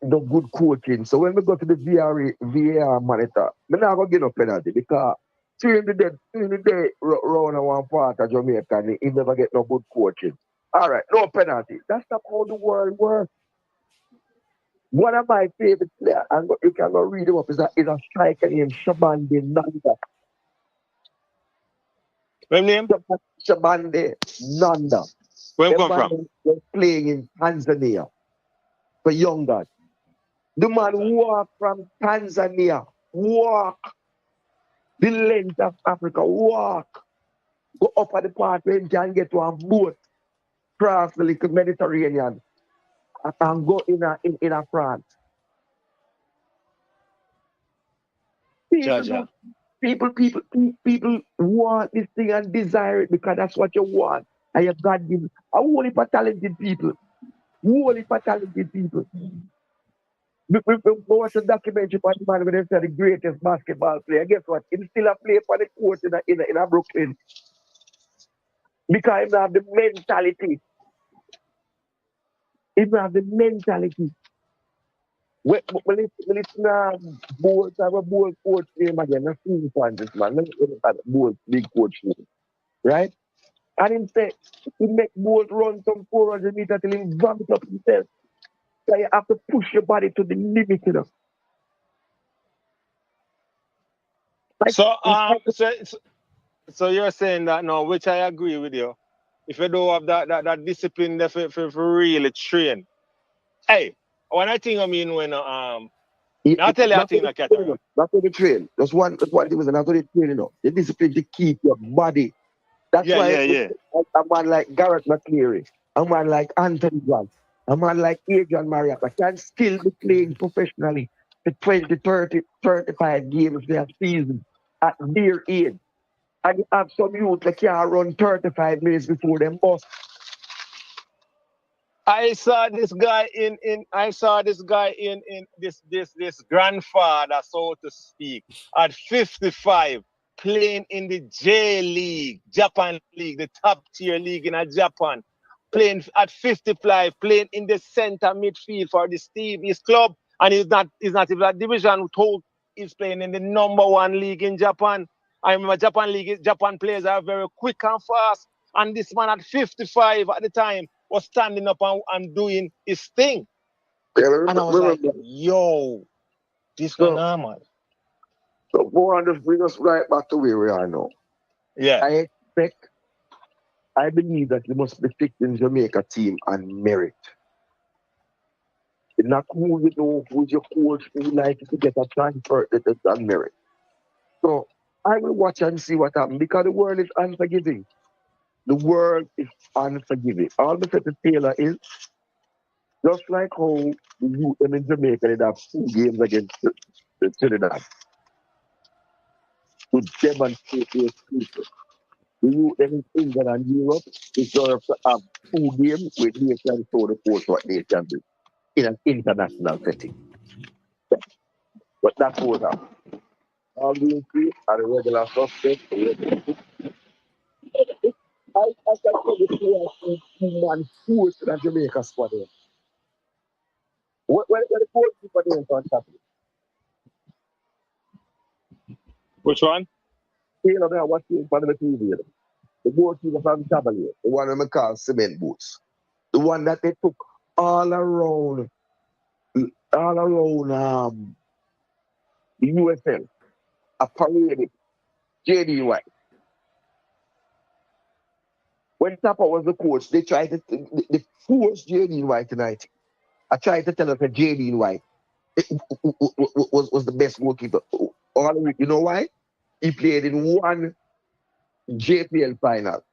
good coaching. So when we go to the VAR monitor, we're not going to get no penalty because during the day round one part of Jamaica, and he never get no good coaching. All right, no penalty. That's not how the world works. One of my favorite players, and you can go read him up, is a striker named Shabande Nanda. What name? Shabande Nanda. Where come from? Was playing in Tanzania for young guys. The man walk from Tanzania, walk the length of Africa, walk, go up at the part where he can get to a boat, cross the little Mediterranean, and go in a France. People want this thing and desire it because that's what you want. And you God give a whole heap of talented people. We watch a documentary about the man when they said the greatest basketball player. Guess what? He still a play for the court in a Brooklyn. Because he have the mentality. He have the mentality. When listen to Boyz, I have a Boyz coach name again. That's Steve Francis, man. Let me look at Boyz big coach name. Right? And him say, he make Boyz run some 400 meters till he vomit up himself. So you have to push your body to the limit, you know. So you're saying that now, which I agree with you. If you don't have that discipline there for really train. Hey, when I think when I'll tell you a thing like that. That's what the train. That's one thing was not only train, you know. The discipline to keep your body. That's why a man like Garrett McCleary, a man like Anthony Grant, a man like Adrian Marietta can still be playing professionally for 20, 30, 35 games their season at their age. And you have some youth that can run 35 minutes before them bust. I saw this guy in this grandfather, so to speak, at 55, playing in the J League, Japan League, the top tier league in Japan, playing at 55, playing in the center midfield for the Stevie's club, and he's not even a division told he's playing in the #1 league in Japan. I remember Japan players are very quick and fast, and this man at 55 at the time was standing up and doing his thing. And I was like, yo, this one normal. So 400 bring us right back to where we are now. Yeah. I believe that you must be picked in Jamaica team on merit. It's not who you know, who's your coach, who like to get a transfer, it's on merit. So I will watch and see what happens because the world is unforgiving. The world is unforgiving. All the set to Taylor is just like how the youth in Jamaica did have 2 games against the Trinidad to demonstrate their people. The youth in England and Europe deserve to have 2 games where they can show the coach what they can do in an international setting. But that's what happens. all being free and the regular suspect. I can tell you players who man force in a Jamaica squad there. What the fourth people there on top? Which one? Taylor there watching for the TV. The goalkeeper from Cavalier, the one that we call cement boots. The one that they took all around the USL. A parade, JD White. When Tapper was the coach, they tried to they forced JD White tonight. I tried to tell us that JD White was the best goalkeeper. You know why? He played in one JPL final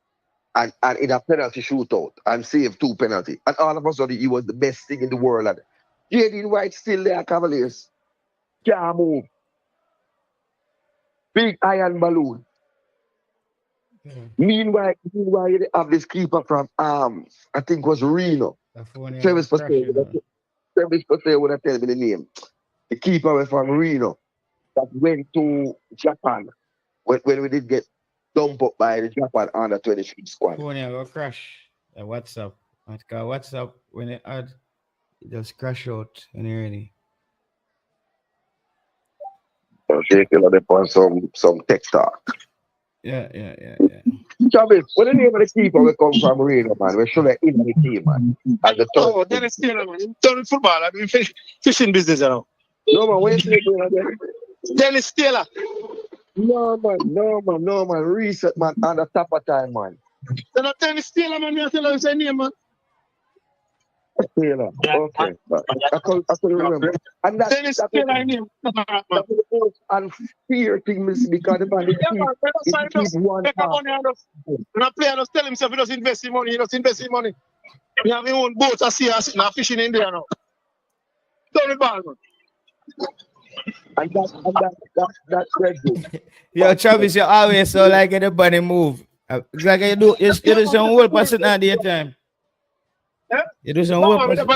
and in a penalty shootout and saved 2 penalties. And all of a sudden, he was the best thing in the world. And JD White still there, Cavaliers. Can't move. Big iron balloon. Meanwhile, you have this keeper from I think was Reno. Travis Pastel would have told me the name. The keeper was from Reno that went to Japan when we did get dumped up by the Japan under 23 squad. Phone will crash. WhatsApp. WhatsApp when it add, it just crash out when you're ready. Okay, on some tech talk. Yeah. Travis, what the name of the keeper will come from Reno, man? We should have in the team, man. Dennis Taylor, man. He's done football. I've been fishing business now. No, man, where's the name again? Dennis Taylor. No, man. Reset, man, on the top of time, man. They're not Dennis Taylor, man. I tell you his name, man. Taylor. Okay. I couldn't remember. And Dennis Taylor name. That's the most unfair thing, because the man keep one pass. When a player just tell himself he doesn't invest in money, he doesn't invest in money. We have his own boats, I see us now fishing in there now. Don't be bad, man. And that's Reggae. Yo, Travis, you always so like anybody move. It's like you do some whole person at the time. Yeah? You do some whole person.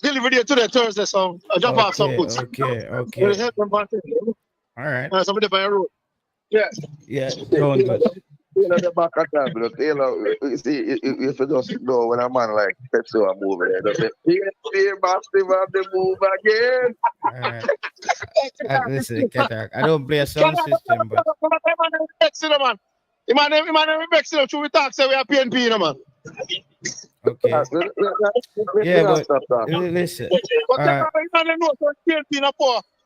Deliver there today, Thursday, so I drop off some goods. Okay. All right. Somebody by a road. Yeah. Yeah, don't touch. Taylor the back of time, but Taylor, you see, if you just know when a man like Pepsi are moving there, does it? Here, massive of the move again. Listen, Gtech, I don't play a sound system, but man. Should we talk? Say we are PNP, man. okay. Yeah, but listen.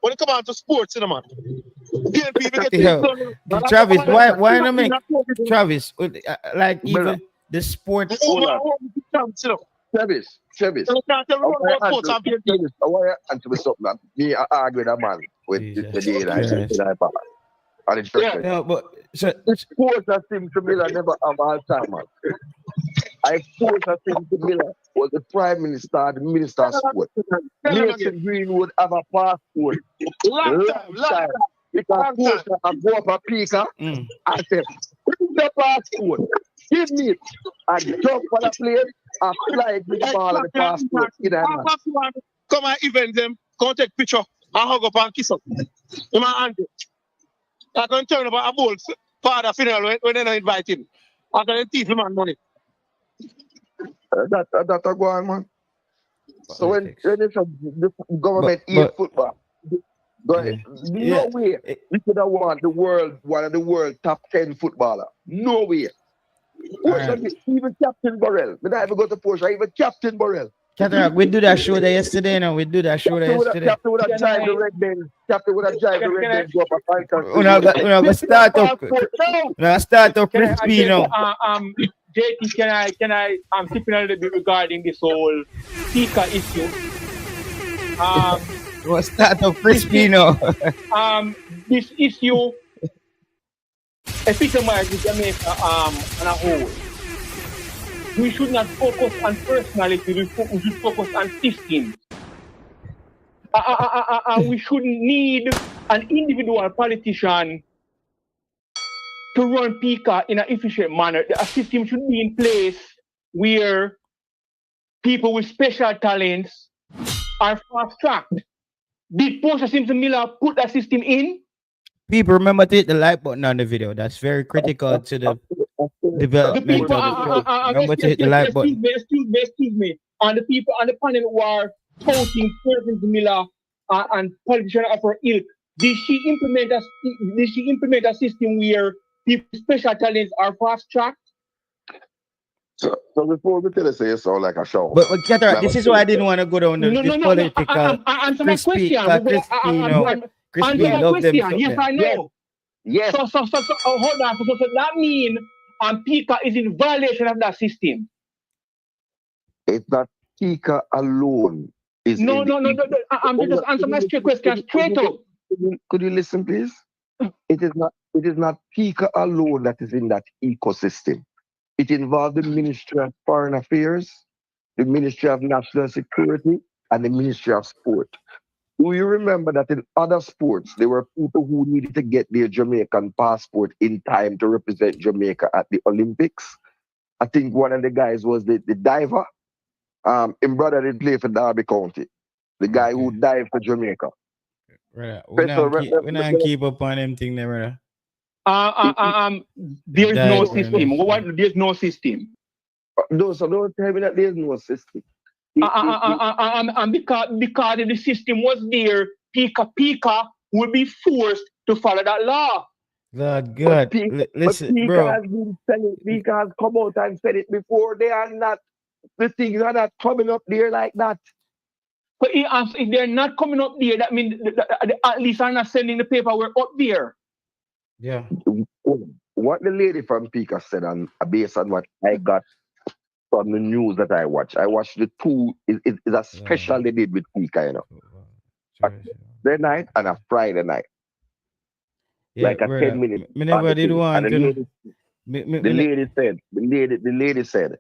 When it comes out to sports, man. Travis, why not make Travis like even the sport? Travis. I want to answer with something. Me, I argue with a man with the day and I said and it's but so sports that seem to Miller never have all time, man. I suppose that seem to Miller was the Prime Minister, the Minister of Sport. Mason Greenwood have a passport. Long time. Because coach I go up a peaker and say, bring the passport, give me it, and jump on the plane and fly with the ball and the passport in hand. Come and event them, come take picture and hug up and kiss up. In my hand. I can turn about a bowl for the funeral when they don't invite him. I can teach him money. That a go on, man. So when it's the government football, go ahead. No way we could have won one of the world top 10 footballer. No way. Even Captain Burrell. We don't even go to Porsche. Even Captain Burrell. Gtech, we do that show there yesterday. Now we do that show there yesterday. Captain would have drive the red men. Captain would have drive the red men. Go up a fight. We'll start up crispy now. JT, can I tip in a little bit regarding this whole FIFA issue? We'll start up crispy now. This issue epitomizes Jamaica on a whole. We should not focus on personality, we should focus on systems. We shouldn't need an individual politician to run PICA in an efficient manner. A system should be in place where people with special talents are fast-tracked. Did Portia Simpson Miller put that system in? People remember to hit the like button on the video. That's very critical to the The development people, of the show. Remember to hit the like button. excuse me, and the people on the panel who are touting President Miller and politician of her ilk. Did she implement a system where people special talents are fast tracked? So before we tell us, say you sound like a show. But Cataract, this is why I didn't want to go down this political. Answer my question. Crispy, love them. Yes, I know. Yes. So hold on. So that means Pika is in violation of that system. It's not Pika alone. No. Just answer my straight question straight up. Could you listen, please? It is not Pika alone that is in that ecosystem. It involved the Ministry of Foreign Affairs, the Ministry of National Security, and the Ministry of Sport. Do you remember that in other sports, there were people who needed to get their Jamaican passport in time to represent Jamaica at the Olympics? I think one of the guys was the diver. His brother did play for Derby County. The guy who dived for Jamaica. Right. We not keep up on them thing there, brother. There's no system. There's no system. No, so don't tell me that there's no system. Because if the system was there, Pika would be forced to follow that law. God, listen, bro. Pika has come out and said it before. The things are not coming up there like that. But if they're not coming up there, that means at least I'm not sending the paperwork up there. Yeah. What the lady from Pika said, and based on what I got from the news that I watched the two. It's a special they did with Pika, you know. A Thursday night and a Friday night. Yeah, like a 10-minute. Me never did one. The lady said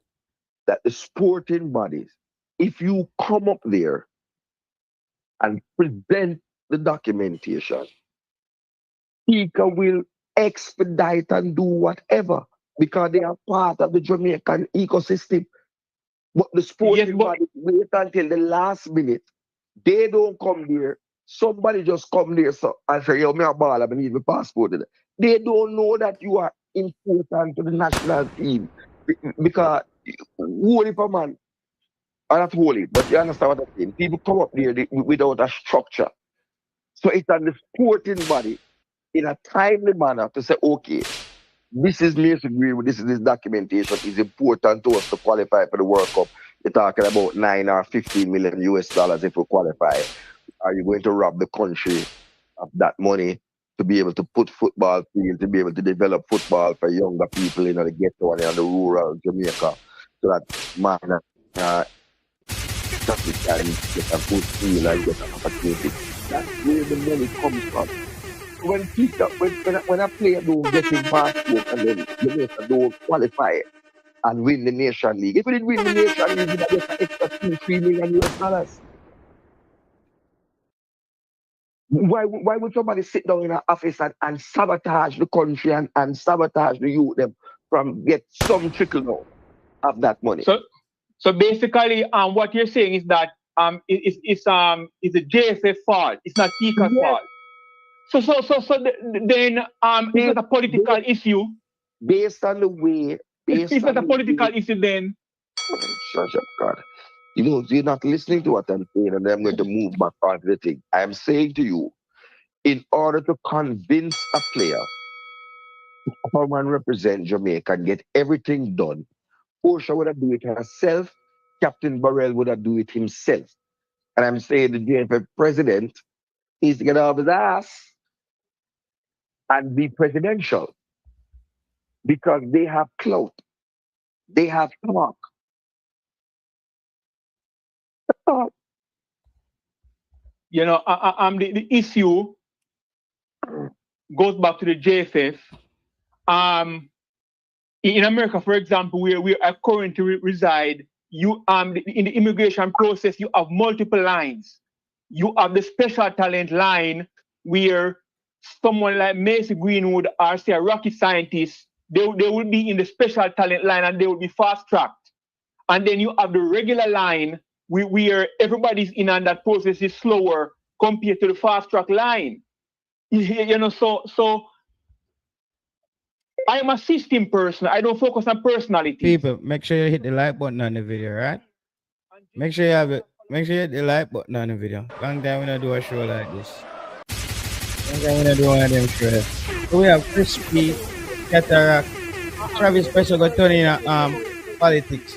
that the sporting bodies, if you come up there and present the documentation, Pika will expedite and do whatever because they are part of the Jamaican ecosystem. But the sporting bodies wait until the last minute. They don't come there. Somebody just come there and say, yo, me a ball, I need my passport. They don't know that you are important to the national team. Because holy for man, or not holy, but you understand what I'm saying. People come up there without a structure. So it's on the sporting body in a timely manner to say, okay, this is me agree with this documentation is important to us to qualify for the World Cup. You're talking about 9 or 15 million US dollars if we qualify. Are you going to rob the country of that money to be able to put football field, to be able to develop football for younger people in the ghetto and in the rural Jamaica, so that man can get a good field and get an opportunity? That's where the money comes from. When a player don't get his passport and then Jamaica don't qualify and win the Nation League, if we did win the Nation League, we'd get an extra 2-3 million US dollars. Why would somebody sit down in an office and sabotage the country and sabotage the youth them from get some trickle out of that money? So basically, what you're saying is that it's a JFF fault. It's not Pika's fault. So then it's not a political issue. Based on the way. It's not a political issue then. Shut up, God. You know, you're not listening to what I'm saying, and I'm going to move back onto the thing. I'm saying to you, in order to convince a player to come and represent Jamaica and get everything done, Portia would have done it herself, Captain Burrell would have done it himself. And I'm saying the JFF president needs to get off his ass and be presidential because they have clout. They have talk. You know, the issue goes back to the JFF. In America, for example, where we are currently reside, you in the immigration process, you have multiple lines. You have the special talent line where someone like Macy Greenwood or say a rocket scientist, they will be in the special talent line and they will be fast tracked. And then you have the regular line where everybody's in and that process is slower compared to the fast track line. So I'm a system person. I don't focus on personality. People, make sure you hit the like button on the video, right? Make sure you have it. Make sure you hit the like button on the video. Long time we don't do a show like this. Long time we don't do one of them shows. So we have Crispy, Cataract, Travis Special got turn in politics.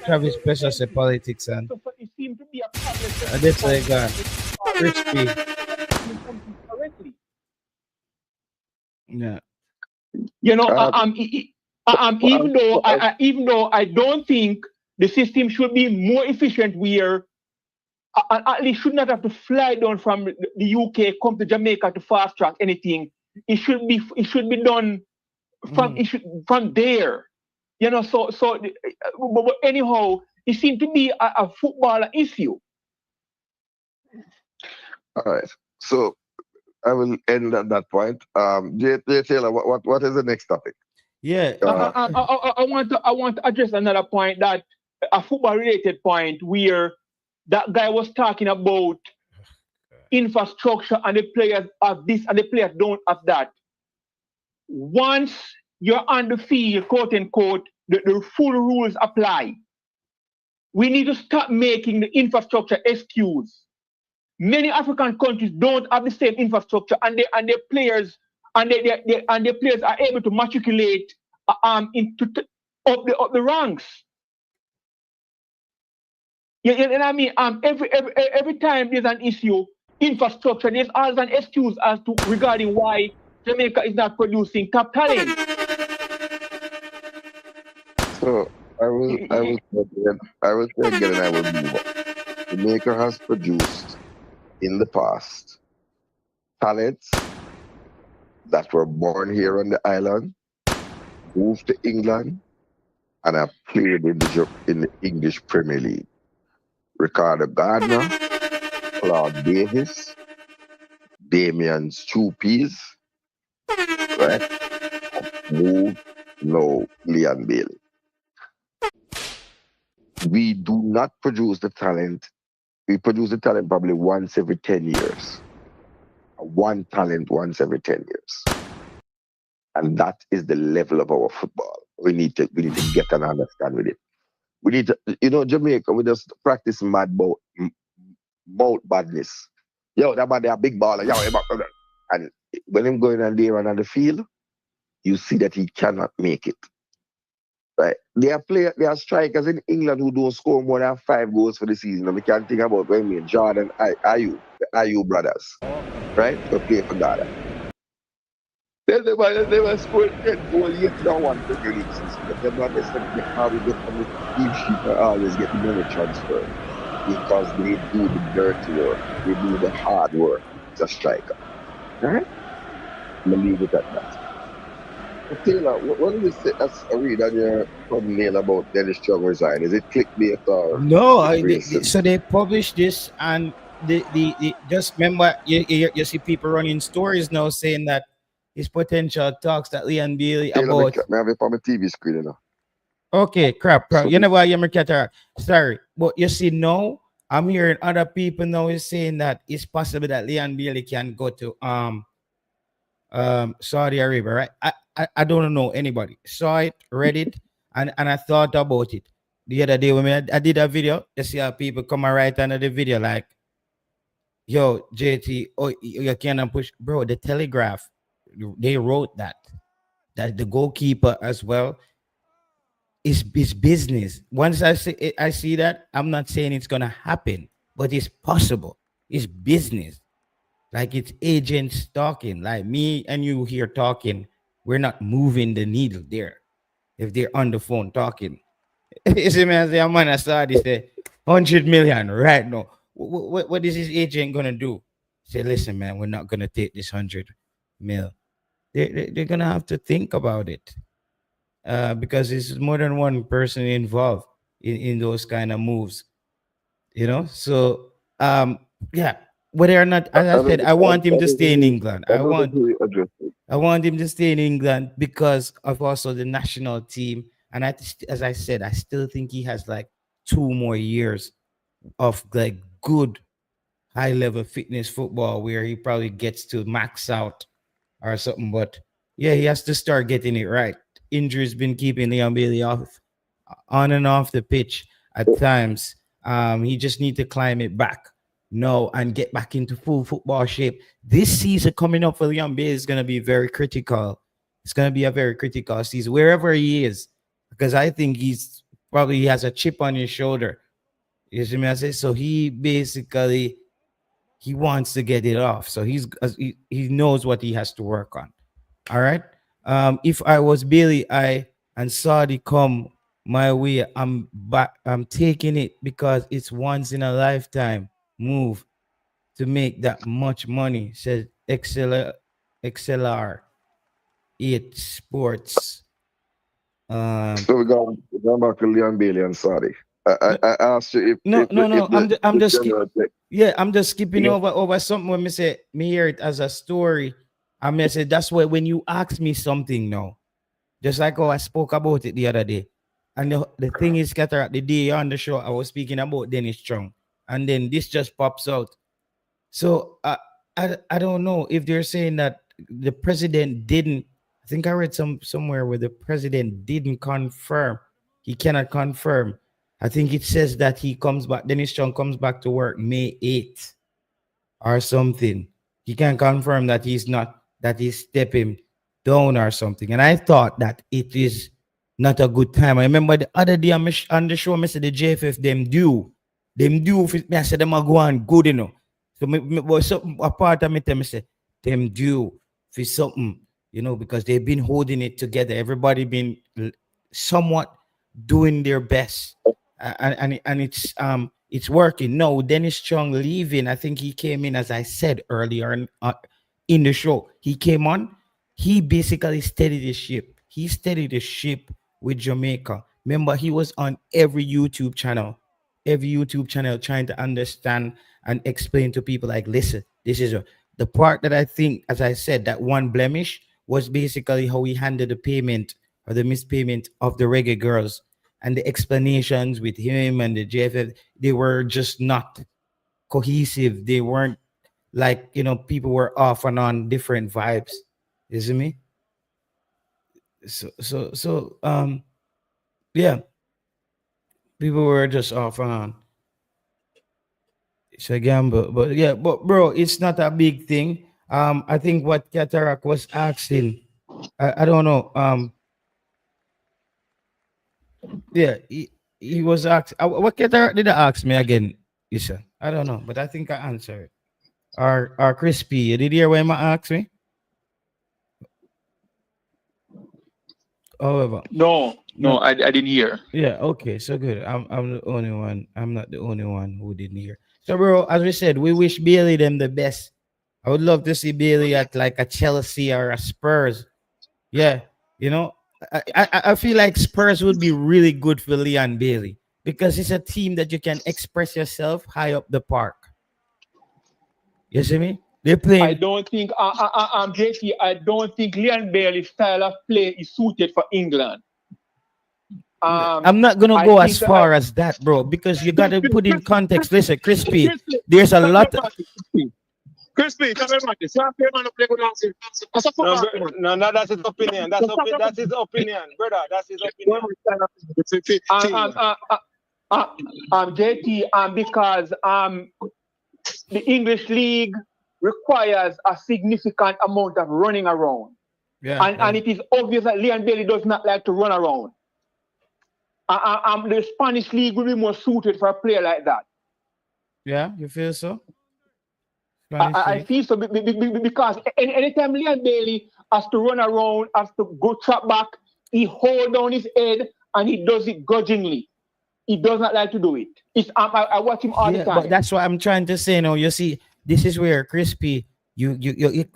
Travis Special say politics and It seems to be a problem. this like Crispy. Correctly. Yeah. Even though I don't think the system should be more efficient, where at least should not have to fly down from the UK, come to Jamaica to fast track anything. It should be done from there. But anyhow, it seems to be a footballer issue. All right. So I will end at that point. J Taylor, what is the next topic? Yeah. I want to address another point, that a football related point, where that guy was talking about infrastructure and the players have this and the players don't have that. Once you're on the field, quote unquote, the full rules apply. We need to stop making the infrastructure excuse. Many African countries don't have the same infrastructure, and their players are able to matriculate into up the ranks. And I mean, every time there's an issue, infrastructure, there's always an excuse as to regarding why Jamaica is not producing top talent. So I will say again, and I will move on. Jamaica has produced in the past talents that were born here on the island, moved to England, and have played in the English Premier League. Ricardo Gardner, Claude Davis, Damian Stupes, right? Moved now Leon Bailey. We do not produce the talent. We produce the talent probably once every 10 years. One talent once every 10 years. And that is the level of our football. We need to get and understand with it. We need to, Jamaica, we just practice mouth badness. Yo, that man, they are big baller. Yo, and when him going on there and on the field, you see that he cannot make it. Right? There are strikers in England who don't score more than 5 goals for the season. And we can't think about Jordan, Ayew, the Ayew brothers, right? Who play for Ghana. They were scored 10 goals yet now one Premier League season. But they're not necessarily how we get from the team sheet and always get the money transferred. Because they do the dirty work. They do the hard work. It's a striker. Alright? I'm going to leave it at that. Taylor, what do you say as a read on your thumbnail about Dennis Chung resign? Is it clickbait or no? So they published this, and the just remember you see people running stories now saying that his potential talks that Leon Bailey Taylor, about. I have it on my TV screen now. Okay, crap. You know why you're Cataract. Sorry, but you see now I'm hearing other people now is saying that it's possible that Leon Bailey can go to Saudi Arabia, right? I don't know anybody. Saw it, read it, and I thought about it the other day when I did a video. You see how people come and write under the video like, yo, JT, oh, you cannot push. Bro, the Telegraph, they wrote that the goalkeeper as well is business. Once I see that, I'm not saying it's gonna happen, but it's possible. It's business. Like it's agents talking, like me and you here talking. We're not moving the needle there. If they're on the phone talking, you see me as a man, I saw this 100 million right now. What is his agent gonna do? Say, listen, man, we're not gonna take this 100 mil. They're gonna have to think about it, because it's more than one person involved in those kind of moves. So yeah. Whether or not, as I said, I want him to stay in England. I want him to stay in England because of also the national team. And as I said, I still think he has like 2 more years of like good high level fitness football where he probably gets to max out or something. But yeah, he has to start getting it right. Injuries been keeping Leon Bailey off on and off the pitch at times. He just need to climb it back. No, and get back into full football shape. This season coming up for Leon Bailey is gonna be very critical. It's gonna be a very critical season wherever he is, because I think he's probably he has a chip on his shoulder. You see me? I say so. He basically he wants to get it off. So he knows what he has to work on. All right. If I was Bailey, I and Saudi come my way, I'm back. I'm taking it because it's once in a lifetime move to make that much money. Says XLR 8 Sports. So we go back to Leon Bailey and Saudi. I asked you if No. I'm just general thing. yeah. I'm just skipping Yeah. over something when me say me hear it as a story. I may say that's why when you ask me something now, just like how I spoke about it the other day. And the thing is, Cataract, the day on the show, I was speaking about Dennis Chung. And then this just pops out. So I don't know if they're saying that the president didn't. I think I read somewhere where the president didn't confirm. He cannot confirm. I think it says that he comes back. Dennis Chung comes back to work May 8th or something. He can confirm that he's stepping down or something. And I thought that it is not a good time. I remember the other day on the show, I said the JFF them do. I said them are going good, you know. So was something a part of me tell me say them do for something, you know, because they've been holding it together. Everybody been somewhat doing their best. And it's working. No, Dennis Chung leaving. I think he came in, as I said earlier in the show. He came on. He basically steadied the ship. He steadied the ship with Jamaica. Remember, he was on every YouTube channel trying to understand and explain to people like, listen, this is the part that I think, as I said, that one blemish was basically how he handled the payment or the mispayment of the Reggae girls. And the explanations with him and the JFF, they were just not cohesive. They weren't like, you know, people were off and on different vibes. You see me? So yeah, people were just off and on. It's a gamble, but yeah, but bro, it's not a big thing. I think what Cataract was asking, I don't know. Yeah, he was asked. What Cataract did I ask me again? Isa, I don't know, but I think I answered. Our Crispy, did you hear when I asked me? However, No, I didn't hear. yeah, okay, so good. I'm the only one. I'm not the only one who didn't hear. So, bro, as we said, we wish Bailey them the best. I would love to see Bailey at like a Chelsea or a Spurs. Yeah, you know, I feel like Spurs would be really good for Leon Bailey because it's a team that you can express yourself high up the park. You see me? They're I playing. don't think, JT, I don't think Leon Bailey's style of play is suited for England. I'm not gonna I go think as that far as that, bro, because you gotta put in context. Listen, Crispy, Crispy, there's a come lot. here, man. Crispy, come here, man. So I play man to play good dancing. That's a No, football, man. no, that's his opinion. That's his opinion, brother. That's his opinion. JT, because the English league requires a significant amount of running around. Yeah, And it is obvious that Leon Bailey does not like to run around. The Spanish league will be more suited for a player like that. yeah, you feel so? I feel so because anytime Leon Bailey has to run around, has to go trap back, he hold down his head and he does it grudgingly. He does not like to do it. I watch him all the time. But that's what I'm trying to say. No, you see, this is where Crispy, you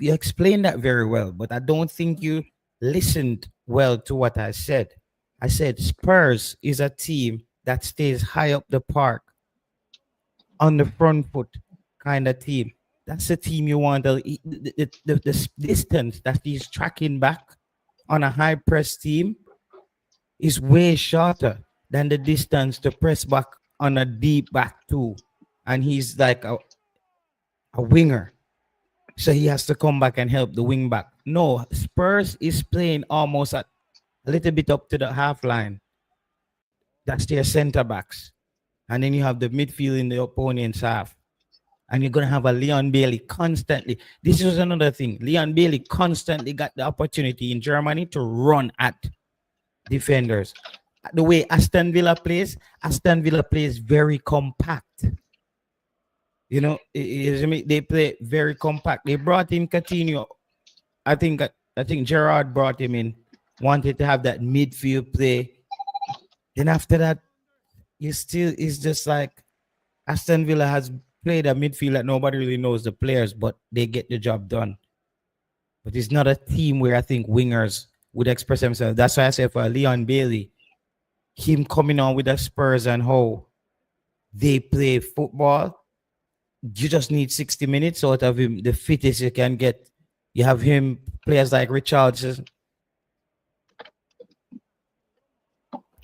explained that very well, but I don't think you listened well to what I said. I said Spurs is a team that stays high up the park on the front foot kind of team. That's the team you want. The distance that he's tracking back on a high press team is way shorter than the distance to press back on a deep back two. And he's like a winger. So he has to come back and help the wing back. No, Spurs is playing almost at a little bit up to the half line. That's their center backs. And then you have the midfield in the opponent's half. And you're going to have a Leon Bailey constantly. This is another thing. Leon Bailey constantly got the opportunity in Germany to run at defenders. The way Aston Villa plays very compact. You know, they play very compact. They brought in Coutinho. I think Gerrard brought him in, wanted to have that midfield play. Then after that, it's just like Aston Villa has played a midfield that nobody really knows the players, but they get the job done. But it's not a team where I think wingers would express themselves. That's why I say for Leon Bailey, him coming on with the Spurs and how they play football, you just need 60 minutes out of him, the fittest you can get. You have him, players like Richardson.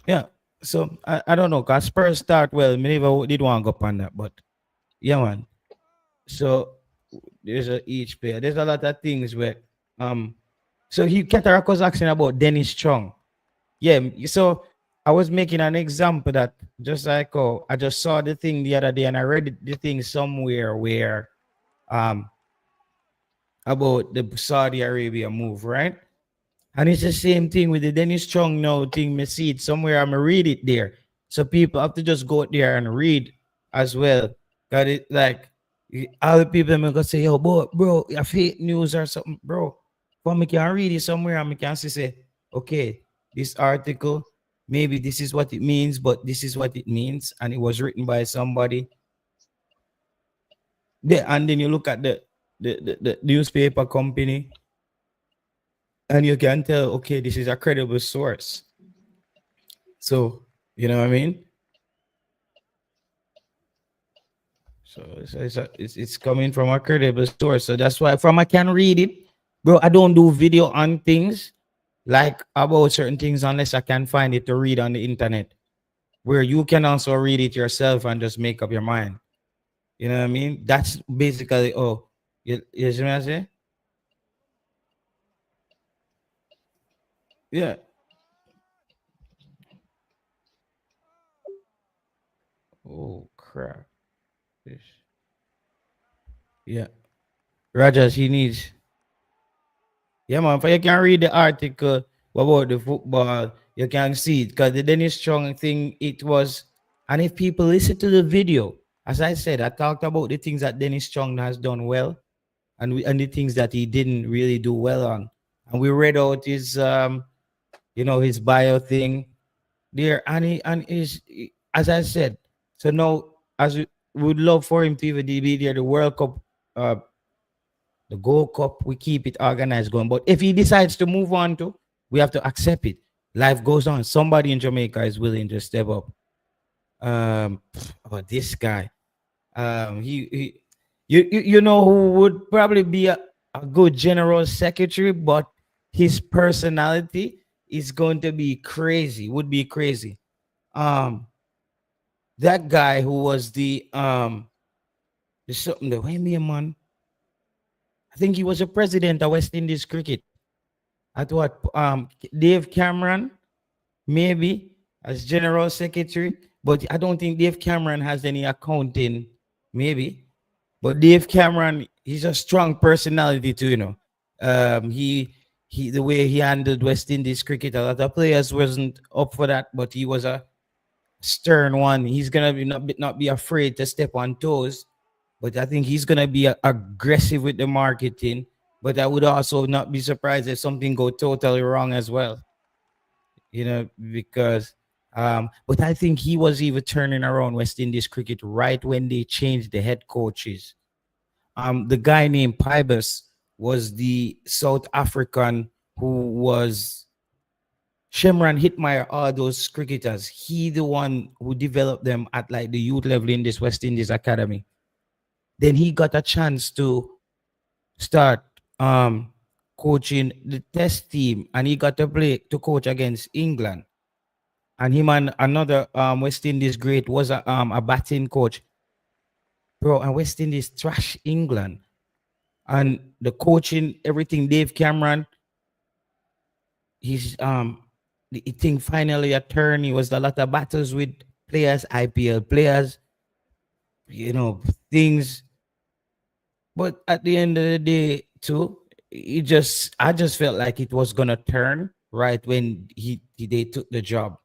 Yeah. So I don't know, because Spurs start well. I never did want to go on that, but yeah, man. So there's each player. There's a lot of things where so Katarak was asking about Dennis Chung. Yeah, so I was making an example that just like I just saw the thing the other day and I read the thing somewhere where about the Saudi Arabia move, right? And it's the same thing with the Dennis Chung now thing. Me see it somewhere. I'm gonna read it there. So people have to just go there and read as well. Got it? Like all the people are gonna say, "Yo, bro, a fake news or something, bro." But me can read it somewhere and me can say, "Okay, this article, maybe this is what it means, but this is what it means, and it was written by somebody." And then you look at the newspaper company. And you can tell, okay, this is a credible source. So, you know what I mean? So it's coming from a credible source. So that's why I can read it. Bro, I don't do video on things like about certain things unless I can find it to read on the internet, where you can also read it yourself and just make up your mind. You know what I mean? That's basically, you see what I say? Yeah. Oh crap. Yeah. Rogers, he needs. Yeah, man. If you can read the article about the football, you can see it. Because the Dennis Chung thing, it was. And if people listen to the video, as I said, I talked about the things that Dennis Chung has done well and the things that he didn't really do well on. And we read out his his bio thing there, and is, as I said, so now as we would love for him to even be there, the World Cup, the Gold Cup, we keep it organized going. But if he decides to move on we have to accept it. Life goes on. Somebody in Jamaica is willing to step up. About this guy, you know who would probably be a good general secretary, but his personality is going to be crazy. Would be crazy. That guy who was the wait me man. I think he was a president of West Indies cricket. At what Dave Cameron, maybe as general secretary, but I don't think Dave Cameron has any accounting, maybe. But Dave Cameron, he's a strong personality too, you know. He the way he handled West Indies cricket, a lot of players wasn't up for that, but he was a stern one. He's gonna not be afraid to step on toes, but I think he's gonna be aggressive with the marketing. But I would also not be surprised if something go totally wrong as well. You know, because but I think he was even turning around West Indies cricket right when they changed the head coaches. The guy named Pybus was the South African who was Shemran Hitmeyer, all those cricketers. He the one who developed them at like the youth level in this West Indies academy. Then he got a chance to start coaching the test team, and he got to coach against England. And him and another West Indies great was a batting coach. bro. And West Indies trash England, and the coaching, everything. Dave Cameron, he's the thing finally a turn. He was a lot of battles with players, IPL players, things. But at the end of the day, too, I just felt like it was gonna turn right when they took the job.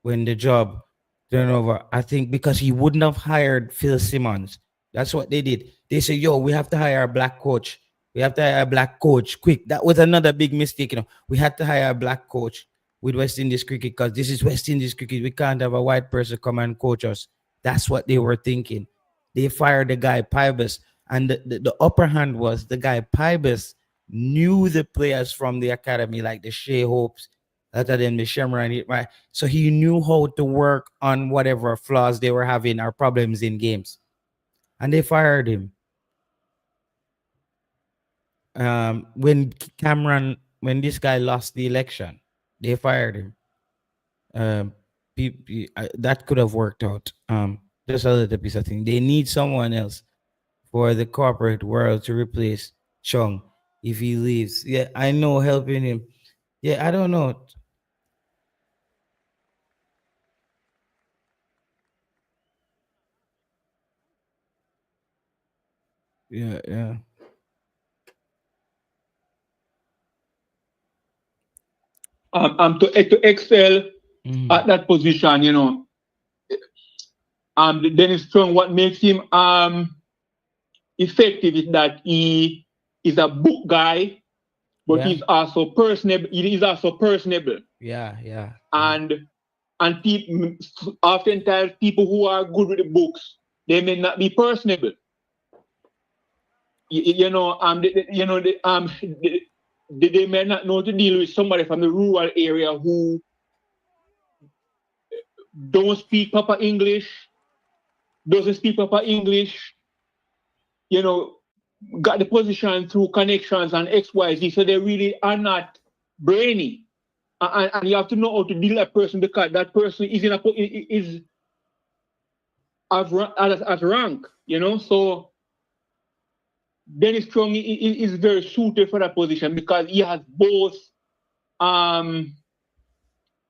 When the job turned over, I think because he wouldn't have hired Phil Simmons. That's what they did. They said, "Yo, we have to hire a black coach. We have to hire a black coach quick." That was another big mistake. We had to hire a black coach with West Indies cricket because this is West Indies cricket. We can't have a white person come and coach us. That's what they were thinking. They fired the guy Pybus, and the upper hand was the guy Pybus knew the players from the academy, like the Shea Hopes, other than the Shamran, right? So he knew how to work on whatever flaws they were having or problems in games, and they fired him. When this guy lost the election, they fired him. That could have worked out. Just a little piece of thing. They need someone else for the corporate world to replace Chung if he leaves. Yeah, I know, helping him. Yeah, I don't know. Yeah. To excel at that position, Dennis Chung, what makes him effective is that he is a book guy, but he's also personable. He is also personable. Yeah. And people, oftentimes people who are good with the books, they may not be personable. They may not know to deal with somebody from the rural area who don't speak proper English, doesn't speak proper English, got the position through connections and XYZ, so they really are not brainy. And you have to know how to deal with that person because that person is at rank, So Dennis Chung is very suited for that position because he has both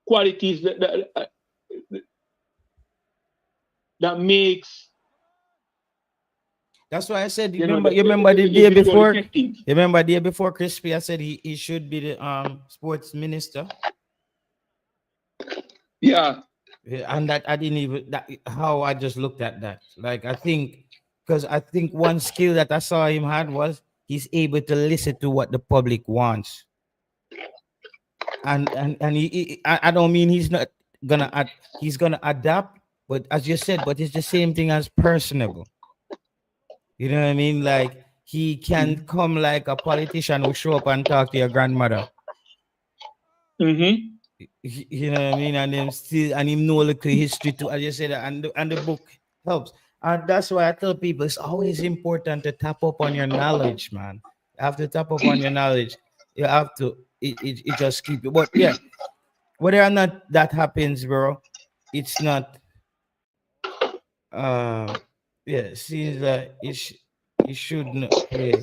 qualities that makes. That's why I said, you remember the day before? You remember the day before Crispy? I said he should be the sports minister. Yeah. And that I didn't even how I just looked at that. Like I think one skill that I saw him had was he's able to listen to what the public wants. And I don't mean he's not gonna he's gonna adapt, but as you said, but it's the same thing as personable. You know what I mean? Like he can come like a politician who show up and talk to your grandmother. Mm-hmm. You know what I mean? And then him know the history too, as you said, and the book helps. And that's why I tell people it's always important to tap up on your knowledge, man. You have to tap up on your knowledge. You have to it just keep it. But yeah, whether or not that happens, bro, it's not seems like it should not play.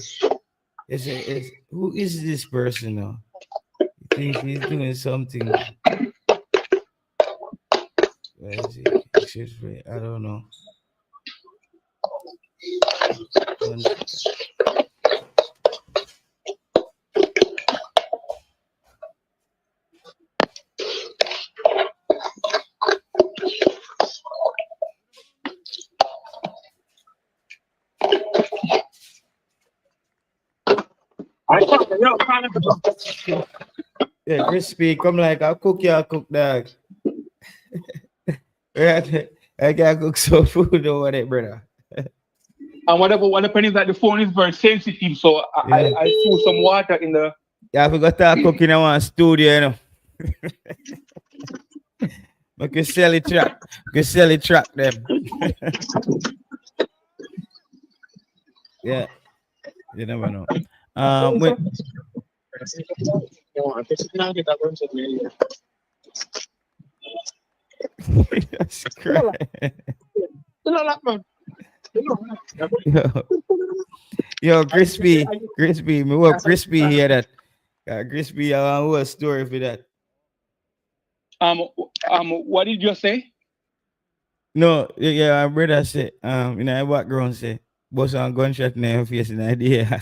Who is this person now? He thinks he's doing something. Where is he? He should play. I don't know. Yeah, Crispy, come like I'll cook dog. I can cook some food over there, brother. And what happened is that the phone is very sensitive, so I threw some water in the. Yeah, I forgot to cook in one studio, I can sell it track. Them. Yeah, you never know. That's crazy. Yo, Crispy, me what Crispy hear that? Crispy, who a story for that? What did you say? No, yeah, my brother said, in the background say, boss on gunshot in the face in the idea.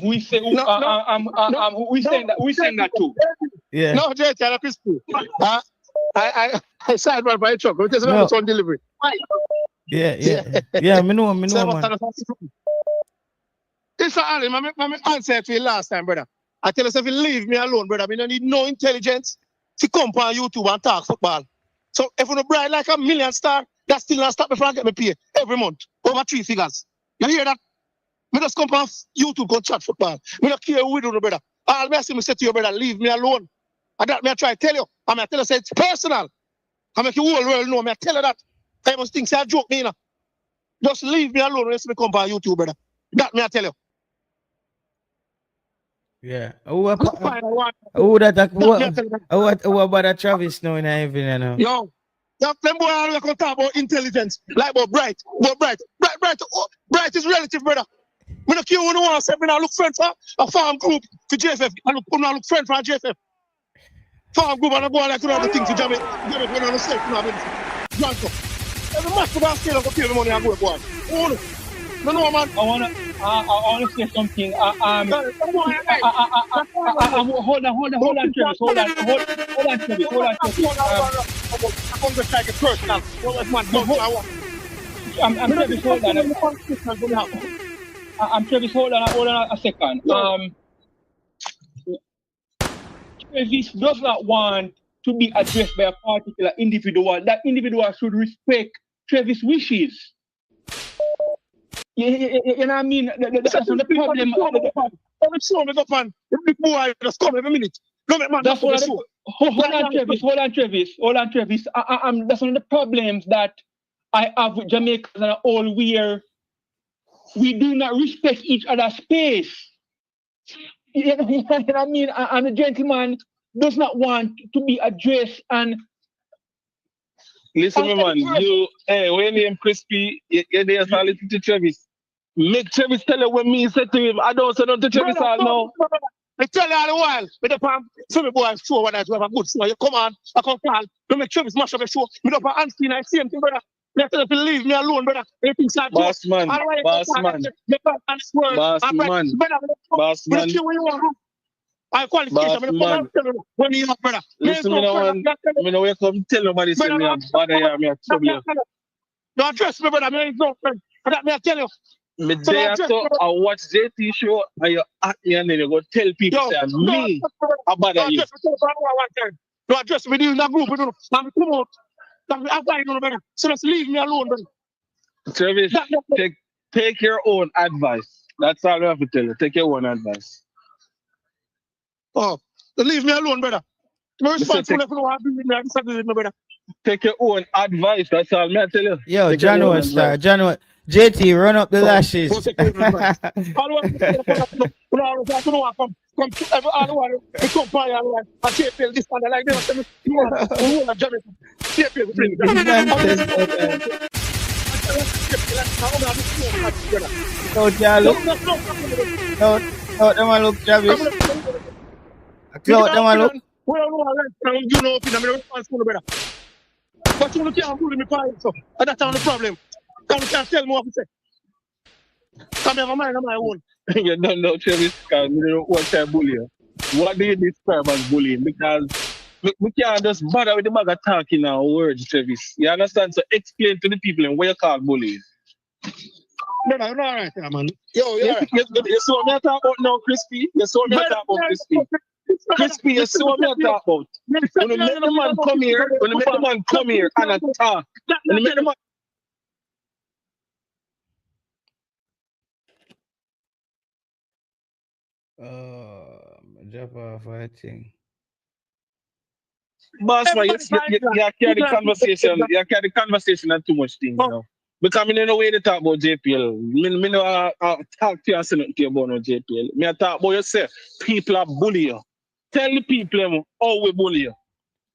Who is saying who is saying that too? Yeah. No, Jay, tell a Crispy. I said one by truck. It is not on delivery. Yeah, me know, man. It's Ali, my answer to you last time, brother. I tell us if you leave me alone, brother, I don't need no intelligence to come on YouTube and talk football. So if you bright like a million star, that still not stop me from getting me pay every month over 3 figures. You hear that? Me just come on YouTube and chat football. Me don't care who we do, no, brother. All me say to you, brother, leave me alone. And that me I try to tell you. I tell you say it's personal. I make you whole world know. Me I tell you that. I must think say I joke me, you know. Just leave me alone when you see me come on YouTube, brother. That me I tell you. Yeah. Who about that Travis now in heaven, you know? Yo, them boy are going to talk about intelligence. Like about bright. Bright is relative, brother. When I care when you want to say, I look friend for a farm group for JFF. I look friend for JFF. Farm group and I go like to other things for Jamaica. Jamaica when I don't say, every match for that scale of the money I go, boy. No, man. I wanna say something. Hold on, Travis. Hold on, Travis. I'm going to try to get personal. I'm Travis. Hold on. I'm Travis. Hold on a second. Travis does not want to be addressed by a particular individual. That individual should respect Travis' wishes. You know what I mean? That's the problem. Every show me go on. The big boy just come every minute. No, man, that's what Hold on, Travis. That's one of the problems that I have with Jamaica as a whole, where we do not respect each other's space. You know what I mean? And the gentleman does not want to be addressed. And listen, man, when you name Crispy, you're there to listen to Travis. Make Travis tell you when me said to him, I don't say nothing to Travis all now. I tell you all the while, with the palm, some boys show when I have a good show. You come on, I come call, don't make Travis mash up a show. Me don't have an I see him, brother. You tell to leave me alone, brother. Boss man. I qualification. When you up, brother. Listen, me no wake up tell nobody say me a bother you, me a trouble you. Don't trust me, brother. Me ain't no friend. That me I tell you. Me there so I watch JT show and you act me and then you go tell people say me a bother you. Don't address me in that group. I'm come out. I'm brother. So just leave me alone, brother. Travis, take your own advice. That's all I have to tell you. Take your own advice. Oh, leave me alone, brother. Brother. Take your own advice. That's all I tell you. Yo, Jano, JT, run up the lashes. Look, Travis. Cloud, them one look. You know, I'm responsible, brother. But you can't bully me, so that's not the problem. You can't tell me what to say. Come have a mind on my own. You don't know, Travis, because you don't want to bully you. What do you describe as bullying? Because we can't just bother with the bag of talking now words, Travis. You understand? So explain to the people and what you call bullying. No, all right, man. Yo, you saw me talk about now, Crispy. You saw me talk about Crispy. Crispy, you see what I'm talking about. When you make the man come here, and attack. When you make the man... Drop off, I think. Boss, man, you carry the conversation. You carry the conversation and too much things now. Because I don't know where to talk about JPL. I don't talk to you and say nothing to you about no JPL. I talk about yourself. People are bully you. Tell the people how we bully you.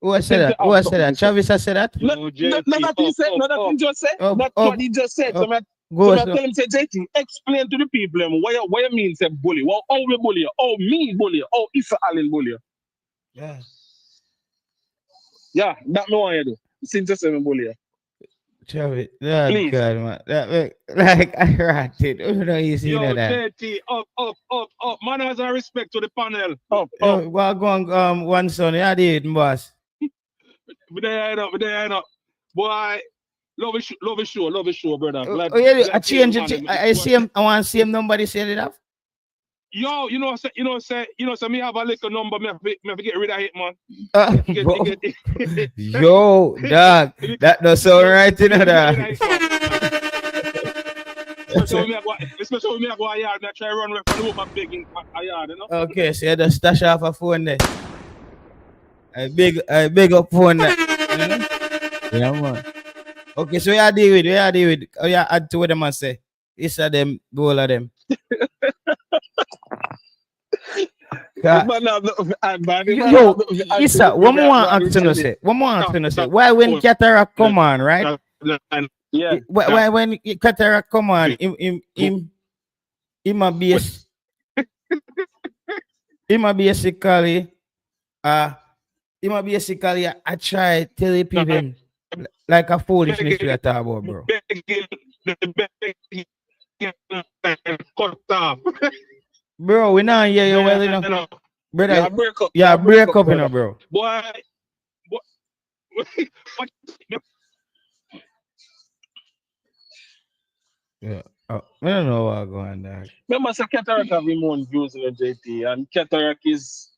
Who I said that? Who I said that? Travis, I said that. Yo, No, JT, that he said, no, that he just said. That's what he just said. So I tell him, say, JT, explain to the people what you mean, say bully. Well, how we bully you? Oh, me bully you? Oh, Issa Allen bully you? Yeah. Yeah, that me want you do. Since you say me bully you. Travis, oh Please. God, man. That, like, I ratted. You know, you see Yo, that. JT, up. Manners and respect to the panel. Up. Yo, well, go on, one son. Yeah, did, boss. We there up. Boy, love is show, brother. Oh, yeah, I change it. I see him. I want to see him. Nobody said it up. Yo, you know, me have a little number. Me have to get rid of it, man. Yo, dog, that does sound right, you know that. Especially when me go a yard, I try to run away from the woman begging a yard, you know. Okay, so you just stash off a phone there. I big up phone there. You know? Yeah, man. Okay, so we are deal with. Oh yeah, add to what them and say. It's a them, goal of them. Yo, Issa, one more action to say. Why when Cataract come on, right? Yeah. Why when Cataract come on, him a basically I try telling people like a foolishness we are talking about, bro. Bro, we not hear you well enough. Brother, break up, you know, bro. Boy. Yeah. Oh, I don't know what's going on. Remember, so Cataract have him own views in the JT, and Cataract is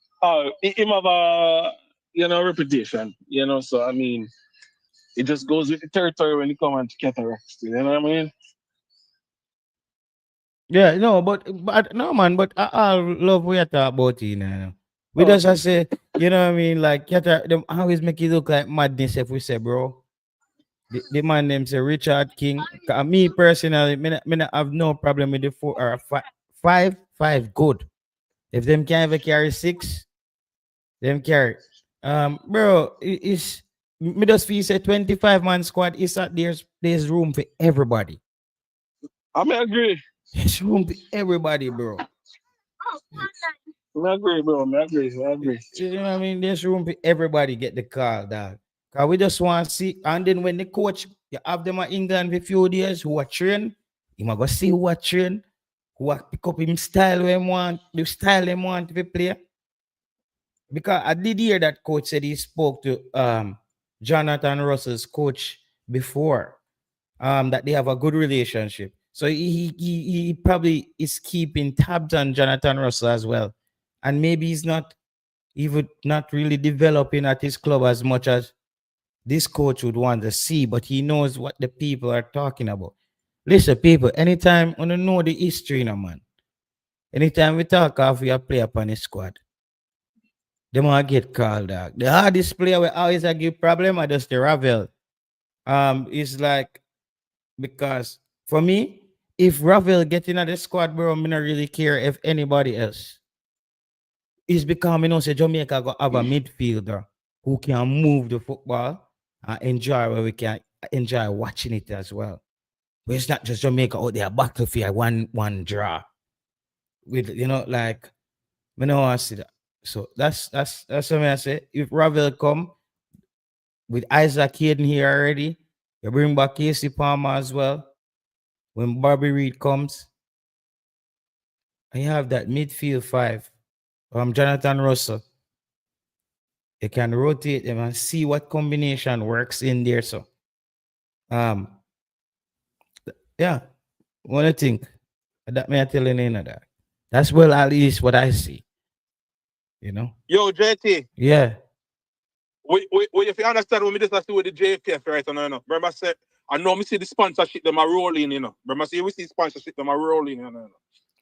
him have a reputation, so I mean it just goes with the territory when you come on to Cataract, you know what I mean? Yeah, no, but no man, but I love what you talk about, you know. We just say, you know what I mean, like Cataract, them always make it look like madness if we say, bro. The man name say Richard King. Me personally, me not have no problem with the 4 or 5. 5 good. If them can't ever carry 6, them carry. Bro, it's me just feel say 25-man squad is that there's room for everybody. I agree. There's room for everybody, bro. I agree, bro. I agree. You know what I mean? There's room for everybody get the call, dog. Cause we just want to see, and then when the coach, you have them at England for a few days who are trained, you might go see who are trained, who are pick up him style when want, the style they want to play. Because I did hear that coach said he spoke to Jonathan Russell's coach before, that they have a good relationship. So he probably is keeping tabs on Jonathan Russell as well. And maybe he's not really developing at his club as much as this coach would want to see, but he knows what the people are talking about. Listen, people, anytime you know the history, no man. Anytime we talk of we play upon a squad, they might get called out. The hardest player we always give problem are just the Ravel. It's like, because for me, if Ravel get in the squad, bro, I don't really care if anybody else. It's because say Jamaica got have a midfielder who can move the football and enjoy where we can enjoy watching it as well. But it's not just Jamaica out there battlefield one draw. With like we don't want to see that. So that's what I say. If Ravel come with Isaac Hayden here already, you bring back Casey Palmer as well. When Bobby Reed comes, and you have that midfield 5. Jonathan Russell. You can rotate them and see what combination works in there. So, yeah, what do you think? That may I tell you that. That's well at least what I see. You know. Yo, JT. Yeah. If you understand what me just see with the JFF right now, remember I said I know me see the sponsorship them are rolling, Remember see we see sponsorship them are rolling,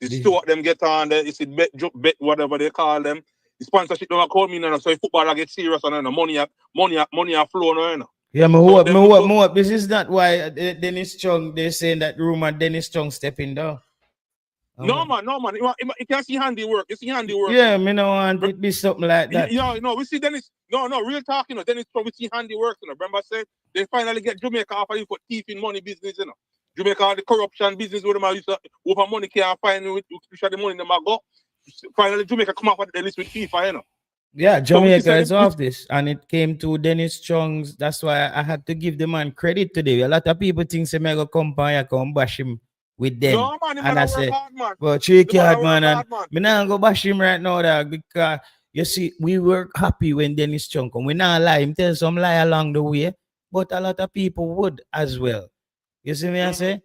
The two of them get on there, it's bet whatever they call them. The sponsorship don't call me now, so if footballer get serious and money are flowing. Yeah, more. This is not why Dennis Chung, they're saying that rumor Dennis Chung stepping down. No man. You can see handiwork. You see handiwork. Yeah, me no want it be something like that. We see Dennis. No, real talk, Dennis, we see handiwork, Remember I said they finally get Jamaica off of you for thieving money business, Jamaica the corruption business where them used to over money can't find with the money in them go. Finally Jamaica come off of the list with FIFA, Yeah, Jamaica is off this, and it came to Dennis Chung's. That's why I had to give the man credit today. A lot of people think say me go come and come bash him with them. No man, and I say, hard, man. well, tricky hard man, and me not go bash him right now, dog, because you see, we were happy when Dennis Chung come. We not lie, him tell some lie along the way, but a lot of people would as well. You see me? I say,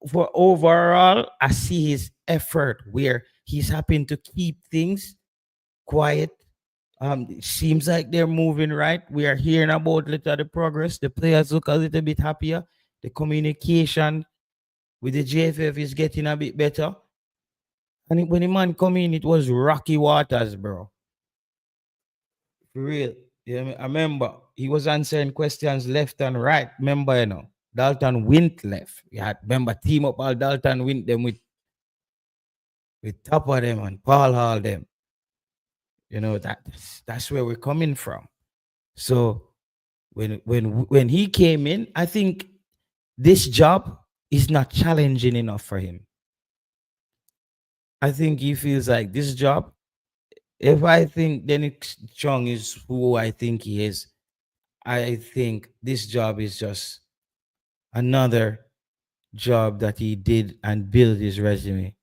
for overall, I see his effort where he's happy to keep things quiet. It seems like they're moving right. We are hearing about little of the progress. The players look a little bit happier. The communication with the JFF is getting a bit better. And when the man come in, it was rocky waters, bro. For real. Yeah, I remember he was answering questions left and right. Remember, Dalton Wint left. Remember, team up all Dalton Wint them with top of them and Paul Hall them. That's where we're coming from. So when he came in, I think this job is not challenging enough for him. I think he feels like this job, if I think Dennis Chung is who I think he is, I think this job is just another job that he did and build his resume.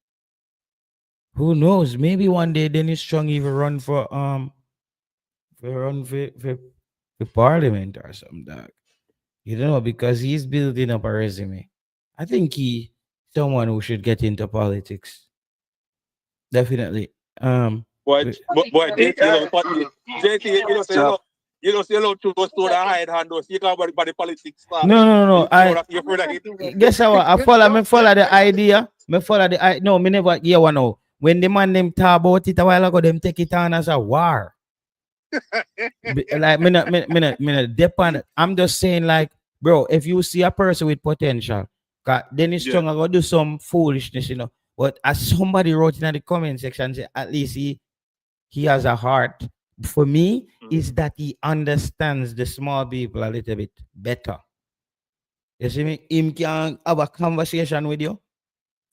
Who knows? Maybe one day Dennis Chung even run for parliament or something, dog. You know, because he's building up a resume. I think he someone who should get into politics. Definitely. JT, you don't see a lot to go to the hide hand or see about the politics. No. Guess how I follow the idea. No, me never hear one now. When the man them talk about it a while ago, them take it on as a war. Like me depend. I'm just saying, like, bro, if you see a person with potential, Dennis Chung gonna do some foolishness, But as somebody wrote in the comment section, say at least he has a heart. For me, is that he understands the small people a little bit better. You see me? Him can have a conversation with you,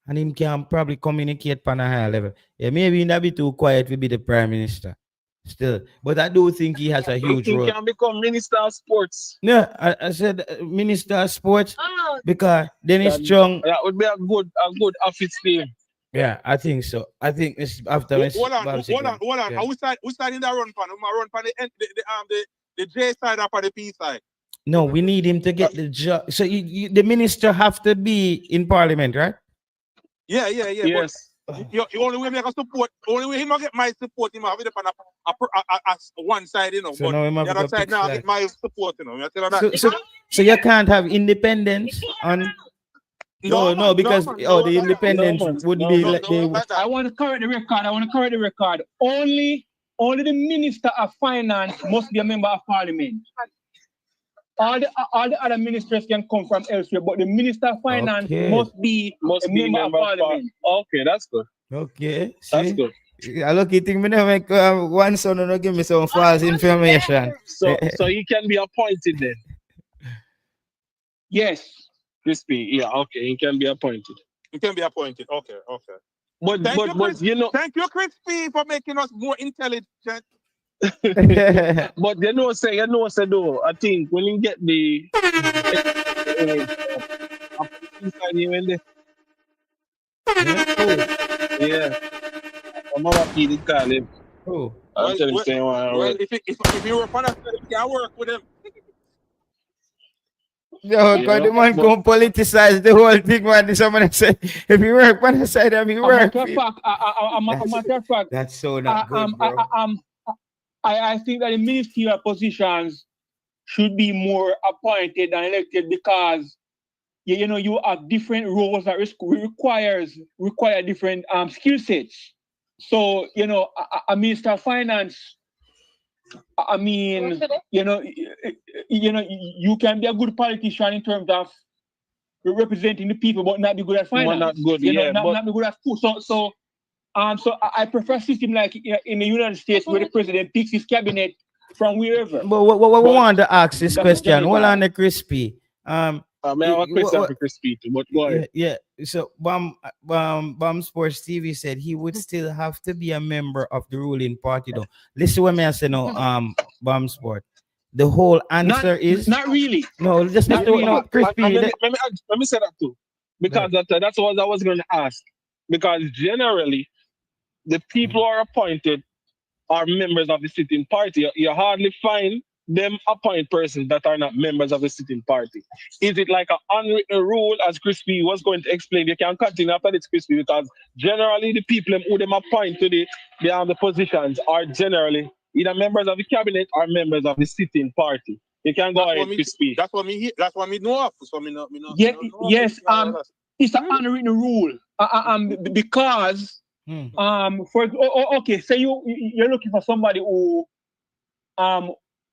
and him can probably communicate on a higher level. Yeah, maybe he not be too quiet to be the prime minister. Still, but I do think he has a huge role. He can become minister of sports. Yeah, I said minister of sports because Dennis Chung. That would be a good office name. Yeah, I think so. I think it's after. Hold on. Yeah. We start in the run pan. We run pan the J side up on the P side. No, we need him to get the job. So the minister have to be in parliament, right? Yeah. Yes. But you only way make a support. Only way he not get my support. Him have it on a one side, So but now the other side now get my support, So you can't have independence on. No, because the independence would be like they. I want to correct the record. Only the Minister of Finance must be a member of Parliament. All the other ministers can come from elsewhere, but the Minister of Finance must be a member of Parliament. Okay, that's good. Okay, that's good. I look at me now make one son and give me some false information. So he can be appointed then. Yes. Crispy, yeah, okay, he can be appointed. He can be appointed. Okay. But thank you, Crispy, for making us more intelligent. But say though, I think when you get the yeah. I'm not happy to call him. Oh. Well, if you were fun of it, you can work with him. No, because the man can politicize the whole thing, man. Someone said, if you work on the side of me, work. A matter of fact, that's so not good, bro. I think that the ministerial positions should be more appointed than elected because you have different roles that require different skill sets. So a minister of finance, I mean, you can be a good politician in terms of representing the people, but not be good at finance. Not good, not be good at food. So I prefer system like in the United States where the president picks his cabinet from wherever. But what we want to ask this question. Hold on, the crispy. I have a question for Crispy too, but go ahead. Yeah. So Bam Sports TV said he would still have to be a member of the ruling party though. Listen what me I say now, Bam Sport. The whole answer is not really. No, just not really. Crispy. Let me say that too. Because that's what I was going to ask. Because generally the people who are appointed are members of the sitting party. You hardly find them appoint persons that are not members of the sitting party. Is it like an unwritten rule, as Crispy was going to explain? You can continue after this, Crispy, because generally the people who them appoint to the positions are generally either members of the cabinet or members of the sitting party. You can go ahead, Crispy. That's what me know. So me know. Yes. It's an unwritten rule. Because okay, say you're looking for somebody who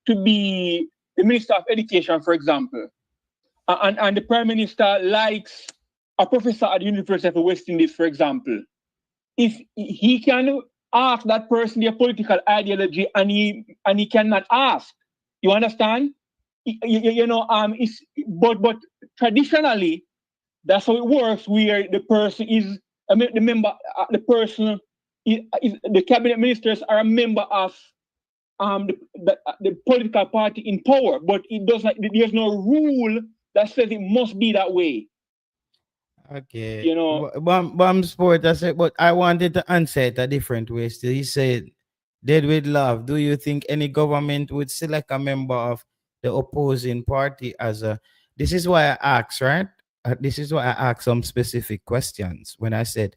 to be the Minister of Education, for example, and the Prime Minister likes a professor at the University of the West Indies, for example. If he can ask that person their political ideology and he cannot ask, you understand? But traditionally that's how it works, where the person is the member, the person is the cabinet ministers are a member of the political party in power, but it does not. There's no rule that says it must be that way. Okay. Bam Sport, I said, but I wanted to answer it a different way still. He said, dead with love, do you think any government would select a member of the opposing party as a... This is why I asked, right? This is why I asked some specific questions when I said,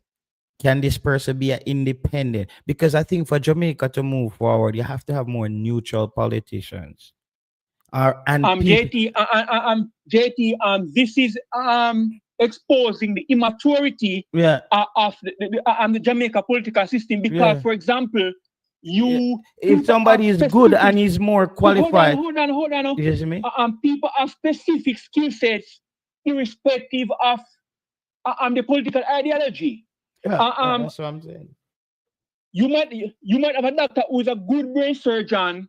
can this person be an independent? Because I think for Jamaica to move forward, you have to have more neutral politicians. JT, this is exposing the immaturity of the Jamaica political system. Because, for example, if somebody is good and is more qualified, hold on. You see me? People have specific skill sets irrespective of the political ideology. That's what I'm saying. You might have a doctor who is a good brain surgeon.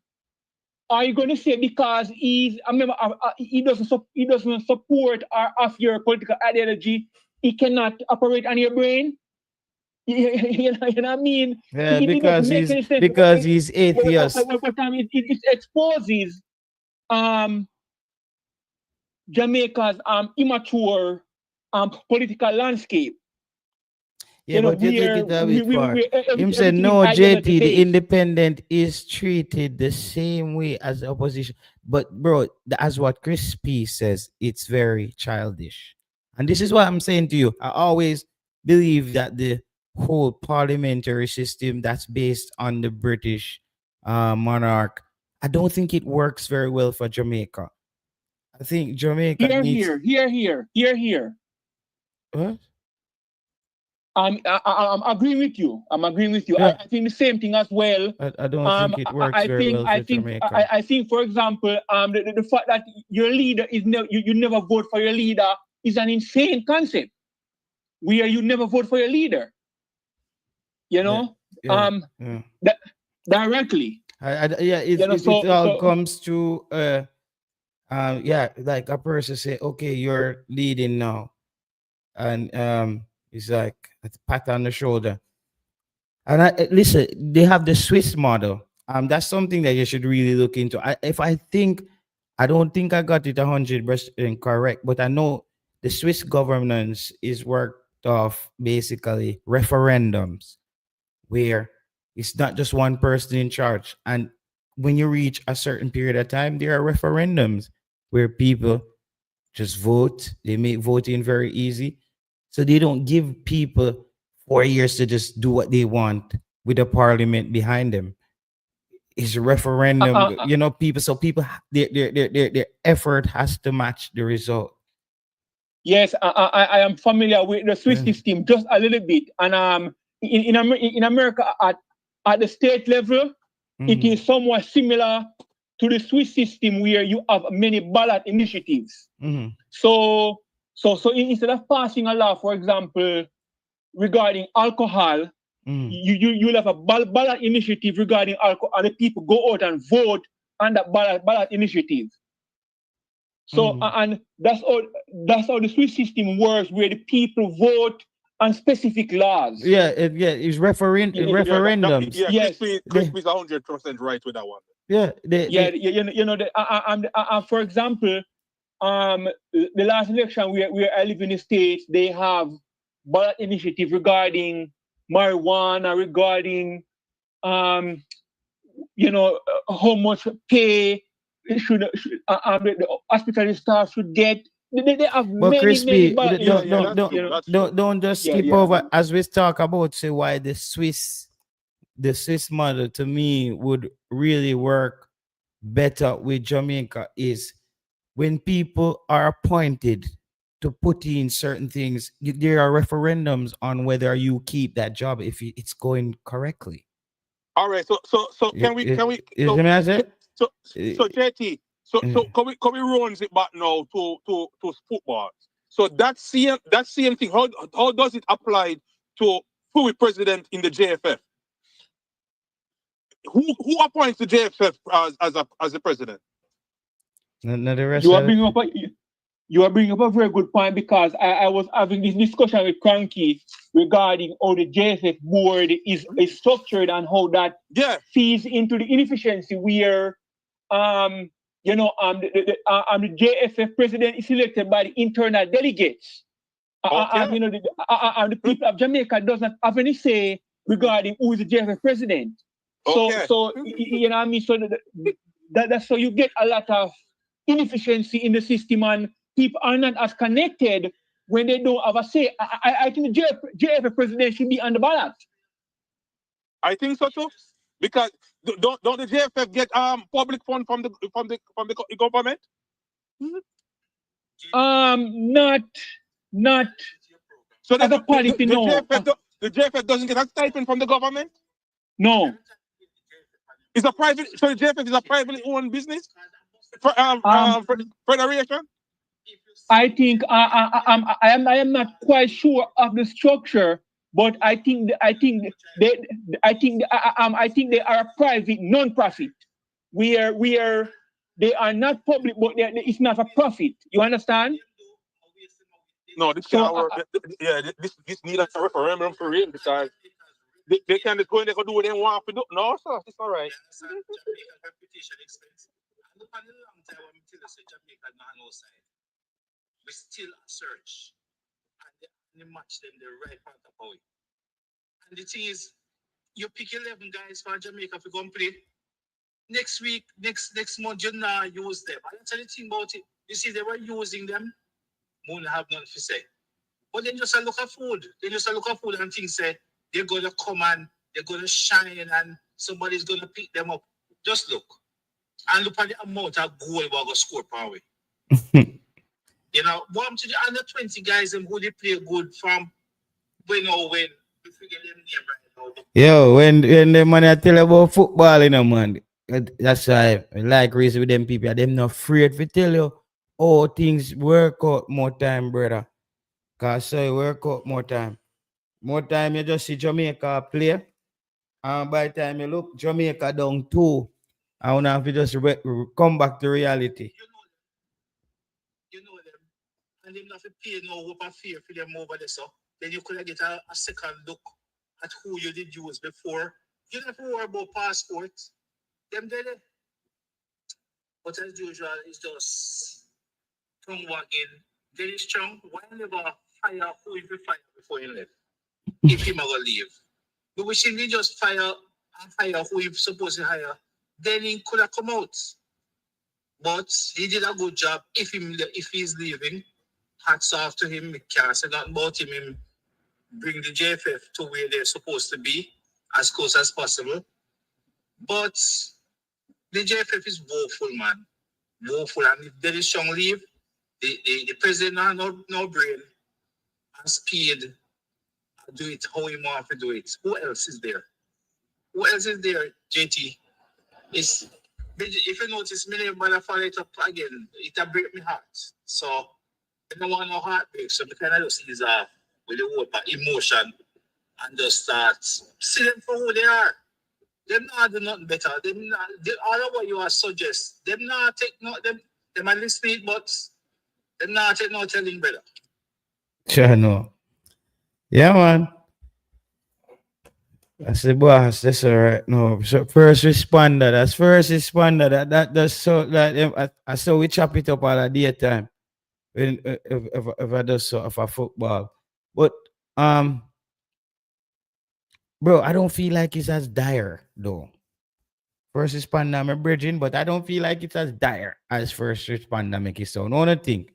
Are you going to say because he's a member of, he doesn't support of your political ideology, he cannot operate on your brain? You know what I mean? Yeah, because he's atheist. It exposes Jamaica's immature political landscape. Yeah, but you take it a bit far. Him said, no, JT, the independent is treated the same way as the opposition. But, bro, as what Chris P says, it's very childish. And this is what I'm saying to you. I always believe that the whole parliamentary system that's based on the British monarch, I don't think it works very well for Jamaica. I think Jamaica Here. What? I'm agreeing with you. Yeah. I think the same thing as well. I don't think it works very well for Jamaica. I think, for example, the fact that your leader is you never vote for your leader is an insane concept. Where you never vote for your leader. You know, that directly. It all comes to like a person say, okay, you're leading now, and it's like a pat on the shoulder. And listen, they have the Swiss model. That's something that you should really look into. I don't think I got it 100% correct, but I know the Swiss governance is worked off basically referendums, where it's not just one person in charge. And when you reach a certain period of time, there are referendums where people just vote. They make voting very easy. So they don't give people 4 years to just do what they want with a parliament behind them. It's a referendum, people. So people, their effort has to match the result. Yes, I am familiar with the Swiss system just a little bit, and in America at the state level, it is somewhat similar to the Swiss system where you have many ballot initiatives. So So instead of passing a law, for example, regarding alcohol, you'll have a ballot initiative regarding alcohol, and the people go out and vote on that ballot initiative. So and that's how the Swiss system works, where the people vote on specific laws. It's referendums. Yes, Crispy's 100% right with that one. For example, the last election where I live in the States, they have ballot initiative regarding marijuana, regarding how much pay the hospital staff should get. They have But Crispy, ballot, don't just skip over as we talk about say why the Swiss model to me would really work better with Jamaica is when people are appointed to put in certain things, there are referendums on whether you keep that job if it's going correctly. All right, so can we so JT, can we runs it back now to football? So that same thing, how does it apply to who is president in the JFF? Who appoints the JFF as a president? You are bringing up a very good point, because I was having this discussion with Cranky regarding how the JFF board is structured and how that feeds into the inefficiency where the JFF president is elected by the internal delegates. And the people of Jamaica does not have any say regarding who is the JFF president. So you know what I mean? So that's so you get a lot of inefficiency in the system, and people are not as connected when they don't have a say. I think the JFF president should be on the ballot. I think so too, because don't the JFF get public fund from the government? Not. So as a policy, no. The JFF doesn't get a stipend from the government. No. It's a private. So the JFF is a privately owned business. Federation. I think I am not quite sure of the structure, but I think they are a private non-profit where they are not public, but it's not a profit. You understand? No, this can't work. This needs a referendum for real, because they can just go and they can do what they want to do. No, sir, it's all right. We still search and match them the right part of it. And the thing is, you pick 11 guys for Jamaica to go and play. Next week, next month, you not use them. I tell you the thing about it. You see, they were using them, won't have nothing to say. But then just a look at food. And things say they're gonna come and they're gonna shine and somebody's gonna pick them up. Just look. And look at the amount of goal we're gonna score per way. You know, bomb to the under 20 guys and who they play good from when or when. We forget them name right now. Yo, when the man I tell about football, you know, man, that's why I like raising with them people. Them not afraid to tell you how things work out more time, brother. Cause so work out more time. More time you just see Jamaica play. And by the time you look, Jamaica down 2. I wanna have to just come back to reality. You know them. And them not to pay no hope and fear for them over there, so then you could get a second look at who you did use before. You don't have to worry about passports. Them did it. But as usual, it's just tongue wagging. Then it's Chung. Why never fire who you fire before you leave? If him ever leave. But we should just fire who you're supposed to hire. Then he could have come out. But he did a good job. If he's leaving, hats off to him. We can't say nothing about him. Him bring the JFF to where they're supposed to be as close as possible. But the JFF is woeful, man. Woeful. And if Dennis Chung leave, the president has no brain and speed. Do it how he wants to do it. Who else is there? JT? If you notice, many man follow it up again. It break my heart. So I don't want no heartbreak, so we kind of just ease off with the whole emotion and just start see them for who they are. Them not do nothing better. Them not, all of what you are suggest. Them not take no them are listening, but them not take no telling better. Sure, no. Yeah, man. That's the boss. That's all right. No, so first responder. That's first responder. That's so that I saw we chop it up all the daytime. When if I do so of a football, but um, bro, I don't feel like it's as dire though. First responder, I'm a bridging, but I don't feel like it's as dire as first responder make it sound. No, thing.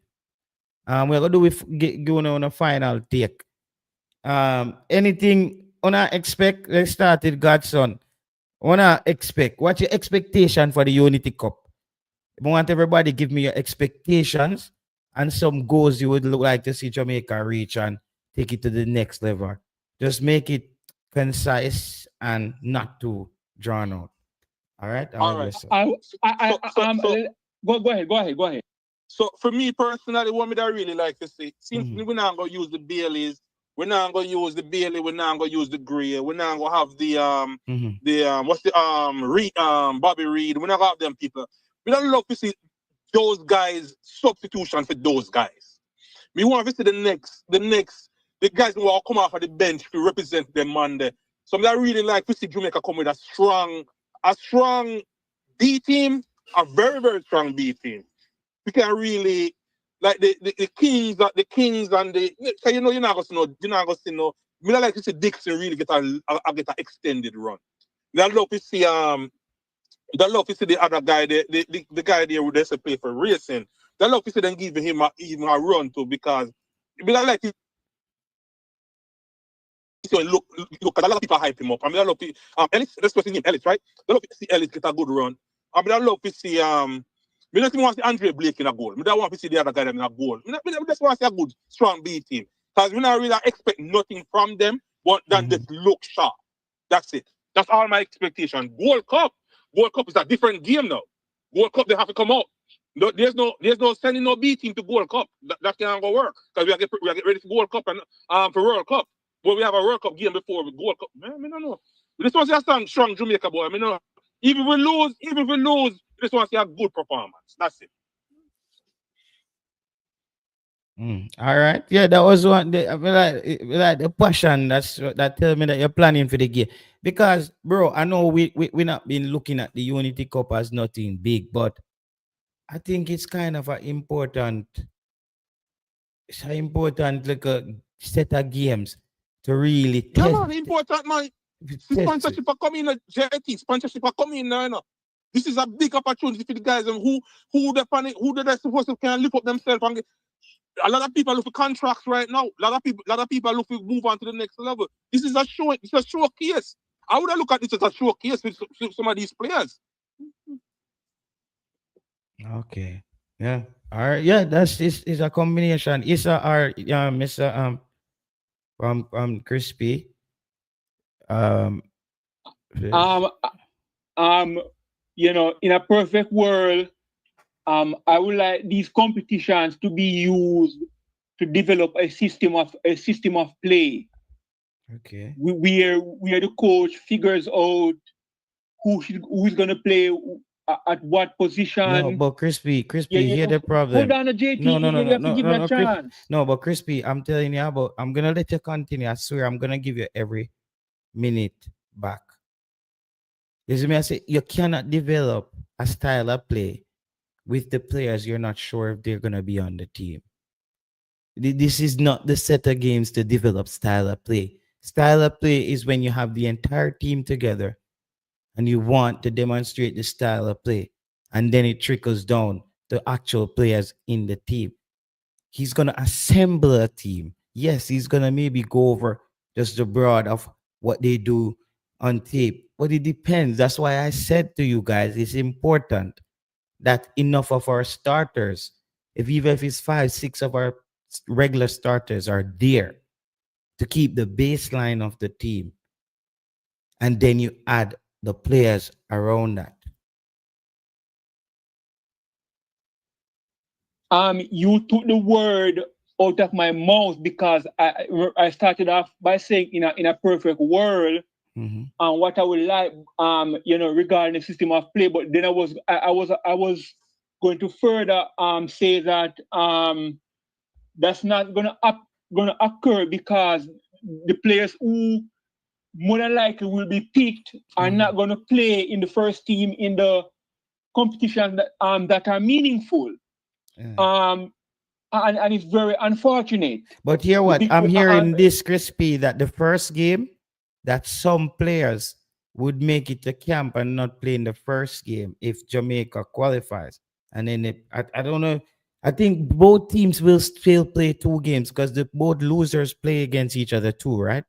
We're gonna do with going on a final take. Anything wanna expect? Let's start with Godson. Wanna expect? What's your expectation for the Unity Cup? I want everybody give me your expectations and some goals you would like to see Jamaica reach and take it to the next level. Just make it concise and not too drawn out. All right. All right. Go ahead. So for me personally, what I really like to see, since we're not gonna use the Baileys, we're not gonna use the Bailey, we're not gonna use the Grey, we're not gonna have the Bobby Reed, we're not gonna have them people. We don't love to see those guys substitution for those guys. We want to see the guys who will come off of the bench to represent them Monday. So I really like to see Jamaica come with a strong B team, a very, very strong B team. We can really like the Kings and the so you're not gonna see no. We don't like to see Dixon really get a extended run. We don't love to see the other guy, the guy there who doesn't play for racing. They love to see them giving him a run too, because we don't like to look a lot of people hype him up. I mean, I love to Ellis, let's put his name Ellis, right? I love to see Ellis get a good run. I mean, I love to see we don't want to see Andre Blake in a goal. We don't want to see the other guy in a goal. We just want to see a good, strong B team. Because we don't really expect nothing from them, but then just look sharp. That's it. That's all my expectation. World Cup is a different game now. World Cup, they have to come out. No, there's no sending no B team to World Cup. That can't go work. Because we are get ready for World Cup and for World Cup. But we have a World Cup game before with World Cup. Man, I don't know. We just want to see a strong Jamaica boy. I mean, even if we lose, we just want to see a good performance. That's it. All right. Yeah, that was one. I feel like the passion that tell me that you're planning for the game. Because, bro, I know we not been looking at the Unity Cup as nothing big, but I think it's kind of an important like a set of games to really test. Yeah, man, important, man. Sponsorship are coming in, JT. Sponsorship are coming in now, you know. This is a big opportunity for the guys who they're supposed to can lift up themselves and get. A lot of people look for contracts right now. A lot of people look to move on to the next level. This is a show. It's a showcase. I would have looked at this as a showcase with some of these players. Okay. Yeah. All right. Yeah, it's a combination. It's Mr. From Crispy. In a perfect world, I would like these competitions to be used to develop a system of play. Okay. Where the coach figures out who is going to play at what position. No, but Crispy, hear the problem. Hold on, JT. No, give me a chance. No, but Crispy, I'm telling you about. I'm gonna let you continue. I swear, I'm gonna give you every minute back. You see me? I say you cannot develop a style of play with the players you're not sure if they're gonna be on the team. This is not the set of games to develop style of play. Style of play is when you have the entire team together and you want to demonstrate the style of play, and then it trickles down to actual players in the team. He's gonna assemble a team. Yes, he's gonna maybe go over just the broad of what they do on tape, but it depends. That's why I said to you guys, it's important that enough of our starters, even if it's 5, 6 of our regular starters are there to keep the baseline of the team, and then you add the players around that. you took the word out of my mouth because I started off by saying in a perfect world, what I would like, regarding the system of play. But then I was going to further say that that's not gonna occur because the players who more than likely will be picked are not gonna play in the first team in the competitions that are meaningful. And it's very unfortunate. But hear what? I'm hearing this, Crispy, that the first game, that some players would make it to camp and not play in the first game if Jamaica qualifies. And then I don't know. I think both teams will still play 2 games because both losers play against each other too, right?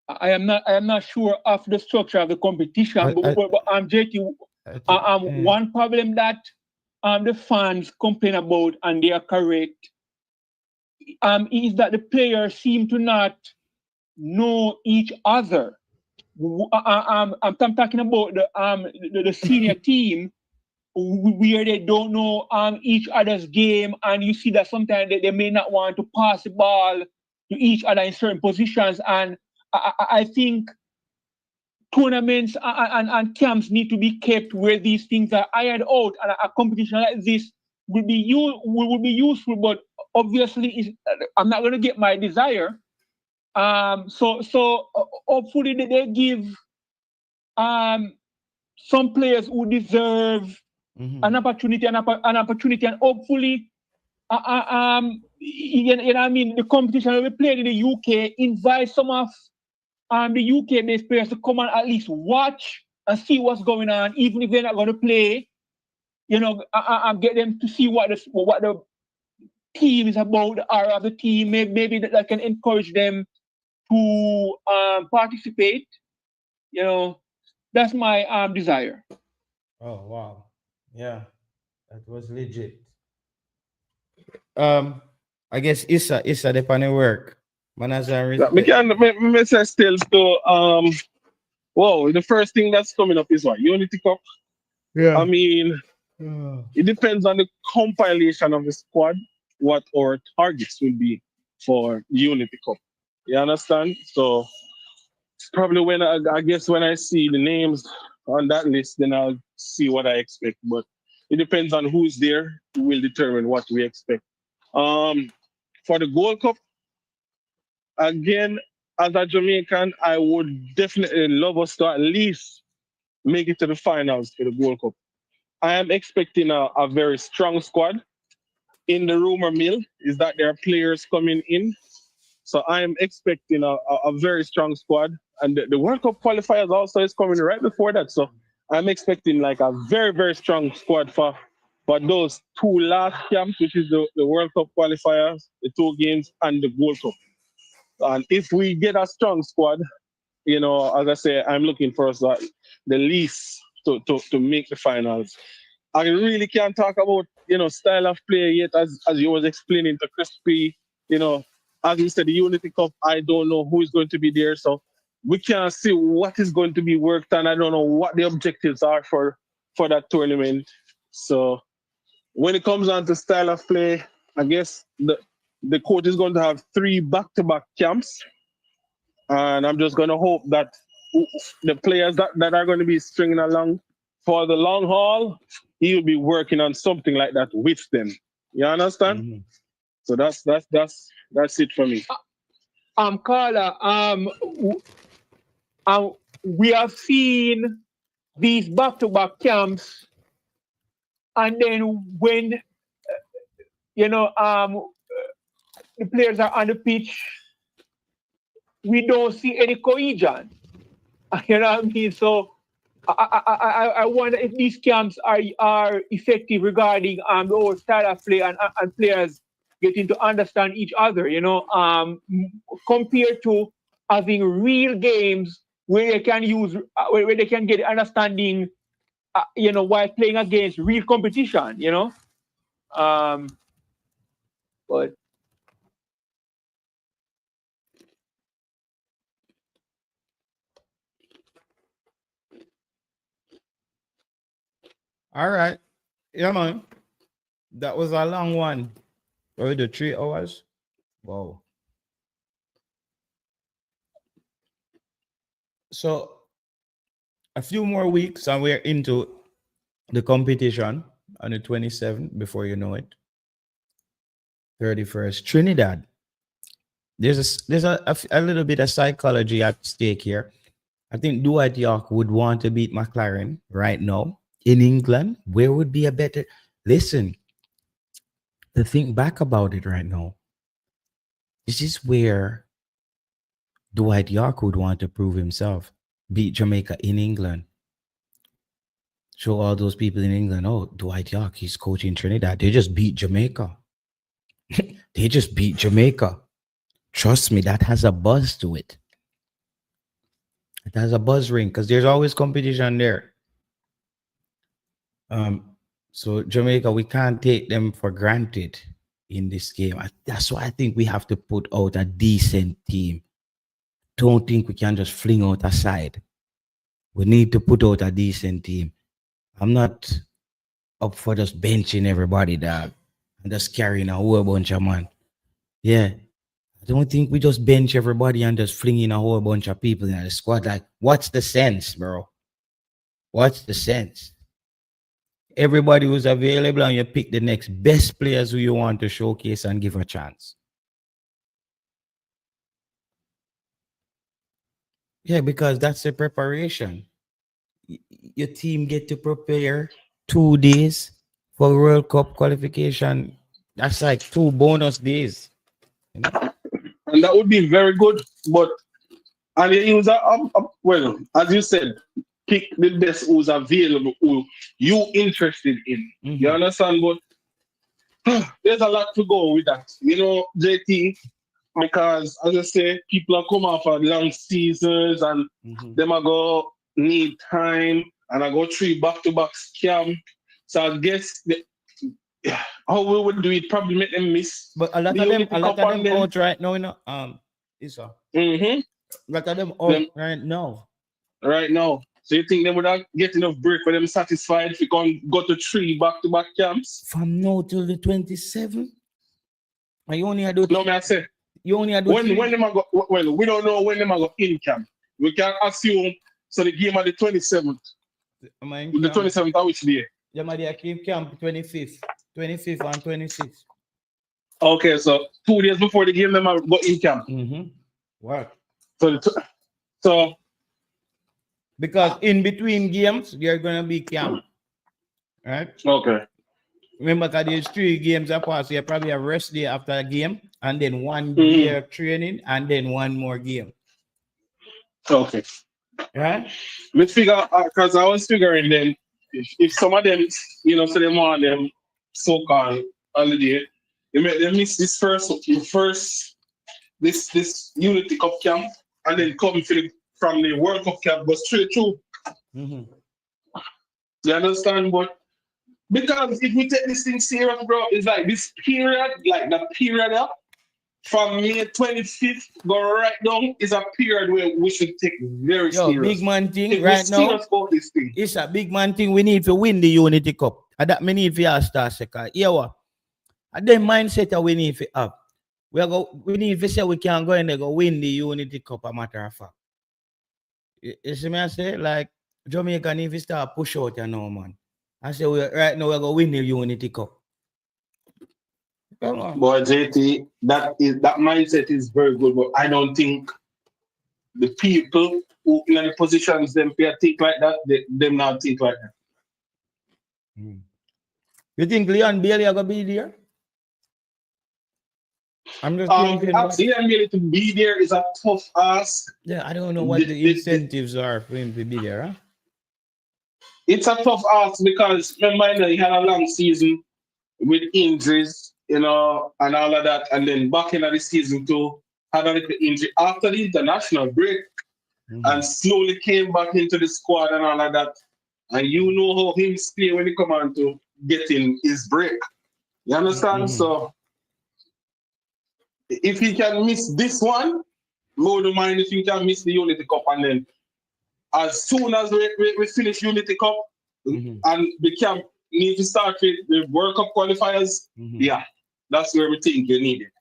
I am not sure of the structure of the competition, but JT, one problem that the fans complain about, and they are correct, is that the players seem to not know each other. I'm talking about the senior team where they don't know each other's game, and you see that sometimes they may not want to pass the ball to each other in certain positions, and I think tournaments and camps need to be kept where these things are ironed out, and a competition like this will be useful, but obviously I'm not going to get my desire. So hopefully they give some players who deserve an opportunity, and hopefully I mean, the competition will be played in the UK. Invite some of the UK-based players to come and at least watch and see what's going on, even if they're not going to play. Get them to see what the team is about, the aura of the team. Maybe that can encourage them to participate. That's my desire. Oh wow, yeah, that was legit. I guess Issa the panel work. Me say still so whoa, the first thing that's coming up is what? Unity Cup. Yeah. I mean, it depends on the compilation of the squad, what our targets will be for Unity Cup. You understand? So probably when I guess when I see the names on that list, then I'll see what I expect. But it depends on who's there, who will determine what we expect. For the Gold Cup, again, as a Jamaican, I would definitely love us to at least make it to the finals for the Gold Cup. I am expecting a very strong squad. In the rumor mill is that there are players coming in. So I am expecting a very strong squad. And the World Cup qualifiers also is coming right before that. So I'm expecting like a very, very strong squad for those 2 last camps, which is the World Cup qualifiers, the 2 games, and the Gold Cup. And if we get a strong squad, as I say, I'm looking for us the least to make the finals. I really can't talk about, style of play yet, as you was explaining to Crispy. As you said, the Unity Cup, I don't know who is going to be there. So we can't see what is going to be worked on. I don't know what the objectives are for that tournament. So when it comes on to style of play, I guess the coach is going to have 3 back-to-back camps. And I'm just going to hope that the players that are going to be stringing along for the long haul, he'll be working on something like that with them. You understand? So that's it for me. Carla, we have seen these back-to-back camps, and then when the players are on the pitch, we don't see any cohesion. You know what I mean? So I wonder if these camps are effective regarding the whole style of play and players getting to understand each other, compared to having real games where they can use where they can get understanding, while playing against real competition, but all right. Yeah, man. That was a long one. Already 3 hours. Wow. So a few more weeks and we're into the competition on the 27th, before you know it. 31st, Trinidad. There's a little bit of psychology at stake here. I think Dwight York would want to beat McLaren right now in England. Where would be a better? Listen, to think back about it right now, this is where Dwight York would want to prove himself. Beat Jamaica in England. Show all those people in England, oh, Dwight York, he's coaching Trinidad. They just beat Jamaica. They just beat Jamaica. Trust me, that has a buzz to it. It has a buzz ring because there's always competition there. So Jamaica, we can't take them for granted in this game. That's why I think we have to put out a decent team. Don't think we can just fling out a side. We need to put out a decent team. I'm not up for just benching everybody, dog, and just carrying a whole bunch of man. Yeah. I don't think we just bench everybody and just fling in a whole bunch of people in the squad. Like, what's the sense, bro? What's the sense? Everybody who's available and you pick the next best players who you want to showcase and give a chance. Yeah, because that's the preparation. Your team get to prepare 2 days for World Cup qualification. That's like 2 bonus days. You know? And that would be very good. But and you use well, as you said, pick the best who's available, who you interested in. Mm-hmm. You understand? But there's a lot to go with that. You know, JT, because as I say, people are coming off of long seasons and them are go need time and I go 3 back-to-back scam. So I guess how we would do it probably make them miss. But a lot of them out right now, you know. Isa. A lot of them out right now. Right now. So you think they would get enough break for them satisfied if you can go to 3 back-to-back camps? From now till the 27th? And you only do. No, me I say. You only do. When them go, well, we don't know when them go in camp. We can assume. So the game on the 27th. The 27th of which day? Yeah, my camp 25th and 26th. Okay, so 2 days before the game, them go in camp. What? So because in between games, they're gonna be camp. Right? Okay. Remember that there's 3 games apart, so you probably have rest day after a game, and then 1 day of training, and then 1 more game. Okay. Right? Let's figure, because I was figuring then, if some of them, you know, so they want them so-called holiday, they make them miss this first this Unity Cup camp, and then come from the World Cup camp, but straight through. You understand? But because if we take this thing serious, bro, it's like this period, like the period up from May 25th go right down is a period where we should take very serious. Big man thing right now. This thing. It's a big man thing. We need to win the Unity Cup. And that we need for our star second. Yeah, what? And then mindset that we need for up. We need to say we can go and go win the Unity Cup, a matter of fact. You see me I say? Like Jamaica need to start push out, you know, man. I say right now we're gonna win the Unity Cup. Come on. Boy, JT, that mindset is very good, but I don't think the people who in the positions them think like that, them not think like that. You think Leon Bailey are gonna be there? I'm just thinking. Leon Bailey to be there is a tough ask. Yeah, I don't know what the incentives are for him to be there, huh? It's a tough ask because remember he had a long season with injuries, you know, and all of that, and then back in the season too, had a little injury after the international break, and slowly came back into the squad and all of that. And you know how he play when he come on to getting his break. You understand? So if he can miss this one, no don't mind if he can miss the Unity Cup, and then as soon as we finish Unity Cup and the camp need to start with the World Cup qualifiers. Yeah, that's where we think you need it.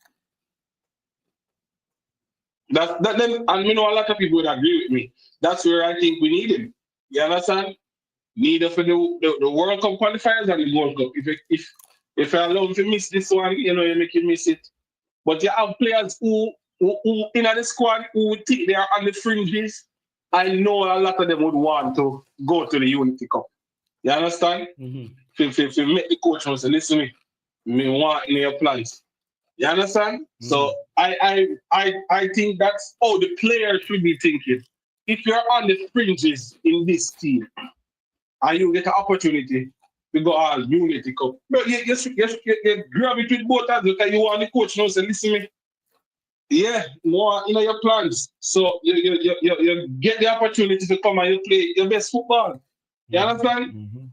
That then, and you know, a lot of people would agree with me. That's where I think we need him. You understand? Need it for the World Cup qualifiers and the World Cup. If you allow him to miss this one, you know, you make him miss it. But you have players who in the squad who think they are on the fringes. I know a lot of them would want to go to the Unity Cup. You understand? If you make the coach say, listen to me want in your plans. You understand? So I think that's how the player should be thinking. If you're on the fringes in this team and you get an opportunity to go all Unity Cup, but you grab it with both hands because you want the coach now say, listen to me. Yeah, more in your plans. So you get the opportunity to come and you play your best football. You understand?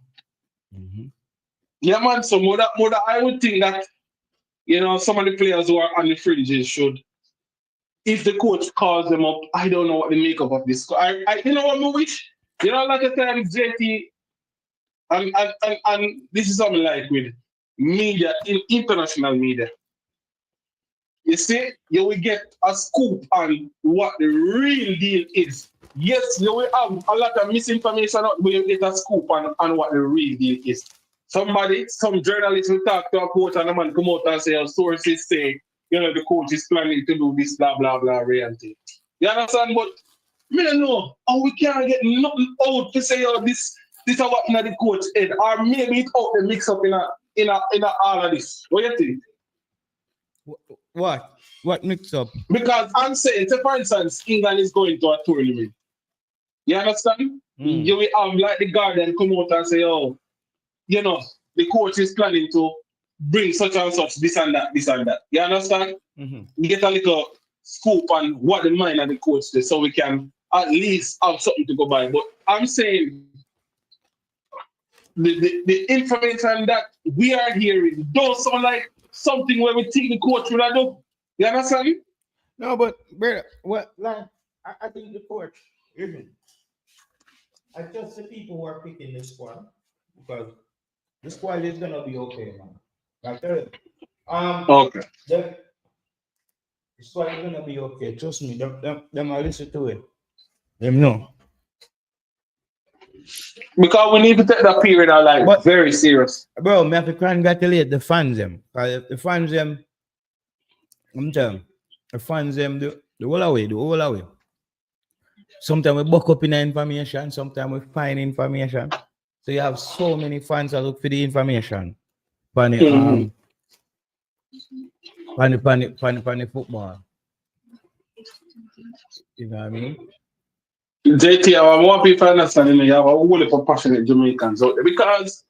Yeah, man. So more that I would think that, you know, some of the players who are on the fringes should, if the coach calls them up, I don't know what the makeup of this. I you know what I wish? You know, like I said, JT, and this is something like with media, international media. You see, you will get a scoop on what the real deal is. Yes, you will have a lot of misinformation, but you get a scoop on what the real deal is. Some journalists will talk to a coach and the man come out and say, our sources say, you know, the coach is planning to do this, blah, blah, blah, reality. You understand? But me don't know how we can't get nothing out to say, oh, this is what in the coach head, or maybe it's out the mix up in all of this. What do you think? What mix up? Because I'm saying, say for instance, England is going to a tournament. You understand? You will have like the Guardian come out and say, oh, you know, the coach is planning to bring such and such, this and that, this and that. You understand? You get a little scoop on what the mind of the coach is so we can at least have something to go by. But I'm saying the information that we are hearing don't sound like something where we think the coach would have done. You understand? No, but brother, what like I think the coach, I just the people who are picking the squad because the squad is gonna be okay, man. Like okay. The squad is gonna be okay. Trust me, them I listen to it. Them know. Because we need to take that period of life very serious. Bro, me have to congratulate the fans them. The fans them, I'm telling you, the fans them the whole away. Sometimes we buck up in the information, sometimes we find information. So you have so many fans that look for the information. Pan the football. You know what I mean? JT, I want people to understand you have a whole heap of passionate Jamaicans out there because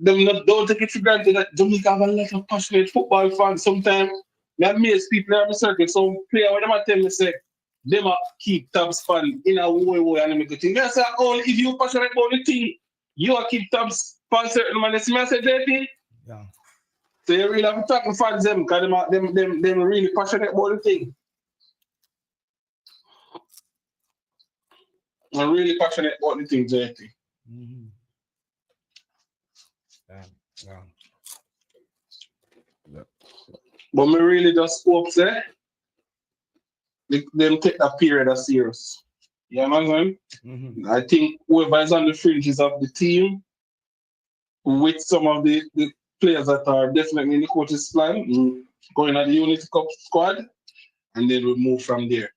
don't take it for granted that Jamaica have a lot of passionate football fans. Sometimes that makes people in the circle. Some player when they tell me say them keep tabs fan in a way and make a thing. That's all if you passionate about the team, you keep tabs fan certain man. That's me I say JT. Yeah. So you really have to talk to fans them because them really passionate about the thing. I'm really passionate about the thing, JT. But me really just hope say them take that period as serious. You know I think whoever is on the fringes of the team with some of the players that are definitely in the coach's plan, going at the Unity Cup squad, and then we'll move from there.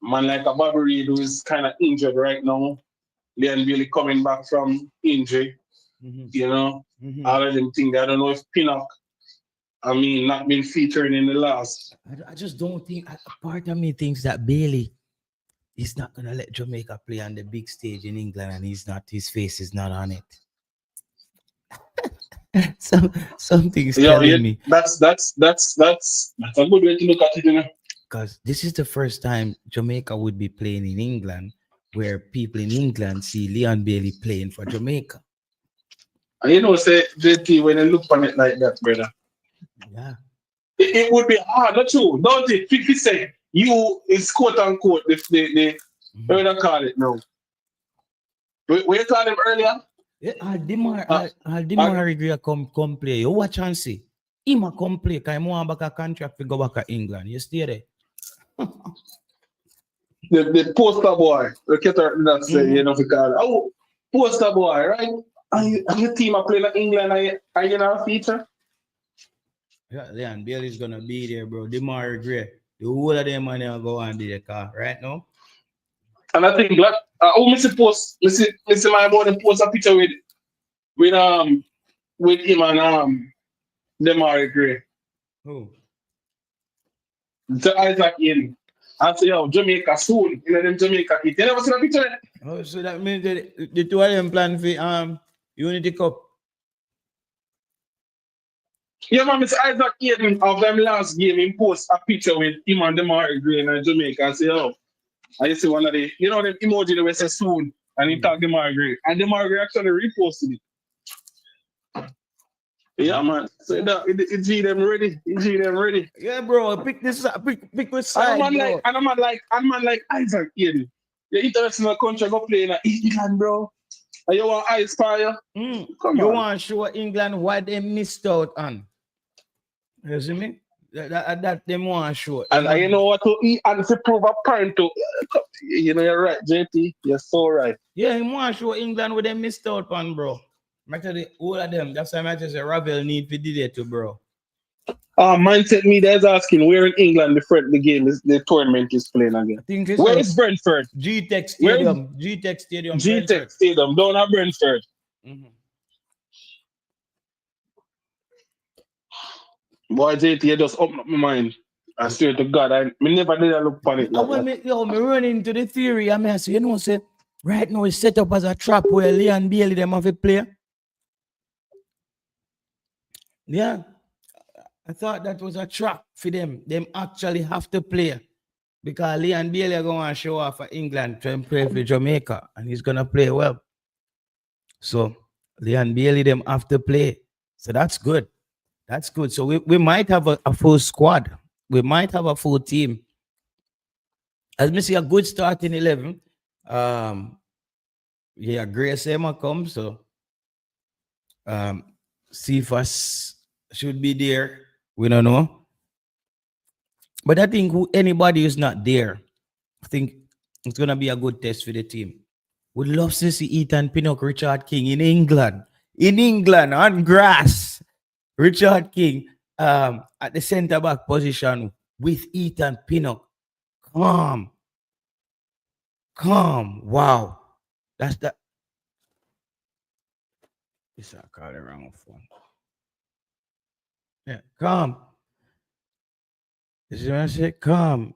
Man like a Bobby Reid who is kind of injured right now, then really coming back from injury, you know, all of them things. I don't know if Pinnock, not been featured in the last. I just don't think, part of me thinks that Bailey is not going to let Jamaica play on the big stage in England and his face is not on it. Something's telling me. That's a good way to look at it, you know. Because this is the first time Jamaica would be playing in England where people in England see Leon Bailey playing for Jamaica. And you know, say, JT, when you look on it like that, brother, yeah, it would be hard, not true, don't it? If you say, you is quote unquote, the what do you call it now? What you call him earlier? Yeah, Aldemar Reggae come play. You watch and see. Him a come play. Cause him want back a contract to go back to England. You stay there. The poster boy. Look at her, that's you know, because poster boy, right? And your team are playing in England, are you not a feature? Yeah, Leon Bailey's gonna be there, bro. Demar Reggae. The whole of them money will go and do the car right now. And I think like Missy my boy post a picture with him and Demar Gray. Who? The Isaac in. I say, yo, Jamaica soon. You know them Jamaica kids. You never seen a picture? Oh, so that means the two of them plan for Unity Cup. Yeah, man, Mr. Isaac Aiden of them last game, he post a picture with him and Demar Gray in Jamaica. I say, oh, I see one of the, you know, them emoji that say soon, and he tag Demar Gray. And Demar Gray actually reposted it. Yeah, man. So that it G them ready. It G them ready. Yeah, bro. Pick this up. Pick which side, and I'm like Isaac Aiden. You're international country go play in England, bro. And you want ice fire? Come on. You want to show England what they missed out on. You see me? That they want to show. And you know what to eat and to prove a point to. You know, you're right, JT. You're so right. Yeah, he want to show England what they missed out on, bro. Actually, all of them. That's why I just say Ravel need to do that too, bro. Mindset Media is asking where in England the game is, the tournament is playing again. Where is Brentford? Gtech Stadium. Gtech Stadium. Gtech Stadium down at Brentford. Boy, JT, you just open up my mind. I swear to God, I never did I look upon it. Like me run into the theory. I mean, I say, you know, say right now it's set up as a trap where Leon Bailey them have a player. Yeah. I thought that was a trap for them. Them actually have to play. Because Leon Bailey are going to show off for England to play for Jamaica. And he's going to play well. So Leon Bailey them have to play. So that's good. That's good. So we might have a full squad. We might have a full team. As me see a good starting 11. Yeah, Grace Emma comes. So CFAS should be there. We don't know. But I think anybody who's not there, I think it's going to be a good test for the team. Would love to see Ethan Pinnock, Richard King in England. In England, on grass. Richard King at the centre-back position with Ethan Pinnock. Calm. Wow. That's that. This I call the wrong phone. Yeah, calm. This is what I said, calm.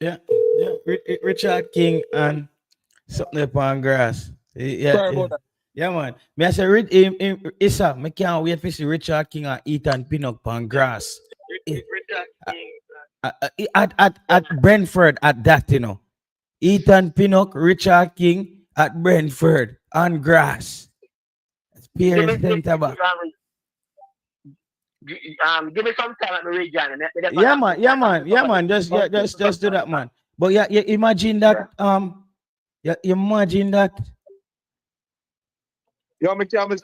Yeah. Richard King and something upon grass. Yeah, Sorry about that. Yeah, man. Me I say, Issa, me can't wait to see Richard King and Ethan Pinnock on grass. At Brentford at that, you know. Ethan Pinnock, Richard King at Brentford on grass. Experience center back. Give me some time at the region. Yeah, man. Just do that, man. But yeah, imagine that. Imagine that. Yo, me can't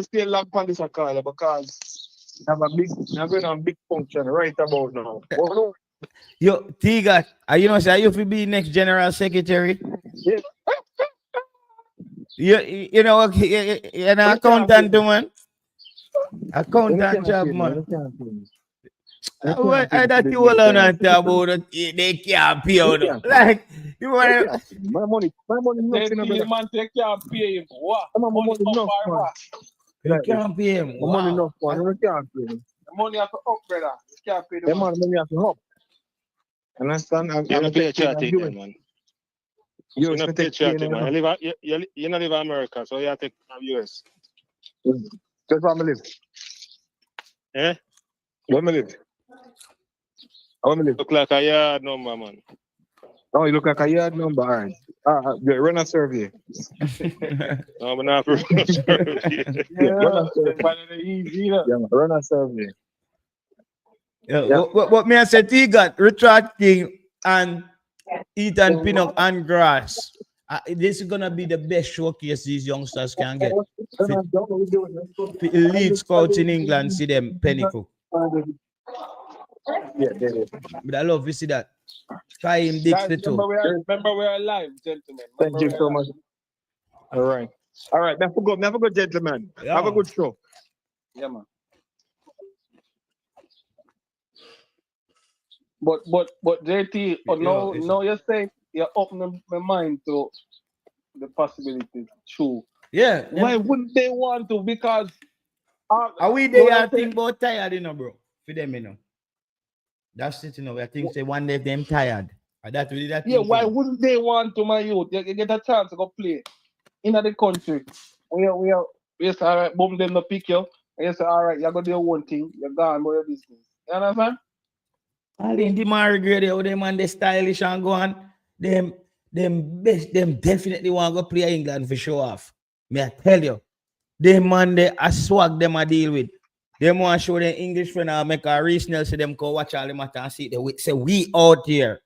stay long on this call because I'm going on a big function right about now. Yo, Tiga, you know, say you will be next general secretary. Yeah. You know, an accountant, man. Accountant job, man. I that you all on talk about it, they can't pay out. Like, you want my money. The man they can't pay him. What? Money enough, man. You can't pay him. Money enough, man. You can't pay him. The money have to up, brother. You can't pay the money have to up. Understand? I'm a patriotic, man. You're not patriotic, man. You not live in America, so you have to come US. Just where I live. Eh? Where I live? How I live? Look like a yard number, man. Oh, you look like a yard number, all right. Run a survey. No, I'm not for Run a survey. Run a survey. What may I say? He got Richard King and Ethan Pinnock and Grass. This is gonna be the best showcase these youngsters can get. Elite scouts in England see them pinnacle. But I love to see that. Try him Dix the two. Remember we are live, gentlemen. Thank you so much. All right. Never go, gentlemen. Yeah. Have a good show. Yeah, man. But JT, now you say you're opening my mind to the possibilities. True. Yeah. Why wouldn't they want to? Because are we there? I think about tired, bro. For them, That's it, I think say one day them tired. That really that. Yeah, why wouldn't they want to, my youth? You get a chance to go play in the country. We say, all right, boom, them no pick you. And you say, all right, you're going to do your own thing. You're gone about your business. You understand? I think the Margaret, how them and the stylish and go on, them definitely want to go play England for show off. May I tell you, them man they a swag them a deal with. Them want to show them English friend and make a regional so them go watch all them at and see they say we out here.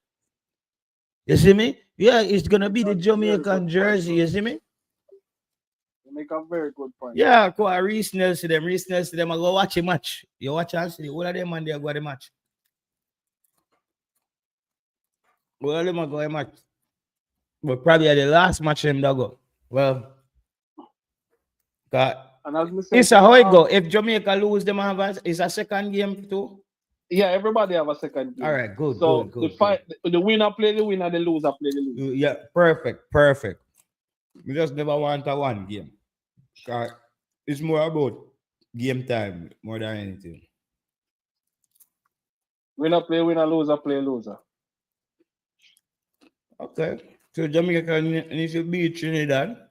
You see me? Yeah, it's gonna be the Jamaican jersey, you see me? You make a very good point. Yeah, go a regional to them, I go watch a match. You watch and see all of them and they go the match. All of them are going match. But probably at the last match them that go. Well, it's a how it go. If Jamaica lose, them have it's a second game too. Yeah, everybody have a second game. All right, good. So good. The winner play the winner, the loser play the loser. Yeah, perfect. We just never want a one game. It's more about game time more than anything. Winner play winner, loser play loser. Okay. So Jamaica needs to beat Trinidad.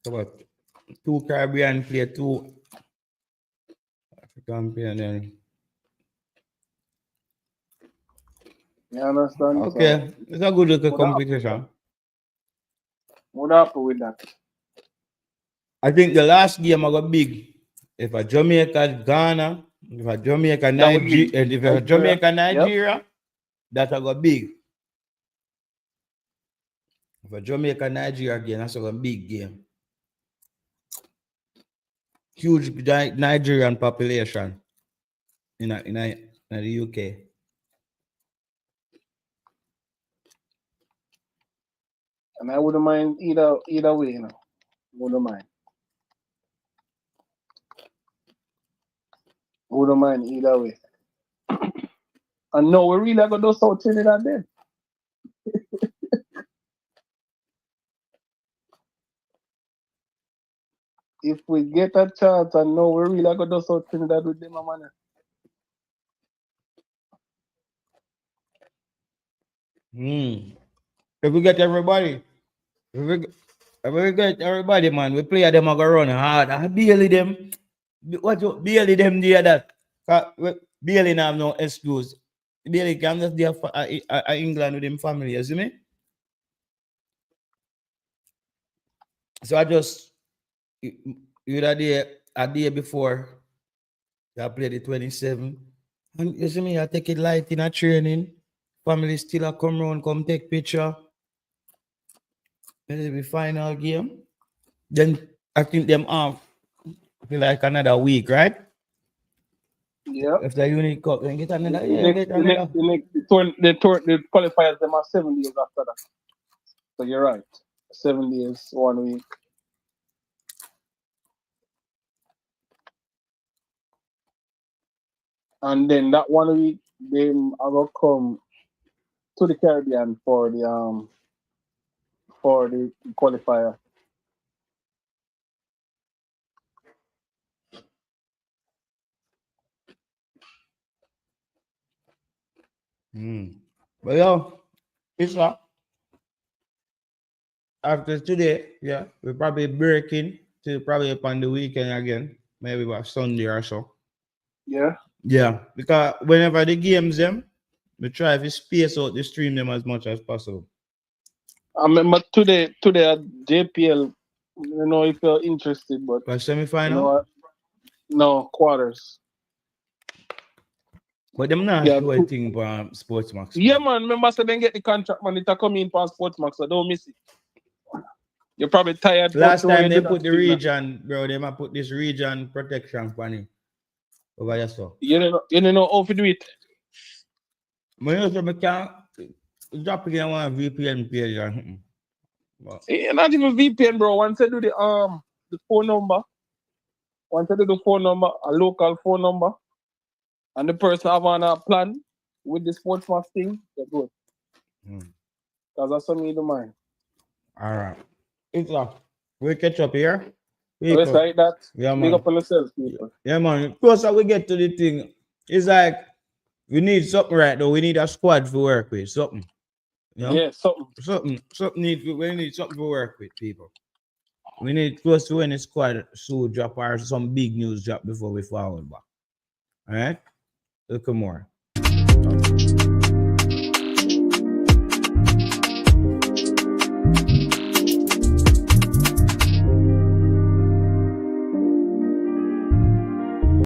So what? 2 Caribbean play, 2 African play, and then. You understand? Okay, it's a good little competition. What happened with that? I think the last game I got big. If a Jamaica Ghana, if a Jamaica Nigeria, that I got big. If a Jamaica Nigeria again, that's a big game. Huge Nigerian population in the UK. And I wouldn't mind either way, Wouldn't mind. Wouldn't mind either way. And no, we really got to do South Trinidad then. If we get a chance, and no, we really got to do South Trinidad with them, man. If we get everybody, man, we play them a go run hard. I barely them. Barely them there that. Barely have no excuse. Barely can just there for England with them family, you see me? So I just a day before I played the 27. And you see me, I take it light in a training. Family still a come round, come take picture. This is the final game. Then I think them off like another week, right? Yeah. If the Unique Cup, then get another. The qualifiers them are 7 days after that. So you're right. 7 days, 1 week. And then that 1 week, they are gonna come to the Caribbean for the qualifier. But yeah, it's after today, yeah, we're probably breaking to probably upon the weekend again, maybe by Sunday or so. Yeah. Yeah, because whenever the games them, we try to space out the stream them as much as possible. I remember today at JPL, you know, if you're interested, but But semi-final? you know what? No, quarters. But them not Yeah, sure a thing for Sportsmax. Yeah, man. Remember, so then get the contract money to come in for Sportsmax, so don't miss it. You're probably tired. Last time they put the region, bro, they might put this region protection for me. Over your stuff. You don't know how to do it. But you know, I can't drop again one VPN page. Not even VPN, bro. Once I do the phone number, a local phone number, and the person have on a plan with the Sportsmax thing, they're good. Because that's something you don't mind. All right. It's we catch up here. It's like that. Yeah, man. Big up on yourself, people. Yeah, man. Closer we get to the thing, it's like we need something right now. We need a squad to work with. Something. You know? Yeah, something. We need something to work with, people. We need close to any squad soon drop or some big news drop before we forward back. All right? Look more.